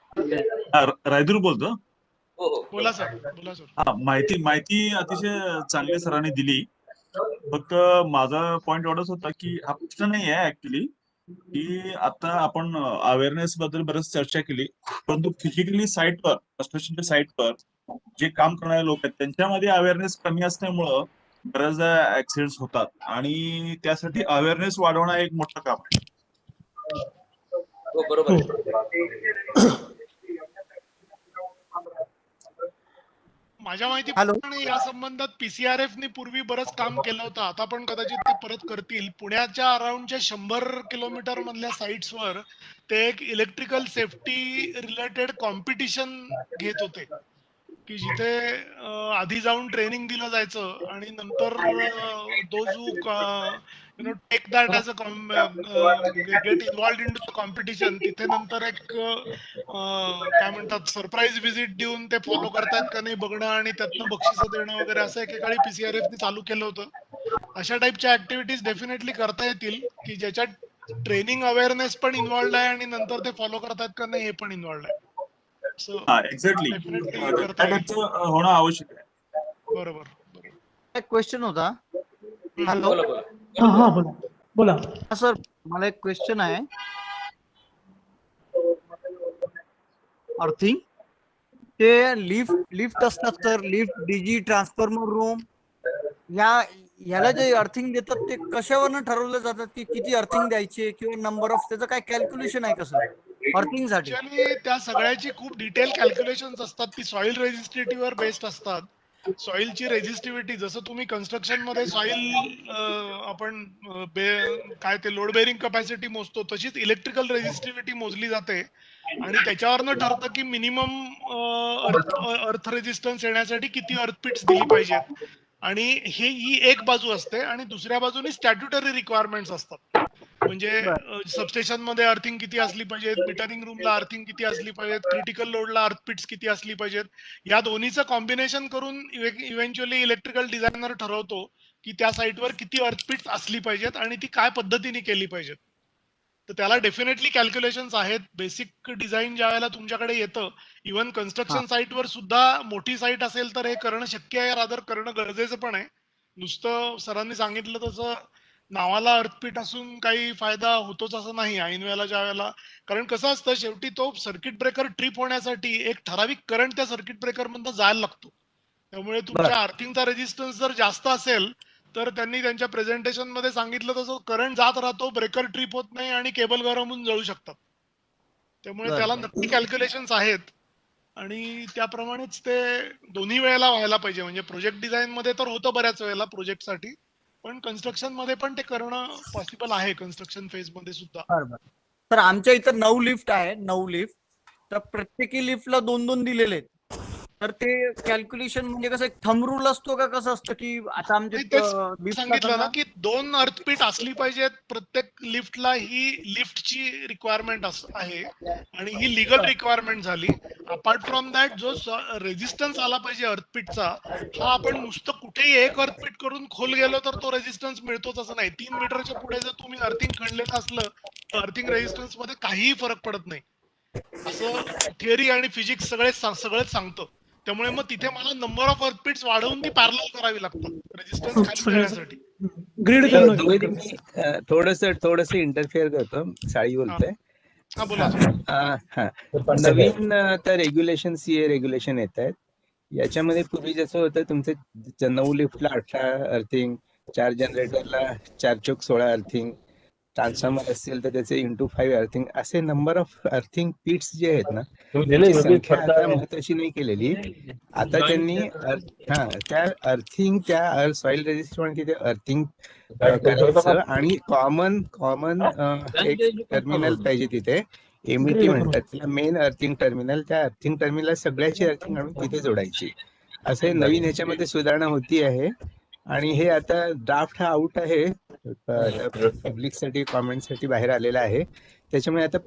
रायदूर बोलतो. बोला सर. बोला सर. हा, माहिती अतिशय चांगली सरांनी दिली. फक्त माझा पॉइंट एवढाच होता की हा प्रश्न नाही आहे ऍक्च्युली, की आता आपण अवेअरनेस बद्दल बरेच चर्चा केली, परंतु फिजिकली साईटवर कन्स्ट्रक्शनच्या साईटवर जे काम करणारे लोक आहेत त्यांच्यामध्ये अवेअरनेस कमी असल्यामुळं बऱ्याचदा ऍक्सिडेंट्स होतात आणि त्यासाठी अवेअरनेस वाढवणं एक मोठं काम आहे. बरोबर. माझ्या हॅलो. माहितीप्रमाणे या संबंधात पीसीआरएफनी पूर्वी बरंच काम केलं होतं. आता पण कदाचित ते परत करतील. पुण्याच्या अराउंडच्या 100 किलोमीटर मधल्या साईट्सवर ते एक इलेक्ट्रिकल सेफ्टी रिलेटेड कॉम्पिटिशन घेत होते, की जिथे आधी जाऊन ट्रेनिंग दिलं जायचं आणि नंतर those who take that as a get involved in to the competition, तिथे नंतर एक काय म्हणतात सरप्राईज व्हिजिट देऊन ते फॉलो करतायत का नाही बघणं आणि त्यातनं बक्षिसं देणं वगैरे असं एकेकाळी पीसीआरएफने चालू केलं होतं. अशा टाईपच्या ऍक्टिव्हिटीज डेफिनेटली करता येतील, की ज्याच्यात ट्रेनिंग अवेअरनेस पण इन्व्हॉल्ड आहे आणि नंतर ते फॉलो करतायत का नाही हे पण इन्व्हॉल्ड आहे. एक्झॅक्टली डेफिनेटली त्या करता येईल. टाईपचं होणं आवश्यक आहे. बरोबर. एक क्वेश्चन होता. हॅलो. बोला बोला. हा बोला बोला. हा सर, मला एक क्वेश्चन आहे. अर्थिंग ते लिफ्ट असतात sir, lift, DG, transformer room, याला जे अर्थिंग देतात ते कशावरनं ठरवलं जातात की किती अर्थिंग द्यायचे किंवा नंबर ऑफ, त्याचं काय कॅल्क्युलेशन आहे का सर अर्थिंग साठी? ऍक्च्युअली त्या सगळ्याची खूप डिटेल कॅल्क्युलेशन्स असतात. ती सॉइल रेझिस्टिव्हिटीवर बेस्ड असतात. सॉइलची रेझिस्टिव्हिटी, जसं तुम्ही कन्स्ट्रक्शन मध्ये सॉइल आपण काय ते लोड बेअरिंग कपॅसिटी मोजतो, तशीच इलेक्ट्रिकल रेझिस्टिव्हिटी मोजली जाते आणि त्याच्यावरनं ठरतं की मिनिमम अर्थ रेझिस्टन्स येण्यासाठी किती अर्थपिट्स दिली पाहिजेत. आणि ही एक बाजू असते आणि दुसऱ्या बाजूने स्टॅट्युटरी रिक्वायरमेंट्स असतात. म्हणजे सबस्टेशन मध्ये अर्थिंग किती असली पाहिजेत, मीटरिंग रूमला अर्थिंग किती असली पाहिजेत, क्रिटिकल लोडला अर्थपिट्स किती असली पाहिजेत, या दोन्हीचं कॉम्बिनेशन करून इव्हेंच्युअली इलेक्ट्रिकल डिझायनर ठरवतो की त्या साईटवर किती अर्थपिट्स असली पाहिजेत आणि ती काय पद्धतीने केली पाहिजेत. तर त्याला डेफिनेटली कॅल्क्युलेशन्स आहेत. बेसिक डिझाईन ज्या वेळेला तुमच्याकडे येतं, इव्हन कन्स्ट्रक्शन साईटवर सुद्धा मोठी साईट असेल तर हे करणं शक्य आहे, रादर करणं गरजेचं पण आहे. नुसतं सरांनी सांगितलं तसं नावाला अर्थपीठ असून काही फायदा होतोच असं नाही ऐन वेळेला ज्या वेळेला. कारण कसं असतं, शेवटी तो सर्किट ब्रेकर ट्रिप होण्यासाठी एक ठराविक करंट त्या सर्किट ब्रेकर मधून जायला लागतो. त्यामुळे तुमच्या अर्थिंगचा रेझिस्टन्स जर जास्त असेल तर त्यांनी त्यांच्या प्रेझेंटेशन मध्ये सांगितलं तसं करंट जात राहतो, ब्रेकर ट्रिप होत नाही आणि केबल गरम होऊन जळू शकतात. त्यामुळे त्याला नक्की कॅल्क्युलेशन्स आहेत आणि त्याप्रमाणेच ते दोन्ही वेळेला व्हायला पाहिजे. म्हणजे प्रोजेक्ट डिझाईन मध्ये तर होतं बऱ्याच वेळेला प्रोजेक्टसाठी, पण कन्स्ट्रक्शन मध्ये पण ते करणं पॉसिबल आहे, कन्स्ट्रक्शन फेज मध्ये सुद्धा. सर आमच्या इथं 9 लिफ्ट आहे, 9 लिफ्ट, तर प्रत्येकी लिफ्टला 2-2 दिलेले आहेत. तर ते कॅल्क्युलेशन म्हणजे कसं थंब रूल असतो का कसं असतं की आता आमच्या सांगितलं ना की 2 अर्थपीठ असली पाहिजेत प्रत्येक लिफ्टला, ही लिफ्टची रिक्वायरमेंट आहे आणि ही लिगल रिक्वायरमेंट झाली. अपार्ट फ्रॉम दॅट जो रेझिस्टन्स आला पाहिजे अर्थपीठचा, हा आपण नुसतं कुठेही एक अर्थपीठ करून खोल गेलो तर तो रेझिस्टन्स मिळतोच असं नाही. 3 मीटरच्या पुढे जर तुम्ही अर्थिंग खणलेलं असलं तर अर्थिंग रेझिस्टन्स मध्ये काहीही फरक पडत नाही, असं थिअरी आणि फिजिक्स सगळेच सांगतं. त्यामुळे मग तिथे मला नंबर ऑफ अर्थपीट्स वाढवून ती पॅरलल करावी लागतात रेझिस्टन्स खाली करण्यासाठी. ग्रीड थोडस इंटरफेअर करतो. साळी बोलतोय. हा बोला. नवीन आता रेग्युलेशन सीए रेग्युलेशन येत आहेत. याच्यामध्ये पूर्वी जसं होतं तुमचं 9 लिफ्टला 18 अर्थिंग, 4 जनरेटरला 4 चोक 16 अर्थिंग, ट्रान्सफॉर्मर असेल तर त्याचे इंटू 5 अर्थिंग, असे नंबर ऑफ अर्थिंग पीट्स जे आहेत ना त्याची संख्या आता महत्वाची नाही केलेली. आता त्यांनी त्या अर्थिंग त्या सॉइल रेजिस्टन्स तिथे अर्थिंग करायचं आणि कॉमन एक टर्मिनल पाहिजे तिथे, एमईटी म्हणतात त्याला, मेन अर्थिंग टर्मिनल. त्या अर्थिंग टर्मिनल सगळ्याची अर्थिंग आणून तिथे जोडायची. असे नवीन ह्याच्यामध्ये सुधारणा होती आहे आणि हे आता ड्राफ्ट हा आउट आहे, पब्लिकसाठी कॉमेंटसाठी बाहेर आलेला आहे. त्याच्यामुळे आता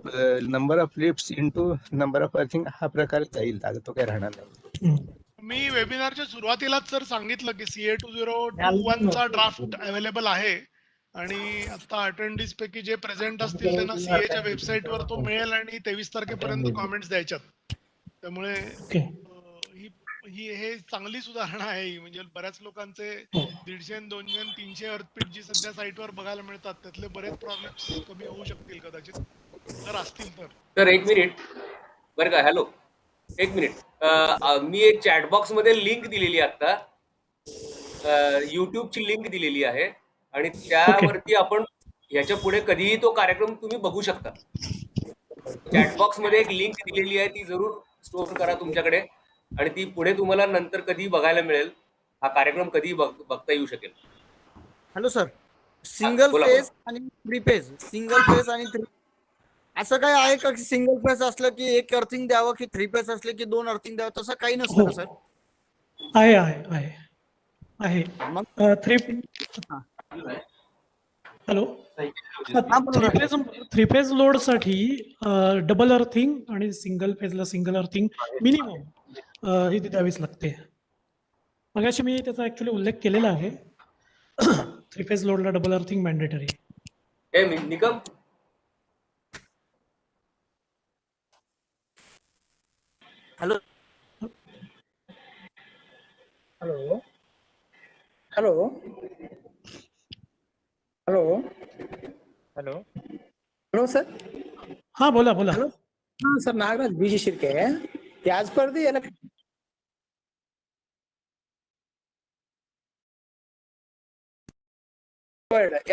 number of lifts into number of earthing हा प्रकार जाईल, आता तो काही राहणार नाही. मी वेबिनारच्या सुरुवातीलाच सर सांगितलं की CA 2021 चा ड्राफ्ट अवेलेबल आहे आणि आता अटेंडीज पैकी जे प्रेझेंट असतील त्यांना CA च्या वेबसाईटवर तो मिळेल आणि 23 तारखेपर्यंत कॉमेंट्स द्यायच्यात. त्यामुळे हे चांगली सुधारणा आहे. म्हणजे बऱ्याच लोकांचे 150, 200, 300 अर्थपीठ जी सध्या साईटवर बघायला मिळतात त्यातले बरेच प्रॉब्लेम्स कमी होऊ शकतील कदाचित, जर असतील तर. एक मिनिट बरं का. हॅलो, एक मिनिट. मी एक चॅट बॉक्स मध्ये लिंक दिलेली आता, युट्यूबची लिंक दिलेली आहे आणि त्यावरती आपण ह्याच्या पुढे कधीही तो कार्यक्रम तुम्ही बघू शकता. चॅट बॉक्स मध्ये एक लिंक दिलेली आहे, ती जरूर स्टोर करा तुमच्याकडे आणि ती पुढे तुम्हाला नंतर कधी बघायला मिळेल, हा कार्यक्रम कधी बघता येऊ शकेल. हॅलो सर, सिंगल बोला, फेज आणि थ्री फेज, सिंगल फेज आणि थ्री, असं काय आहे का की सिंगल फेज असलं की एक अर्थिंग द्यावं, की थ्री फेज असले की 2 अर्थिंग द्यावं, तसं काही नसतं हो का सर? आहे आहे आहे आहे मग three hello three phase load साठी डबल अर्थिंग आणि सिंगल फेजला सिंगल अर्थिंग मिनिमम ही द्यावीच लागते. मगाशी मी त्याचा ऍक्च्युली उल्लेख केलेला आहे. थ्री फेज लोडला double earthing mandatory. Nikam, hello hello hello hello hello hello sir. हा बोला बोला. हॅलो हाँ सर, नागराज बीजी शिर्के है. As per the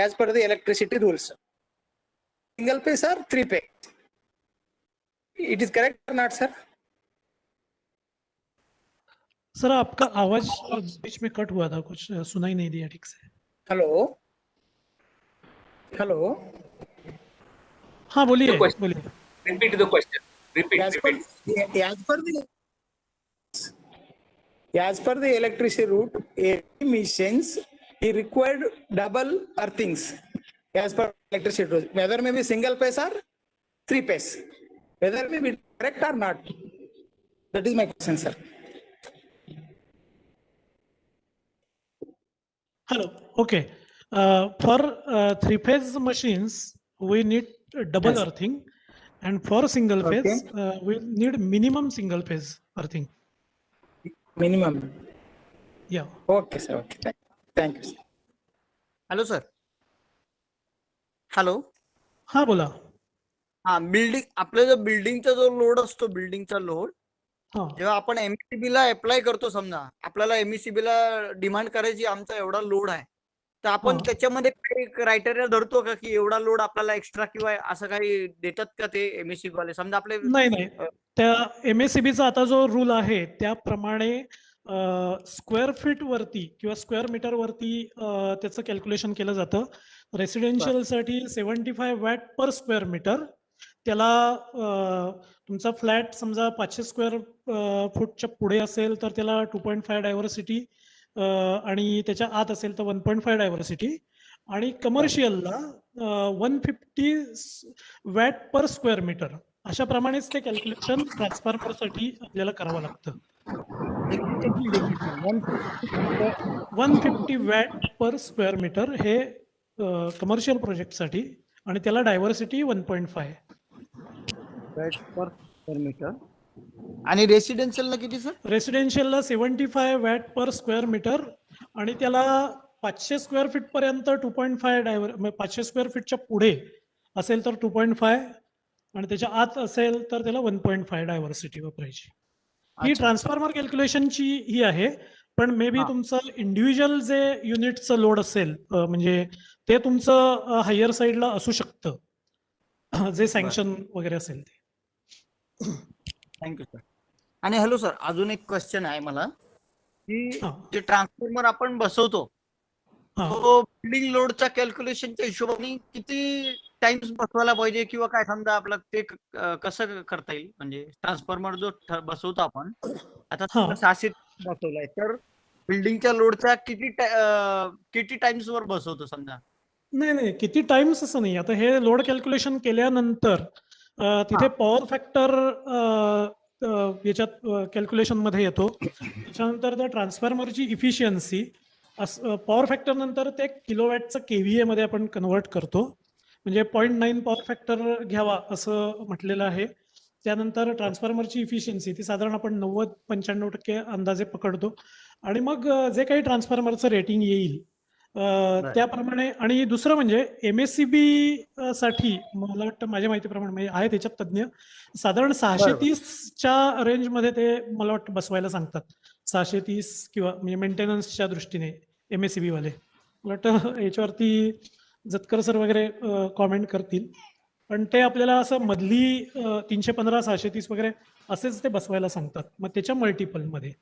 as per the electricity rules, single phase or three phase, it is correct or not sir? Sir आपका आवाज बीच में cut हुआ था, कुछ सुनाई नहीं दिया ठीक से. हेलो हेलो हाँ बोलिए question. बोलिए. repeat the question. Repeat. As per the electricity route, emissions, he required double earthings as per electricity route, whether may be single phase or three phase, whether may be correct or not. That is my question, sir. Hello. Okay. For three phase machines, we need double Yes. earthing, and for single Okay. phase, we need minimum single phase earthing. Minimum. Yeah. Okay, sir. Okay. Thank you, sir. Hello, sir. Hello. हा बोला. हा, building, आपला जो बिल्डिंगचा जो load असतो, बिल्डिंगचा load, हा जेव्हा आपण एमएससीबी ला अप्लाय करतो, समजा आपल्याला एमएससीबी ला डिमांड करायची आमचा एवढा लोड आहे, तर आपण हा. त्याच्यामध्ये काही क्रायटेरिया धरतो का की एवढा लोड आपल्याला एक्स्ट्रा किंवा असं काही देतात का ते एमएससीबी वाले? समजा आपले नाही नाही, त्या MSCBचा आता जो रूल आहे त्याप्रमाणे स्क्वेअर फीट वरती किंवा स्क्वेअर मीटर वरती त्याचं कॅल्क्युलेशन केलं जातं. रेसिडेन्शियल साठी 75 वॅट पर स्क्वेअर मीटर. त्याला तुमचा फ्लॅट समजा 500 स्क्वेअर फूटच्या पुढे असेल तर त्याला 2.5 डायव्हर्सिटी, आणि त्याच्या आत असेल तर 1.5 डायव्हर्सिटी, आणि कमर्शियलला 150 वॅट पर स्क्वेअर मीटर. अशा प्रमाणेच ते कॅल्क्युलेशन ट्रान्सफॉर्मर साठी आपल्याला करावं लागतं. 150 वॅट पर स्क्वेअर मीटर हे कमर्शियल प्रोजेक्ट साठी, आणि त्याला diversity 1.5 watt per square metre. आणि रेसिडेन्शियलला किती सर? रेसिडेन्शियलला 75 वॅट पर स्क्वेअर मीटर, आणि त्याला 500 स्क्वेअर फीट पर्यंत 2.5 500 स्क्वेअर फीटच्या पुढे असेल तर 2.5, आणि त्याच्या आत असेल तर त्याला 1.5 डायव्हर्सिटी वापरायची. ही ट्रान्सफॉर्मर कॅल्क्युलेशनची ही आहे. पण मे बी तुमचं इंडिव्हिज्युअल जे युनिटचं लोड असेल, म्हणजे ते तुमचं हायर साईडला असू शकतं, जे सँक्शन वगैरे असेल ते. Thank you sir. आणि हॅलो सर, अजून एक क्वेश्चन आहे मला, की जे ट्रान्सफॉर्मर आपण बसवतो, तो बिल्डिंग लोडच्या कॅल्क्युलेशनच्या हिशोबाने किती टाइम्स बसवायला पाहिजे, किंवा काय, समजा आपलं ते कसं करता येईल? म्हणजे ट्रान्सफॉर्मर जो बसवतो आपण, आता 600 बसवलाय, तर बिल्डिंगच्या लोडच्या किती टाइम्स वर बसवतो समजा? नाही नाही, किती टाइम्स असं नाही. आता हे लोड कॅल्क्युलेशन केल्यानंतर तिथे पॉवर फॅक्टर याच्यात कॅल्क्युलेशन मध्ये येतो. त्याच्यानंतर त्या ट्रान्सफॉर्मरची इफिशियन्सी, पॉवर फॅक्टर नंतर ते किलोवॅटचं KVA मध्ये आपण कन्वर्ट करतो. म्हणजे 0.9 पॉवर फॅक्टर घ्यावा असं म्हटलेलं आहे. त्यानंतर ट्रान्सफॉर्मरची इफिशियन्सी ती साधारण आपण 90-95% अंदाजे पकडतो, आणि मग जे काही ट्रान्सफॉर्मरचं रेटिंग येईल त्याप्रमाणे. आणि दुसरं म्हणजे MSCB साठी मला वाटतं, माझ्या माहितीप्रमाणे, म्हणजे आहे त्याच्यात तज्ञ, साधारण 630च्या रेंजमध्ये ते मला वाटतं बसवायला सांगतात. 630 किंवा म्हणजे मेंटेनन्सच्या दृष्टीने MSCB वाले. मला वाटतं याच्यावरती जतकर सर वगैरे कॉमेंट करतील. पण ते आपल्याला असं मधली 315, 630 वगैरे असेच ते बसवायला सांगतात. मग त्याच्या मल्टिपल मध्ये.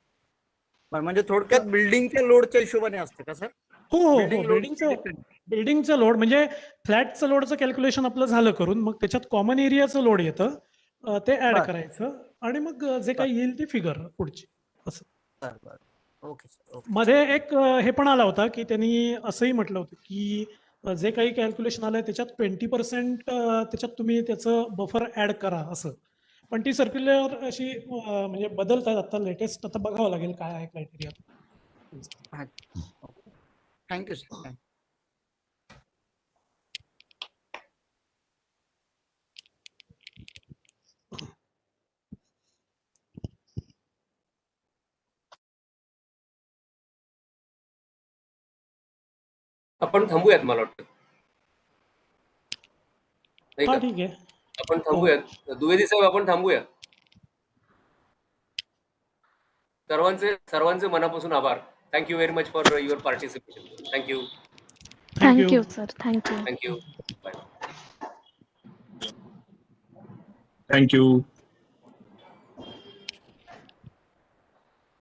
म्हणजे थोडक्यात बिल्डिंगच्या लोडच्या हिशोबाने असतं का सर? हो हो हो, बिल्डिंग बिल्डिंगचं लोड म्हणजे फ्लॅटचं लोडचं कॅल्क्युलेशन आपलं झालं करून, मग त्याच्यात कॉमन एरियाचं लोड येतं, ते ऍड बरं. करायचं आणि मग जे काही येईल ती फिगर पुढची असं. Okay sir. मध्ये एक हे पण आला होता की त्यांनी असंही म्हटलं होतं की जे काही कॅल्क्युलेशन आलंय त्याच्यात 20% त्याच्यात तुम्ही त्याचं बफर ऍड करा असं. पण ती सर्क्युलर अशी म्हणजे बदलतात आता लेटेस्ट, आता बघावं लागेल काय आहे क्रायटेरिया. Thank you sir. आपण थांबूयात मला वाटतं. नाही हा का? ठीक आहे. आपण थांबूयात. द्विवेदी साहेब आपण थांबूया. सर्वांचे मनापासून आभार. Thank you very much for your participation. Thank you. Thank you sir. Thank you. Thank you. Bye. Thank you.